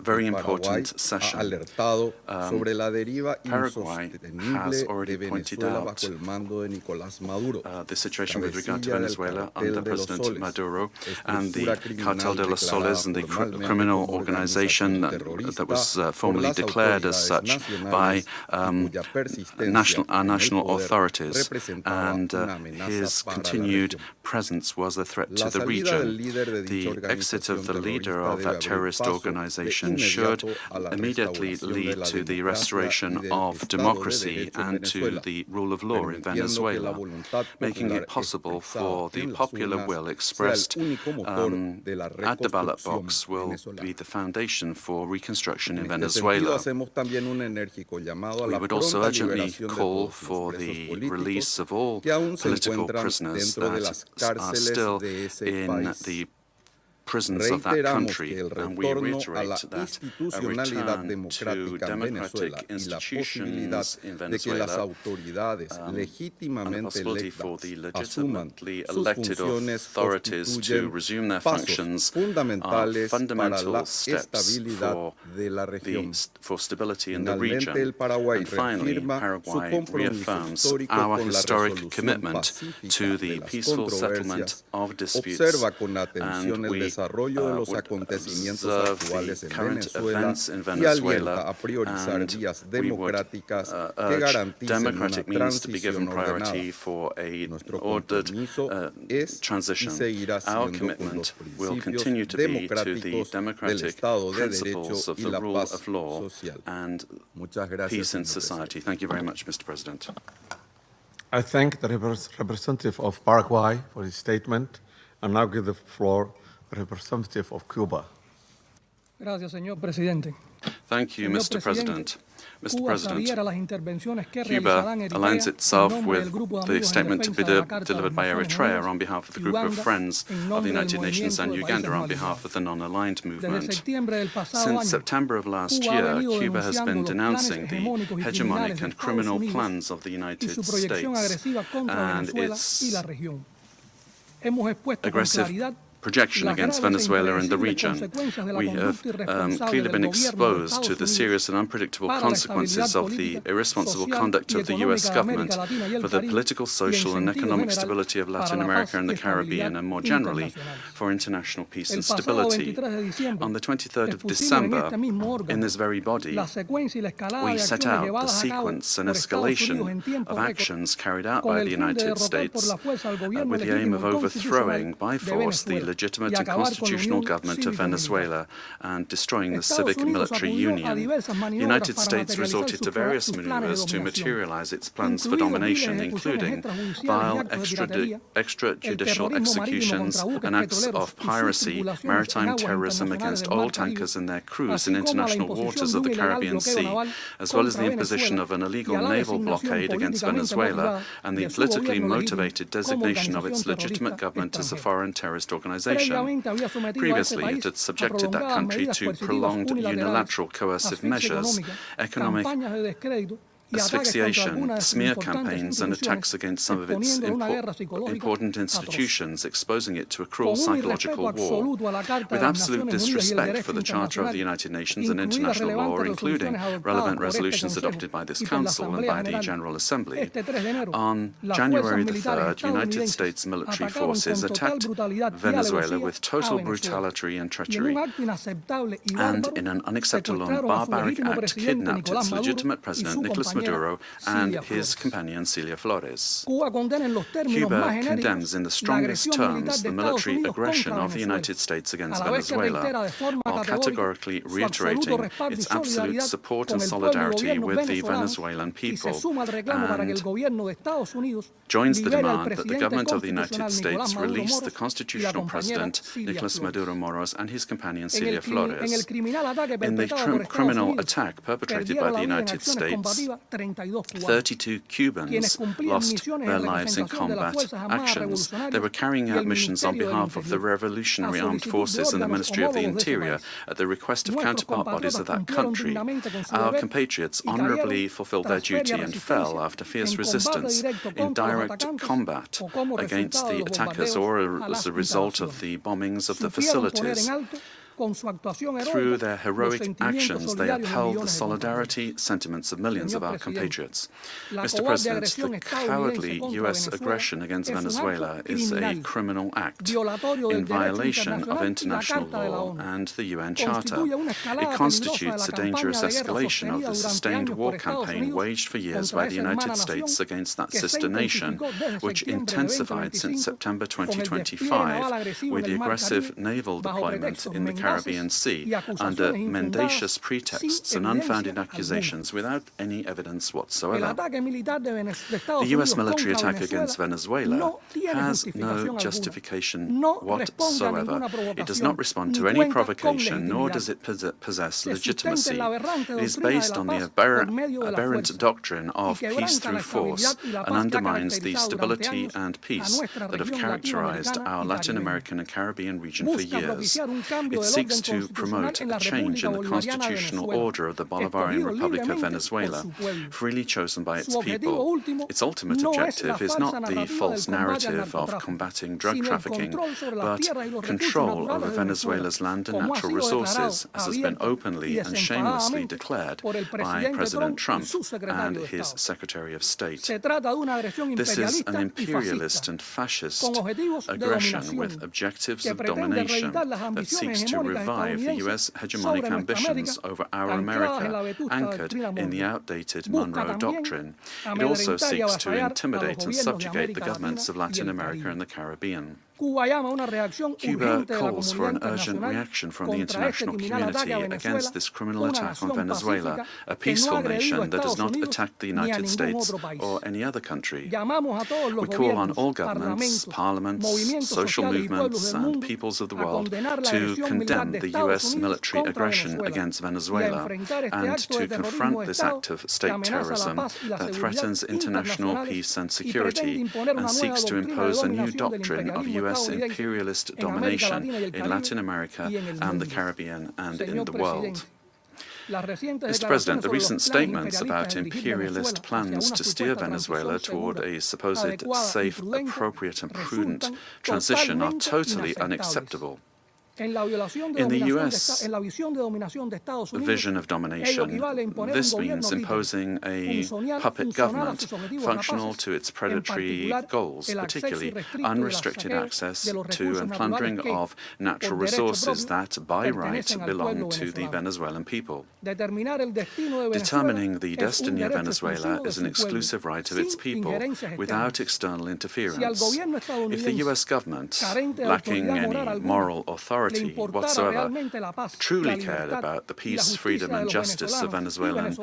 very important session. Paraguay has already pointed out the situation with regard to Venezuela under President Maduro and the Cartel de los Soles and the criminal organization that was formally declared as such by our national authorities, and his continued presence was a threat to the region. The exit of the leader of that terrorist organization should immediately lead to the restoration of democracy and to the rule of law in Venezuela, making it possible for the popular will expressed at the ballot box will be the foundation for reconstruction in Venezuela. We would also urgently call for the release of all political prisoners that are still in the prisons of that country, and we reiterate that a return to democratic institutions in Venezuela and the possibility for the legitimately elected authorities to resume their functions are fundamental steps for stability in the region. And finally, Paraguay reaffirms our historic commitment to the peaceful settlement of disputes, and we would observe the current events in Venezuela, and we would urge democratic means to be given priority for an ordered transition. Our commitment will continue to be to the democratic principles of the rule of law and peace in society. Thank you very much, Mr. President. I thank the representative of Paraguay for his statement, and now give the floor representative of Cuba. Gracias, señor presidente. Thank you, Mr. President. Mr. President, Cuba aligns itself with the statement to be delivered by Eritrea on behalf of the group of friends of the United Nations and Uganda on behalf of the non-aligned movement. Since September of last year, Cuba has been denouncing the hegemonic and criminal plans of the United States and its aggressive projection against Venezuela and the region. We have clearly been exposed to the serious and unpredictable consequences of the irresponsible conduct of the U.S. government for the political, social, and economic stability of Latin America and the Caribbean, and more generally, for international peace and stability. On the 23rd of December, in this very body, we set out the sequence and escalation of actions carried out by the United States with the aim of overthrowing by force the legitimate and constitutional government of Venezuela and destroying the civic military union. The United States resorted to various maneuvers to materialize its plans for domination, including vile extrajudicial executions and acts of piracy, maritime terrorism against oil tankers and their crews in international waters of the Caribbean Sea, as well as the imposition of an illegal naval blockade against Venezuela and the politically motivated designation of its legitimate government as a foreign terrorist organization. Previously, it had subjected that country to prolonged unilateral coercive measures, economic asphyxiation, smear campaigns, and attacks against some of its important institutions, exposing it to a cruel psychological war. With absolute disrespect for the Charter of the United Nations and international law, including relevant resolutions adopted by this Council and by the General Assembly, on January the 3rd, United States military forces attacked Venezuela with total brutality and treachery, and in an unacceptable and barbaric act, kidnapped its legitimate president, Nicolas Maduro, and his companion, Celia Flores. Cuba condemns in the strongest terms the military aggression of the United States against Venezuela, while categorically reiterating its absolute support and solidarity with the Venezuelan people, and joins the demand that the government of the United States release the constitutional president, Nicolas Maduro Moros, and his companion, Celia Flores. In the criminal attack perpetrated by the United States, 32 Cubans lost their lives in combat actions. They were carrying out missions on behalf of the Revolutionary Armed Forces and the Ministry of the Interior at the request of counterpart bodies of that country. Our compatriots honorably fulfilled their duty and fell after fierce resistance in direct combat against the attackers or as a result of the bombings of the facilities. Through their heroic actions, they upheld the solidarity sentiments of millions of our compatriots. Mr. President, the cowardly U.S. aggression against Venezuela is a criminal act in violation of international law and the UN Charter. It constitutes a dangerous escalation of the sustained war campaign waged for years by the United States against that sister nation, which intensified since September 2025 with the aggressive naval deployment in the Caribbean Caribbean Sea under mendacious pretexts and unfounded accusations without any evidence whatsoever. The U.S. military attack against Venezuela has no justification whatsoever. It does not respond to any provocation, nor does it possess legitimacy. It is based on the aberrant doctrine of peace through force and undermines the stability and peace that have characterized our Latin American and Caribbean region for years. It seeks to promote a change in the constitutional order of the Bolivarian Republic of Venezuela, freely chosen by its people. Its ultimate objective is not the false narrative of combating drug trafficking, but control over Venezuela's land and natural resources, as has been openly and shamelessly declared by President Trump and his Secretary of State. This is an imperialist and fascist aggression with objectives of domination that seeks to revive the U.S. hegemonic ambitions over our America, anchored in the outdated Monroe Doctrine. It also seeks to intimidate and subjugate the governments of Latin America and the Caribbean. Cuba calls for an urgent reaction from the international community against this criminal attack on Venezuela, a peaceful nation that does not attack the United States or any other country. We call on all governments, parliaments, social movements, and peoples of the world to condemn the U.S. military aggression against Venezuela and to confront this act of state terrorism that threatens international peace and security and seeks to impose a new doctrine of U.S. imperialist domination in Latin America and the Caribbean and in the world. Mr. President, the recent statements about imperialist plans to steer Venezuela toward a supposed safe, appropriate and prudent transition are totally unacceptable. In the U.S. vision of domination, this means imposing a puppet government functional to its predatory goals, particularly unrestricted access to and plundering of natural resources that, by right, belong to the Venezuelan people. Determining the destiny of Venezuela is an exclusive right of its people, without external interference. If the U.S. government, lacking any moral authority whatsoever, truly cared about the peace, freedom and justice of Venezuelan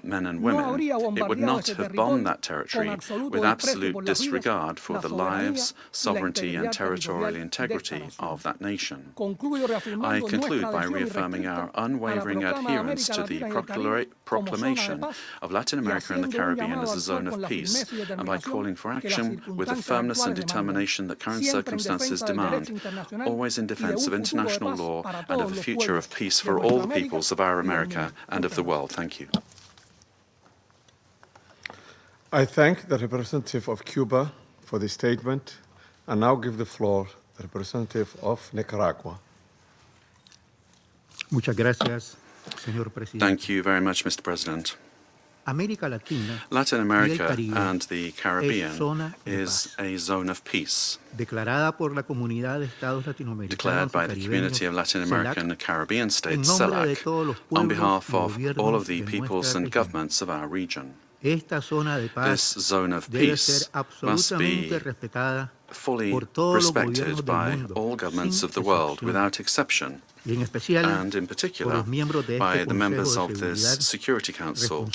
men and women, it would not have bombed that territory with absolute disregard for the lives, sovereignty and territorial integrity of that nation. I conclude by reaffirming our unwavering adherence to the proclamation of Latin America and the Caribbean as a zone of peace, and by calling for action with the firmness and determination that current circumstances demand, always in defense of international law and of a future of peace for all the peoples of our America and of the world. Thank you. I thank the representative of Cuba for the statement and now give the floor to the representative of Nicaragua. Muchas gracias, señor presidente. Thank you very much, Mr. President. Latin America and the Caribbean is a zone of peace, declared by the Community of Latin American and Caribbean States, CELAC, on behalf of all of the peoples and governments of our region. This zone of peace must be fully respected by all governments of the world without exception, and in particular by the members of this Security Council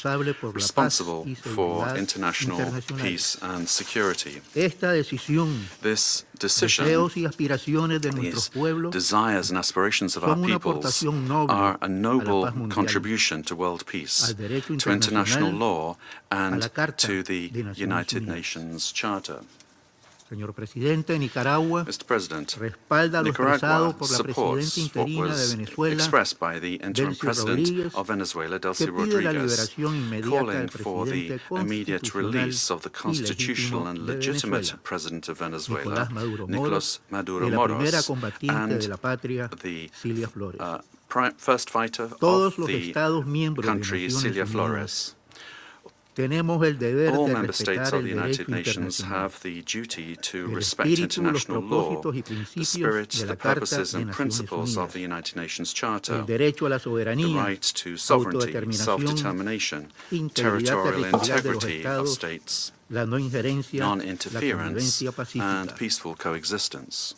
responsible for international peace and security. This decision, these desires and aspirations of our peoples, are a noble contribution to world peace, to international law, and to the United Nations Charter. Mr. President, Nicaragua supports what was expressed by the interim president of Venezuela, Delcy Rodriguez, calling for the immediate release of the constitutional and legitimate president of Venezuela, Nicolas Maduro Moros, and the first fighter of the country, Celia Flores. All member states of the United Nations have the duty to respect international law, the spirit, the purposes and principles of the United Nations Charter, the right to sovereignty, self-determination, territorial integrity of states, non-interference and peaceful coexistence.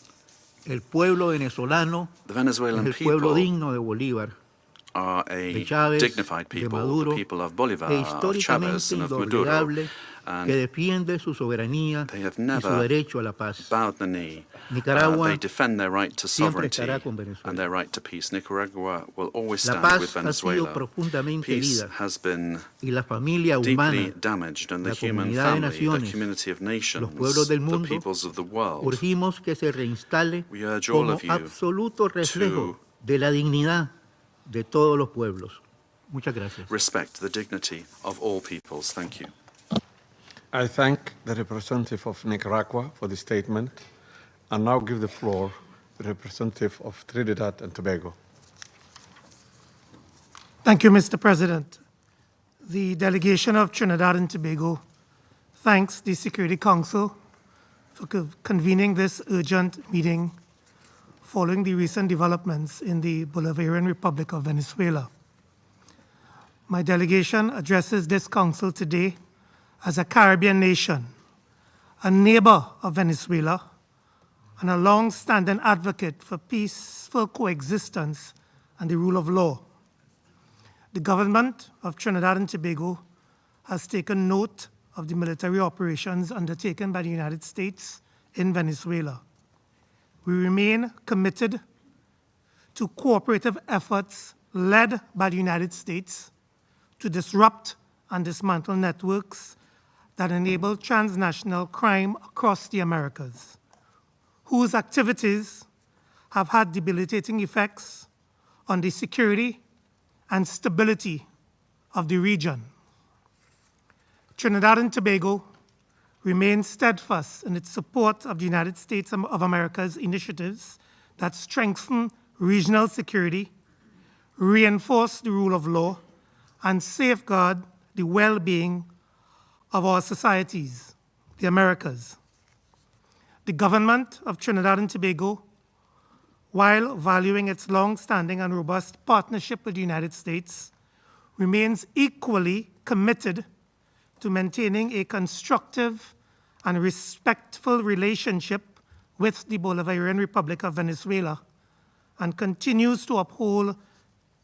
El pueblo venezolano The Venezuelan es el pueblo people digno de Bolívar, are de a Chávez, dignified de people, Maduro, the people of Bolivar, e of Chavez históricamente and of Maduro, indoblegable que and defiende su soberanía they have y su never derecho a la paz. bowed the knee. Nicaragua They defend their right to siempre sovereignty estará con Venezuela. and their right to peace. Nicaragua will always La stand paz with ha sido Venezuela. profundamente Peace herida has been y la familia deeply humana, damaged, and the la human comunidad de family, the naciones, community of nations, los pueblos del the mundo, peoples of the world, urgimos que se reinstale we urge all como of you absoluto reflejo de la dignidad de todos los pueblos. Muchas gracias. respect the dignity of all peoples. Thank you. I thank the representative of Nicaragua for the statement and now give the floor to the representative of Trinidad and Tobago. Thank you, Mr. President. The delegation of Trinidad and Tobago thanks the Security Council for convening this urgent meeting following the recent developments in the Bolivarian Republic of Venezuela. My delegation addresses this council today as a Caribbean nation, a neighbor of Venezuela, and a long-standing advocate for peaceful coexistence and the rule of law. The government of Trinidad and Tobago has taken note of the military operations undertaken by the United States in Venezuela. We remain committed to cooperative efforts led by the United States to disrupt and dismantle networks that enable transnational crime across the Americas, whose activities have had debilitating effects on the security and stability of the region. Trinidad and Tobago remains steadfast in its support of the United States of America's initiatives that strengthen regional security, reinforce the rule of law, and safeguard the well-being of our societies, the Americas. The government of Trinidad and Tobago, while valuing its long-standing and robust partnership with the United States, remains equally committed to maintaining a constructive and respectful relationship with the Bolivarian Republic of Venezuela and continues to uphold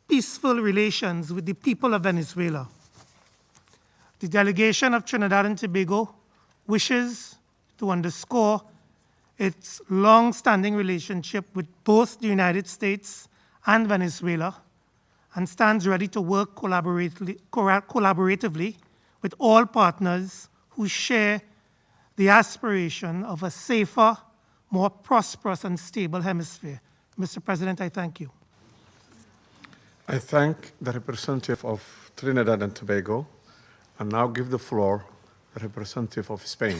peaceful relations with the people of Venezuela. The delegation of Trinidad and Tobago wishes to underscore its long-standing relationship with both the United States and Venezuela and stands ready to work collaboratively with all partners who share the aspiration of a safer, more prosperous and stable hemisphere. Mr. President, I thank you. I thank the representative of Trinidad and Tobago and now give the floor to the representative of Spain.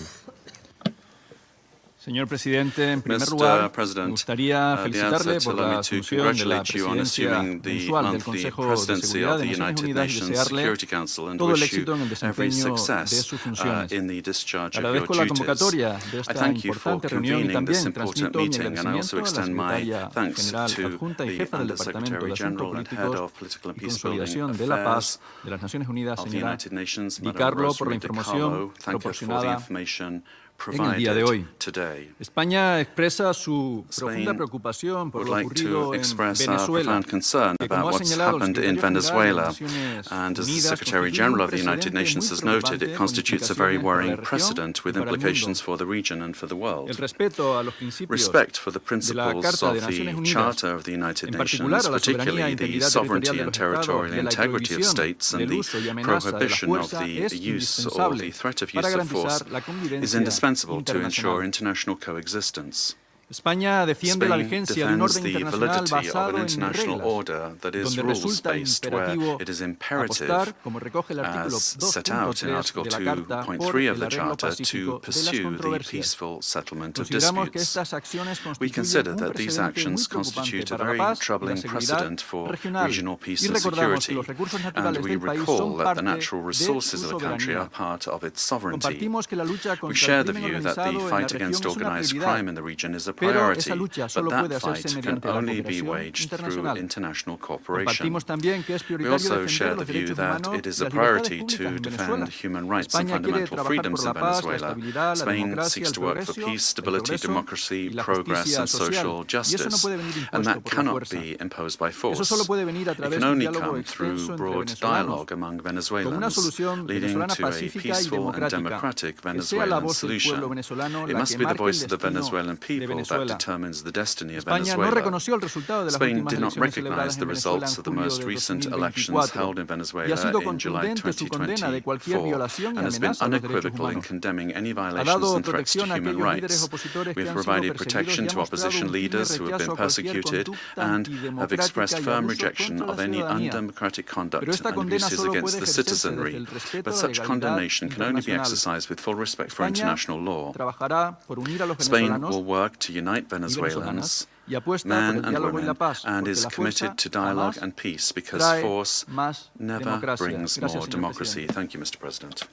Señor Presidente, en primer lugar, me gustaría at the felicitarle outset, por allow la me to asunción de la congratulate you on presidencia assuming the mensual del monthly Consejo de presidency Seguridad of de the Naciones United Unidas y Nations desearle Security Council and todo el wish you éxito en el every desempeño de success sus funciones. in the discharge of your Agradezco la duties. convocatoria de I esta thank you for importante reunión y convening this también important transmito mi meeting, and I also agradecimiento a la extend my secretaria thanks general to adjunta y the jefa del Departamento Undersecretary de Asuntos General and Head Políticos of Political and y Peace Building Consolidación de la Paz Affairs de las Naciones Unidas, of the señora United Nations, Di Madam Carlo, por la Rosemary Di información Carlo. Thank you for the proporcionada information en el día de hoy. today. España expresa su profunda Spain preocupación por would lo like ocurrido to en express our Venezuela, profound concern que, about como ha what's señalado el happened in secretario general de Venezuela. Naciones And as the Unidas, Secretary constituye General un of the United precedente Nations muy has noted, preocupante it con constitutes a very implicaciones para la worrying región precedent with y para el implications mundo. for the region and for the world. El respeto a los principios Respect for the de la principles Carta de of Naciones the Unidas, Charter of the United en particular Nations, a la soberanía e particularly the integridad sovereignty territorial de and los estados, territorial y a la integrity of prohibición states, and del the uso y amenaza de la prohibition of fuerza the es use or indispensable the threat of para use of force garantizar la is convivencia indispensable to ensure internacional. international coexistence. España defiende la Spain vigencia de un defends orden the internacional validity of basado an en international reglas, order that is donde resulta rules-based, where imperativo it is imperative, apostar, como recoge el artículo as set out in 2.3 Article de la Carta, por 2.3 of el the arreglo Charter, to pacífico de las pursue the controversias. peaceful settlement of Consideramos que disputes. estas acciones We constituyen consider un that these precedente actions muy preocupante constitute a para la very paz y la troubling seguridad precedent for regional, regional peace y and recordamos que security, los recursos and naturales we del país recall son that the parte natural de resources su of the country are soberanía. part of its sovereignty. Compartimos que la lucha We contra share el the crimen view that organizado the en la fight región against es una organized prioridad crime in the region is a Pero priority, esa lucha but solo that puede fight hacerse can mediante la only be cooperación waged through internacional. international cooperation. Compartimos también que es We prioritario also share defender the los view derechos that humanos it is y a las libertades priority públicas to en Venezuela. defend human rights and España quiere fundamental trabajar freedoms por la in paz, la Venezuela. estabilidad, la Spain democracia, seeks el to work for progreso, peace, el stability, progreso democracy, y la progress, justicia and social social. Y eso no justice, puede venir and impuesto that por la cannot fuerza. be imposed by Eso force. solo puede venir a It través can de un only diálogo come extenso through entre broad venezolanos, dialogue among con una Venezuelans, solución leading venezolana to a pacífica y peaceful and democrática, democratic que sea la Venezuelan voz del pueblo solution. venezolano It la must que be the marque el voice of the destino Venezuelan de people that Venezuela. determines the destiny of España no Venezuela. reconoció el resultado de las Spain últimas did not elecciones celebradas recognize the en Venezuela en results of the julio most de recent 2024 elections held in y ha Venezuela sido in July contundente su condena de cualquier 2024 violación y and has been amenaza a los derechos unequivocal in humanos. condemning any Ha violations dado and threats to protección a human aquellos líderes rights. opositores We que have han sido provided perseguidos protection y ha to mostrado opposition un firme leaders who have rechazo been a cualquier persecuted conducta and have expressed antidemocrática y firm abuso rejection contra la of any ciudadanía. undemocratic conduct Pero esta and condena abuses solo against puede the ejercerse desde citizenry. el respeto But a la such legalidad condemnation can only be internacional. exercised with full respect for España international law. trabajará por unir a los Spain venezolanos will work to unite y Venezuelans, y apuesta por men el and diálogo y la women, paz, and porque is la fuerza committed to dialogue jamás and peace because trae force más never democracia. brings Gracias, more señor democracy. presidente. Thank you, Mr. President.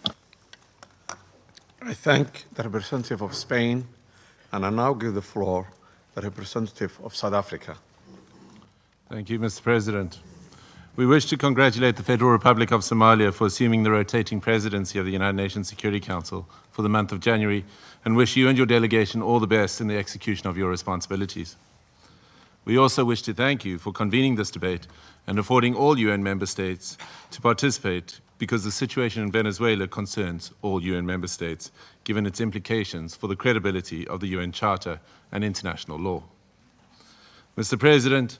I thank the representative of Spain, and I now give the floor to the representative of South Africa. Thank you, Mr. President. We wish to congratulate the Federal Republic of Somalia for assuming the rotating presidency of the United Nations Security Council for the month of January and wish you and your delegation all the best in the execution of your responsibilities. We also wish to thank you for convening this debate and affording all UN member states to participate because the situation in Venezuela concerns all UN member states, given its implications for the credibility of the UN Charter and international law. Mr. President,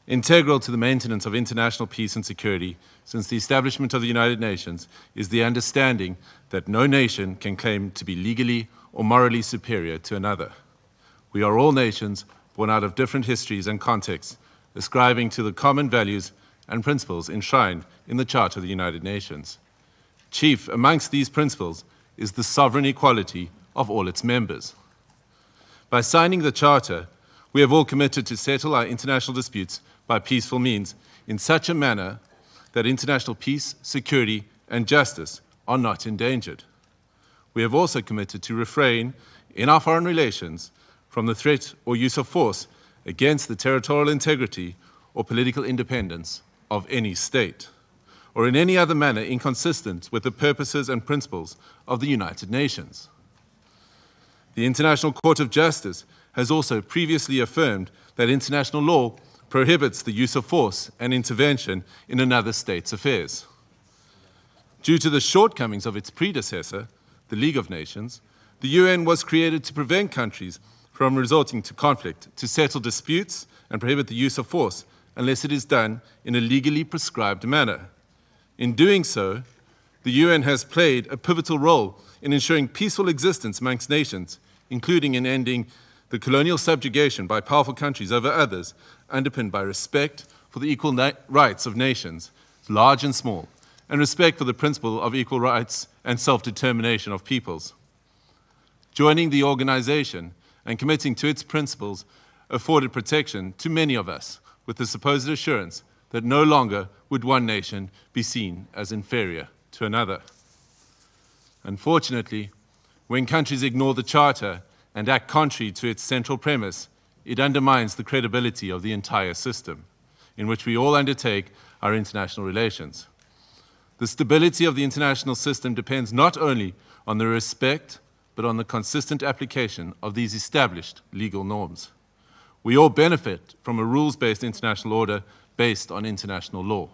integral to the maintenance of international peace and security since the establishment of the United Nations is the understanding that no nation can claim to be legally or morally superior to another. We are all nations born out of different histories and contexts, ascribing to the common values and principles enshrined in the Charter of the United Nations. Chief amongst these principles is the sovereign equality of all its members. By signing the Charter, we have all committed to settle our international disputes by peaceful means in such a manner that international peace, security, and justice are not endangered. We have also committed to refrain in our foreign relations from the threat or use of force against the territorial integrity or political independence of any state, or in any other manner inconsistent with the purposes and principles of the United Nations. The International Court of Justice has also previously affirmed that international law prohibits the use of force and intervention in another state's affairs. Due to the shortcomings of its predecessor, the League of Nations, the UN was created to prevent countries from resorting to conflict, to settle disputes and prohibit the use of force unless it is done in a legally prescribed manner. In doing so, the UN has played a pivotal role in ensuring peaceful existence amongst nations, including in ending the colonial subjugation by powerful countries over others, underpinned by respect for the equal rights of nations, large and small, and respect for the principle of equal rights and self-determination of peoples. Joining the organization and committing to its principles afforded protection to many of us, with the supposed assurance that no longer would one nation be seen as inferior to another. Unfortunately, when countries ignore the Charter and act contrary to its central premise, it undermines the credibility of the entire system in which we all undertake our international relations. The stability of the international system depends not only on the respect, but on the consistent application of these established legal norms. We all benefit from a rules-based international order based on international law.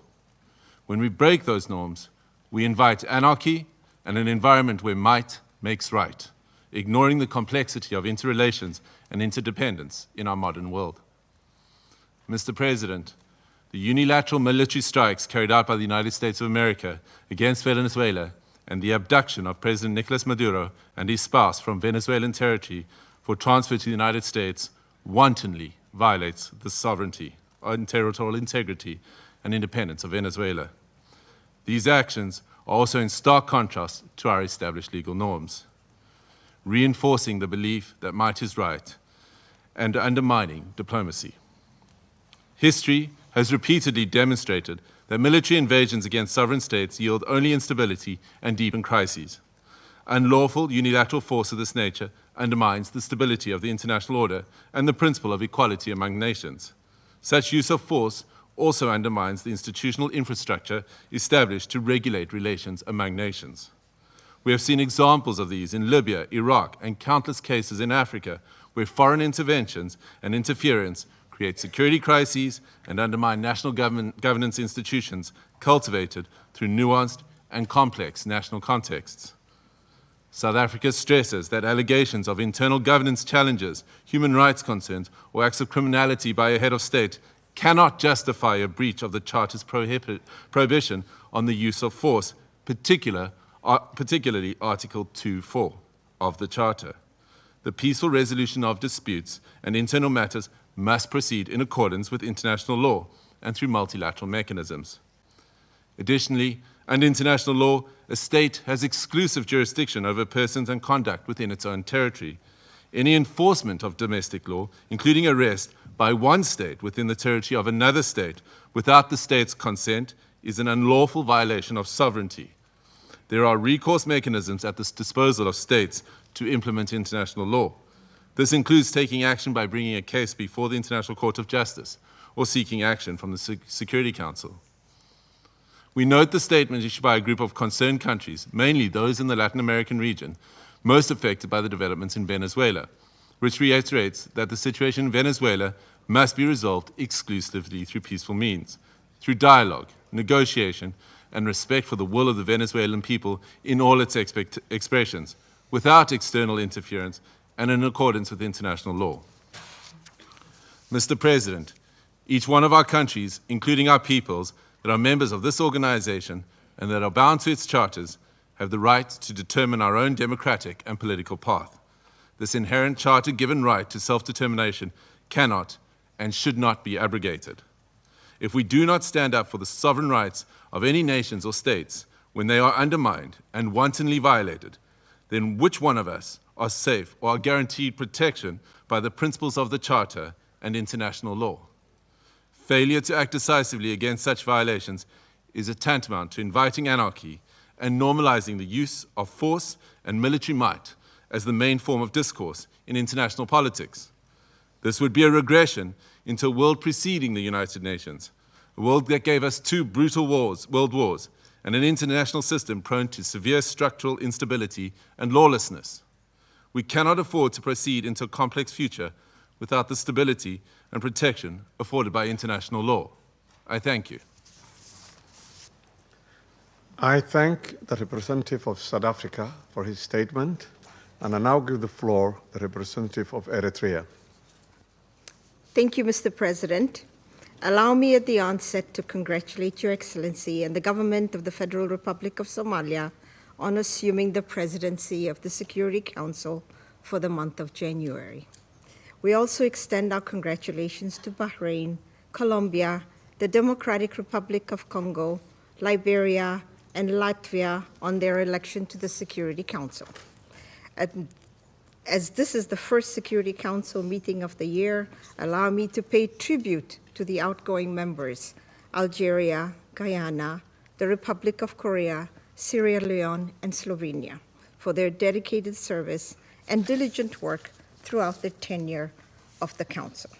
When we break those norms, we invite anarchy and an environment where might makes right, ignoring the complexity of interrelations and interdependence in our modern world. Mr. President, the unilateral military strikes carried out by the United States of America against Venezuela and the abduction of President Nicolas Maduro and his spouse from Venezuelan territory for transfer to the United States wantonly violates the sovereignty and territorial integrity and independence of Venezuela. These actions are also in stark contrast to our established legal norms, reinforcing the belief that might is right and undermining diplomacy. History has repeatedly demonstrated that military invasions against sovereign states yield only instability and deepen crises. Unlawful unilateral force of this nature undermines the stability of the international order and the principle of equality among nations. Such use of force also undermines the institutional infrastructure established to regulate relations among nations. We have seen examples of these in Libya, Iraq, and countless cases in Africa where foreign interventions and interference create security crises and undermine national governance institutions cultivated through nuanced and complex national contexts. South Africa stresses that allegations of internal governance challenges, human rights concerns, or acts of criminality by a head of state cannot justify a breach of the Charter's prohibition on the use of force, particularly Article 2.4 of the Charter. The peaceful resolution of disputes and internal matters must proceed in accordance with international law and through multilateral mechanisms. Additionally, under international law, a state has exclusive jurisdiction over persons and conduct within its own territory. Any enforcement of domestic law, including arrest by one state within the territory of another state without the state's consent, is an unlawful violation of sovereignty. There are recourse mechanisms at the disposal of states to implement international law. This includes taking action by bringing a case before the International Court of Justice or seeking action from the Security Council. We note the statement issued by a group of concerned countries, mainly those in the Latin American region, most affected by the developments in Venezuela, which reiterates that the situation in Venezuela must be resolved exclusively through peaceful means, through dialogue, negotiation, and respect for the will of the Venezuelan people in all its expressions, without external interference and in accordance with international law. Mr. President, each one of our countries, including our peoples, that are members of this organization and that are bound to its charters, have the right to determine our own democratic and political path. This inherent charter-given right to self-determination cannot and should not be abrogated. If we do not stand up for the sovereign rights of any nations or states when they are undermined and wantonly violated, then which one of us are safe or are guaranteed protection by the principles of the Charter and international law? Failure to act decisively against such violations is a tantamount to inviting anarchy and normalizing the use of force and military might as the main form of discourse in international politics. This would be a regression into a world preceding the United Nations, a world that gave us two brutal world wars, and an international system prone to severe structural instability and lawlessness. We cannot afford to proceed into a complex future without the stability and protection afforded by international law. I thank you. I thank the representative of South Africa for his statement, and I now give the floor to the representative of Eritrea. Thank you, Mr. President. Allow me at the onset to congratulate Your Excellency and the government of the Federal Republic of Somalia on assuming the presidency of the Security Council for the month of January. We also extend our congratulations to Bahrain, Colombia, the Democratic Republic of Congo, Liberia, and Latvia on their election to the Security Council. As this is the first Security Council meeting of the year, allow me to pay tribute to the outgoing members, Algeria, Guyana, the Republic of Korea, Sierra Leone, and Slovenia, for their dedicated service and diligent work throughout the tenure of the Council.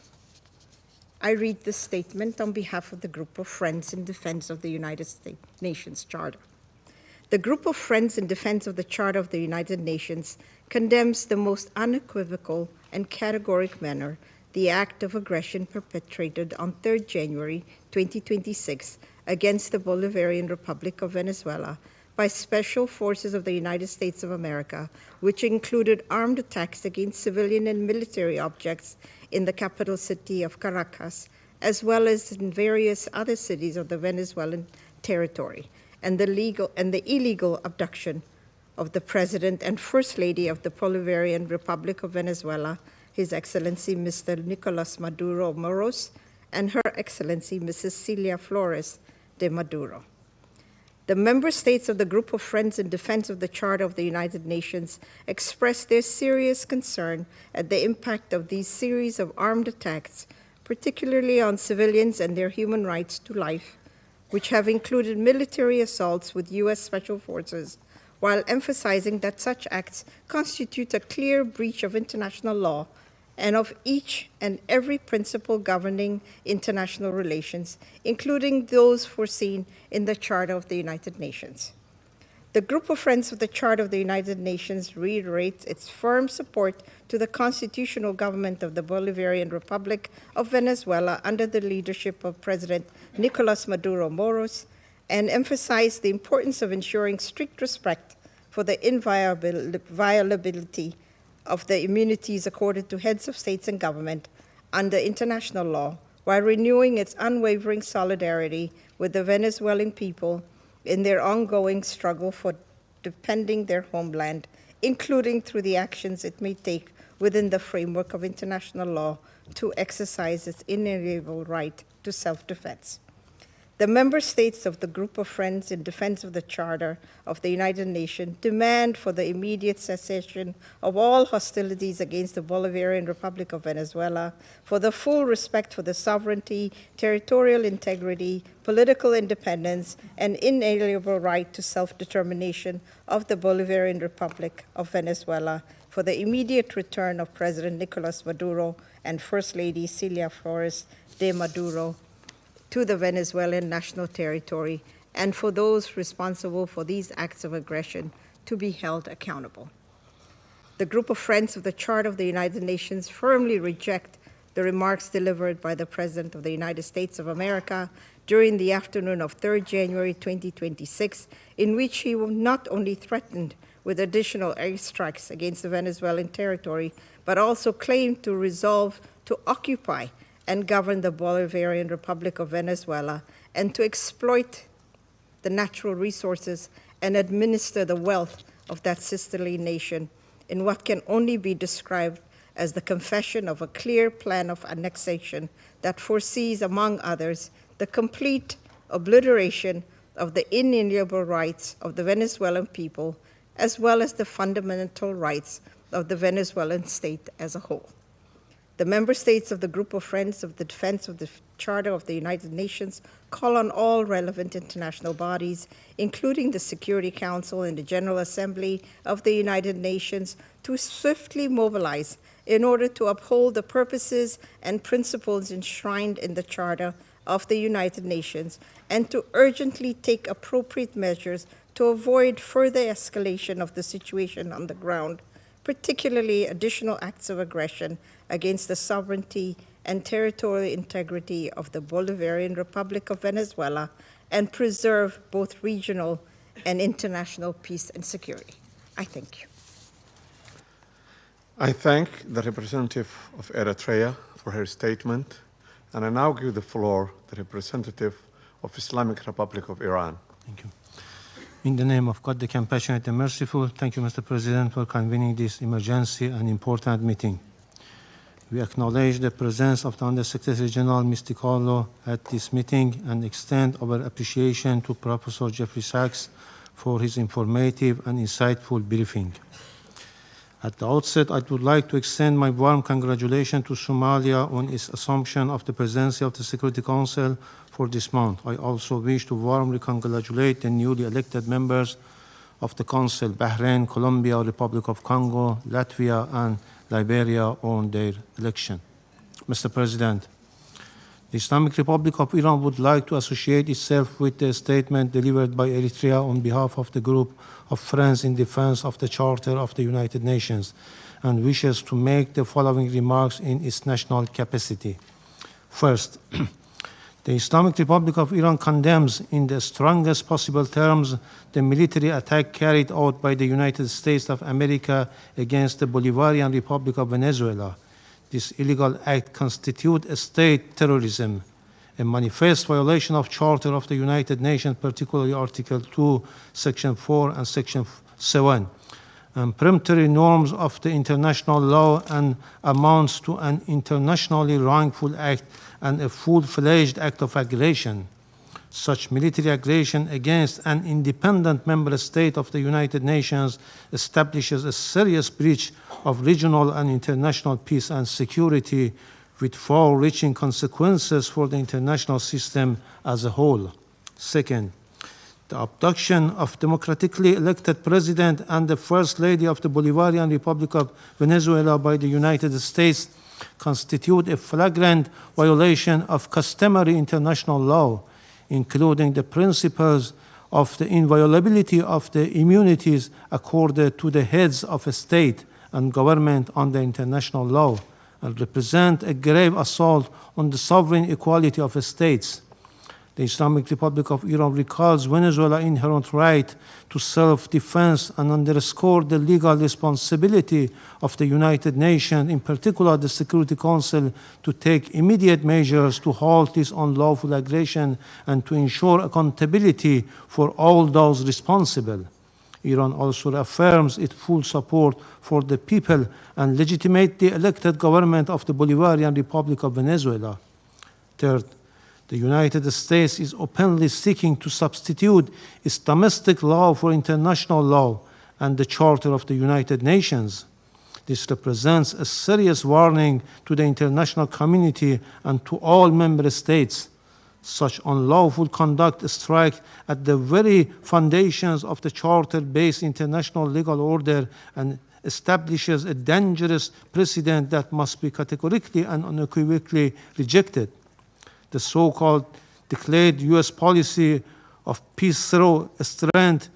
I read this statement on behalf of the Group of Friends in Defense of the United Nations Charter. The Group of Friends in Defense of the Charter of the United Nations condemns the most unequivocal and categoric manner the act of aggression perpetrated on 3rd January 2026 against the Bolivarian Republic of Venezuela by special forces of the United States of America, which included armed attacks against civilian and military objects in the capital city of Caracas, as well as in various other cities of the Venezuelan territory, and the illegal abduction of the President and First Lady of the Bolivarian Republic of Venezuela, His Excellency Mr. Nicolas Maduro Moros, and Her Excellency Mrs. Celia Flores de Maduro. The member states of the Group of Friends in Defense of the Charter of the United Nations expressed their serious concern at the impact of these series of armed attacks, particularly on civilians and their human rights to life, which have included military assaults with U.S. Special Forces, while emphasizing that such acts constitute a clear breach of international law and of each and every principle governing international relations, including those foreseen in the Charter of the United Nations. The Group of Friends of the Charter of the United Nations reiterates its firm support to the constitutional government of the Bolivarian Republic of Venezuela under the leadership of President Nicolas Maduro Moros, and emphasizes the importance of ensuring strict respect for the inviolability of the immunities accorded to heads of states and government under international law, while renewing its unwavering solidarity with the Venezuelan people in their ongoing struggle for defending their homeland, including through the actions it may take within the framework of international law to exercise its inalienable right to self-defense. The member states of the Group of Friends in Defense of the Charter of the United Nations demand for the immediate cessation of all hostilities against the Bolivarian Republic of Venezuela, for the full respect for the sovereignty, territorial integrity, political independence, and inalienable right to self-determination of the Bolivarian Republic of Venezuela, for the immediate return of President Nicolas Maduro and First Lady Celia Flores de Maduro to the Venezuelan national territory, and for those responsible for these acts of aggression to be held accountable. The Group of Friends of the Charter of the United Nations firmly reject the remarks delivered by the President of the United States of America during the afternoon of 3rd January 2026, in which he not only threatened with additional airstrikes against the Venezuelan territory, but also claimed to resolve to occupy and govern the Bolivarian Republic of Venezuela, and to exploit the natural resources and administer the wealth of that sisterly nation in what can only be described as the confession of a clear plan of annexation that foresees, among others, the complete obliteration of the inalienable rights of the Venezuelan people, as well as the fundamental rights of the Venezuelan state as a whole. The member states of the Group of Friends of the Defense of the Charter of the United Nations call on all relevant international bodies, including the Security Council and the General Assembly of the United Nations, to swiftly mobilize in order to uphold the purposes and principles enshrined in the Charter of the United Nations, and to urgently take appropriate measures to avoid further escalation of the situation on the ground, particularly additional acts of aggression against the sovereignty and territorial integrity of the Bolivarian Republic of Venezuela, and preserve both regional and international peace and security. I thank you. I thank the representative of Eritrea for her statement, and I now give the floor to the representative of Islamic Republic of Iran. Thank you. In the name of God, the compassionate and merciful, thank you, Mr. President, for convening this emergency and important meeting. We acknowledge the presence of the Undersecretary General, Mr. Carlo, at this meeting and extend our appreciation to Professor Jeffrey Sachs for his informative and insightful briefing. At the outset, I would like to extend my warm congratulations to Somalia on its assumption of the presidency of the Security Council for this month. I also wish to warmly congratulate the newly elected members of the Council, Bahrain, Colombia, Republic of Congo, Latvia, and Liberia on their election. Mr. President, the Islamic Republic of Iran would like to associate itself with the statement delivered by Eritrea on behalf of the Group of Friends in Defense of the Charter of the United Nations, and wishes to make the following remarks in its national capacity. First, the Islamic Republic of Iran condemns in the strongest possible terms the military attack carried out by the United States of America against the Bolivarian Republic of Venezuela. This illegal act constitutes a state terrorism, a manifest violation of Charter of the United Nations, particularly Article 2, Section 4, and Section 7, and peremptory norms of the international law, and amounts to an internationally wrongful act and a full-fledged act of aggression. Such military aggression against an independent member state of the United Nations establishes a serious breach of regional and international peace and security, with far-reaching consequences for the international system as a whole. Second, The abduction of democratically elected president and the first lady of the Bolivarian Republic of Venezuela by the United States constitute a flagrant violation of customary international law, including the principles of the inviolability of the immunities accorded to the heads of a state and government under international law, and represent a grave assault on the sovereign equality of states. The Islamic Republic of Iran recalls Venezuela's inherent right to self-defense and underscores the legal responsibility of the United Nations, in particular the Security Council, to take immediate measures to halt this unlawful aggression and to ensure accountability for all those responsible. Iran also affirms its full support for the people and legitimates the elected government of the Bolivarian Republic of Venezuela. Third, the United States is openly seeking to substitute its domestic law for international law and the Charter of the United Nations. This represents a serious warning to the international community and to all member states. Such unlawful conduct strikes at the very foundations of the Charter-based international legal order and establishes a dangerous precedent that must be categorically and unequivocally rejected. The so-called declared U.S. policy of peace through strength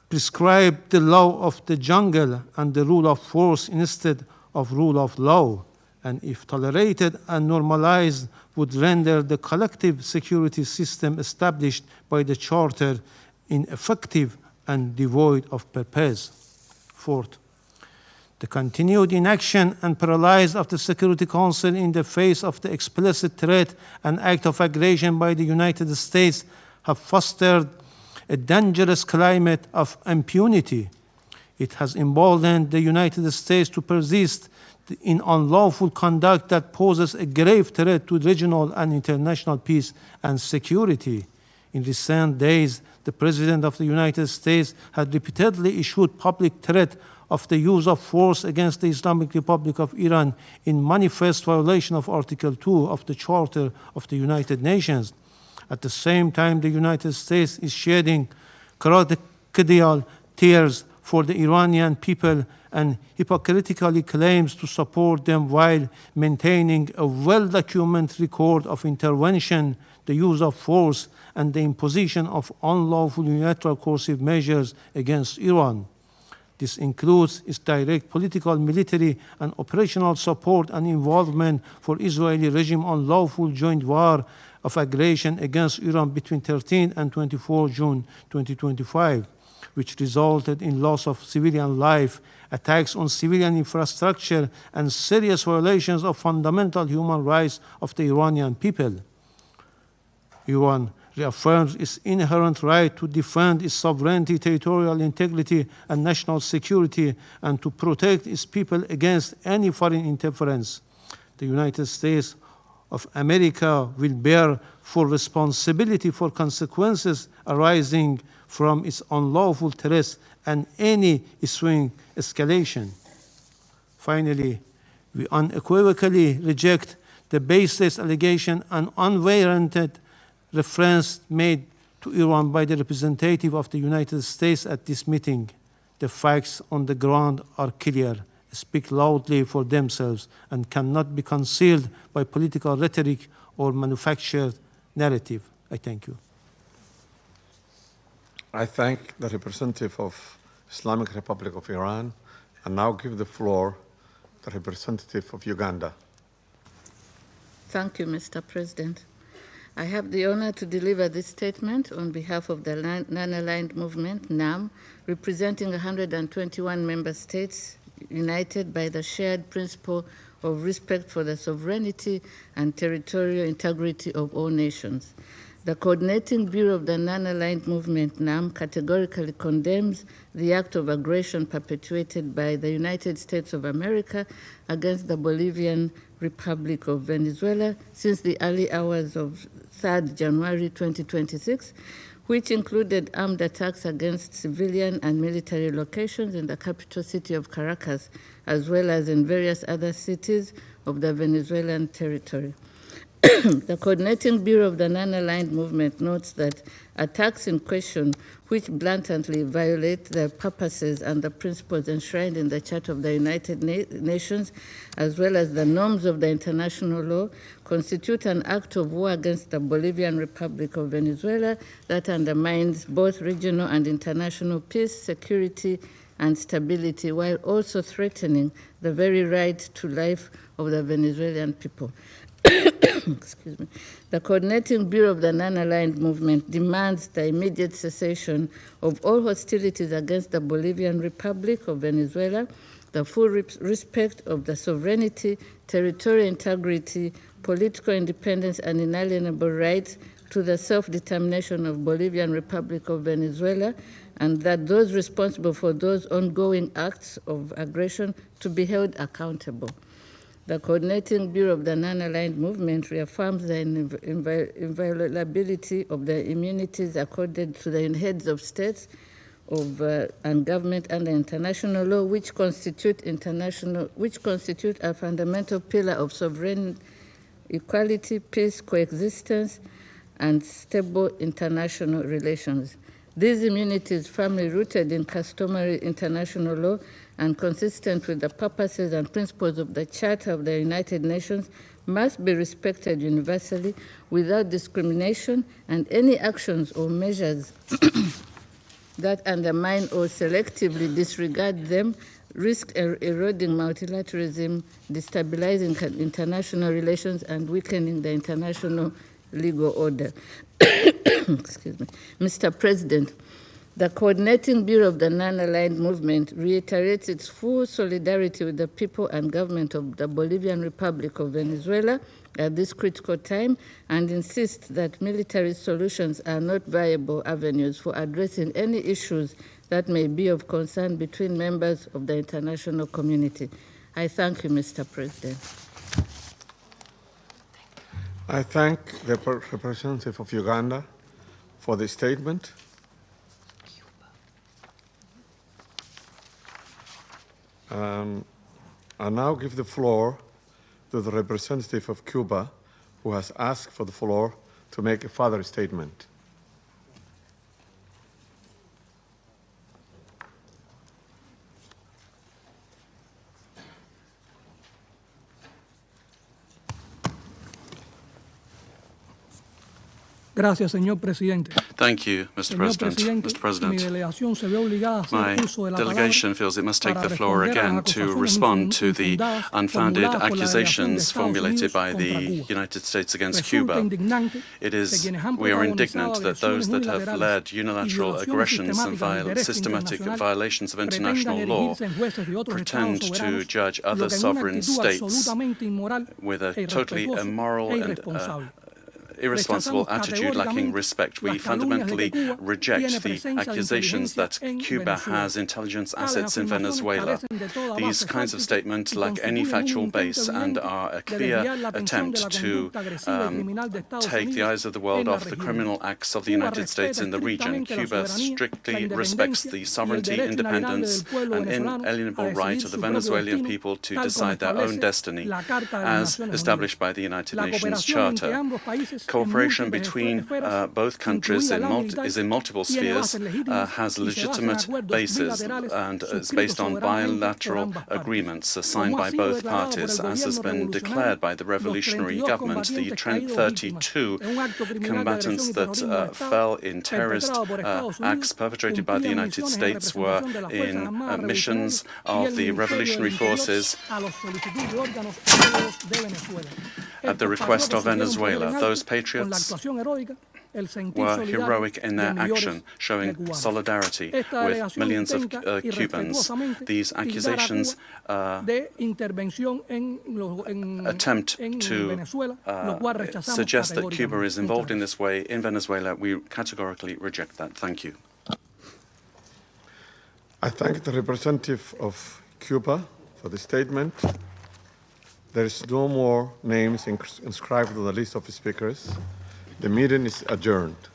prescribes the law of the jungle and the rule of force instead of rule of law, and if tolerated and normalized, would render the collective security system established by the Charter ineffective and devoid of purpose. Fourth, the continued inaction and paralysis of the Security Council in the face of the explicit threat and act of aggression by the United States have fostered a dangerous climate of impunity. It has emboldened the United States to persist in unlawful conduct that poses a grave threat to regional and international peace and security. In recent days, the President of the United States has repeatedly issued public threat of the use of force against the Islamic Republic of Iran in manifest violation of Article 2 of the Charter of the United Nations. At the same time, the United States is shedding crocodile tears for the Iranian people and hypocritically claims to support them while maintaining a well-documented record of intervention, the use of force, and the imposition of unlawful unilateral coercive measures against Iran. This includes its direct political, military, and operational support and involvement for Israeli regime unlawful joint war of aggression against Iran between 13 and 24 June 2025, which resulted in loss of civilian life, attacks on civilian infrastructure, and serious violations of fundamental human rights of the Iranian people. Iran reaffirms its inherent right to defend its sovereignty, territorial integrity, and national security, and to protect its people against any foreign interference. The United States of America will bear full responsibility for consequences arising from its unlawful threats and any ensuing escalation. Finally, we unequivocally reject the baseless allegation and unwarranted reference made to Iran by the representative of the United States at this meeting. The facts on the ground are clear, speak loudly for themselves, and cannot be concealed by political rhetoric or manufactured narrative. I thank you. I thank the representative of Islamic Republic of Iran and now give the floor to the representative of Uganda. Thank you, Mr. President. I have the honor to deliver this statement on behalf of the Non-Aligned Movement, NAM, representing 121 member states united by the shared principle of respect for the sovereignty and territorial integrity of all nations. The Coordinating Bureau of the Non-Aligned Movement, NAM, categorically condemns the act of aggression perpetuated by the United States of America against the Bolivian Republic of Venezuela since the early hours of 3rd January 2026, which included armed attacks against civilian and military locations in the capital city of Caracas, as well as in various other cities of the Venezuelan territory. The Coordinating Bureau of the Non-Aligned Movement notes that attacks in question, which blatantly violate the purposes and the principles enshrined in the Charter of the United Nations, as well as the norms of the international law, constitute an act of war against the Bolivian Republic of Venezuela that undermines both regional and international peace, security, and stability, while also threatening the very right to life of the Venezuelan people. Excuse me. The Coordinating Bureau of the Non-Aligned Movement demands the immediate cessation of all hostilities against the Bolivian Republic of Venezuela, the full respect of the sovereignty, territorial integrity, political independence, and inalienable rights to the self-determination of Bolivian Republic of Venezuela, and that those responsible for those ongoing acts of aggression to be held accountable. The Coordinating Bureau of the Non-Aligned Movement reaffirms the inviolability of the immunities accorded to the heads of states and government under international law, which constitute a fundamental pillar of sovereign equality, peace, coexistence, and stable international relations. These immunities, firmly rooted in customary international law and consistent with the purposes and principles of the Charter of the United Nations, must be respected universally without discrimination, and any actions or measures that undermine or selectively disregard them risk eroding multilateralism, destabilizing international relations, and weakening the international legal order. Excuse me. Mr. President, the Coordinating Bureau of the Non-Aligned Movement reiterates its full solidarity with the people and government of the Bolivian Republic of Venezuela at this critical time, and insists that military solutions are not viable avenues for addressing any issues that may be of concern between members of the international community. I thank you, Mr. President. I thank the representative of Uganda for the statement. I now give the floor to the representative of Cuba, who has asked for the floor to make a further statement. Gracias, señor presidente. Thank you, Mr. President. Mr. President, my delegation feels it must take the floor again to respond to the unfounded accusations formulated by the United States against Cuba. We are indignant that those that have led unilateral aggressions and systematic violations of international law pretend to judge other sovereign states with a totally immoral and irresponsible attitude lacking respect. We fundamentally reject the accusations that Cuba has intelligence assets in Venezuela. These kinds of statements lack any factual base and are a clear attempt to take the eyes of the world off the criminal acts of the United States in the region. Cuba strictly respects the sovereignty, independence, and inalienable right of the Venezuelan people to decide their own destiny, as established by the United Nations Charter. Cooperation between both countries is in multiple spheres, has legitimate basis, and is based on bilateral agreements signed by both parties, as has been declared by the revolutionary government. The 32 combatants that fell in terrorist acts perpetrated by the United States were in missions of the revolutionary forces at the request of Venezuela. Those patriots were heroic in their action, showing solidarity with millions of Cubans. These accusations attempt to suggest that Cuba is involved in this way in Venezuela. We categorically reject that. Thank you. I thank the representative of Cuba for the statement. There is no more names inscribed on the list of speakers. The meeting is adjourned.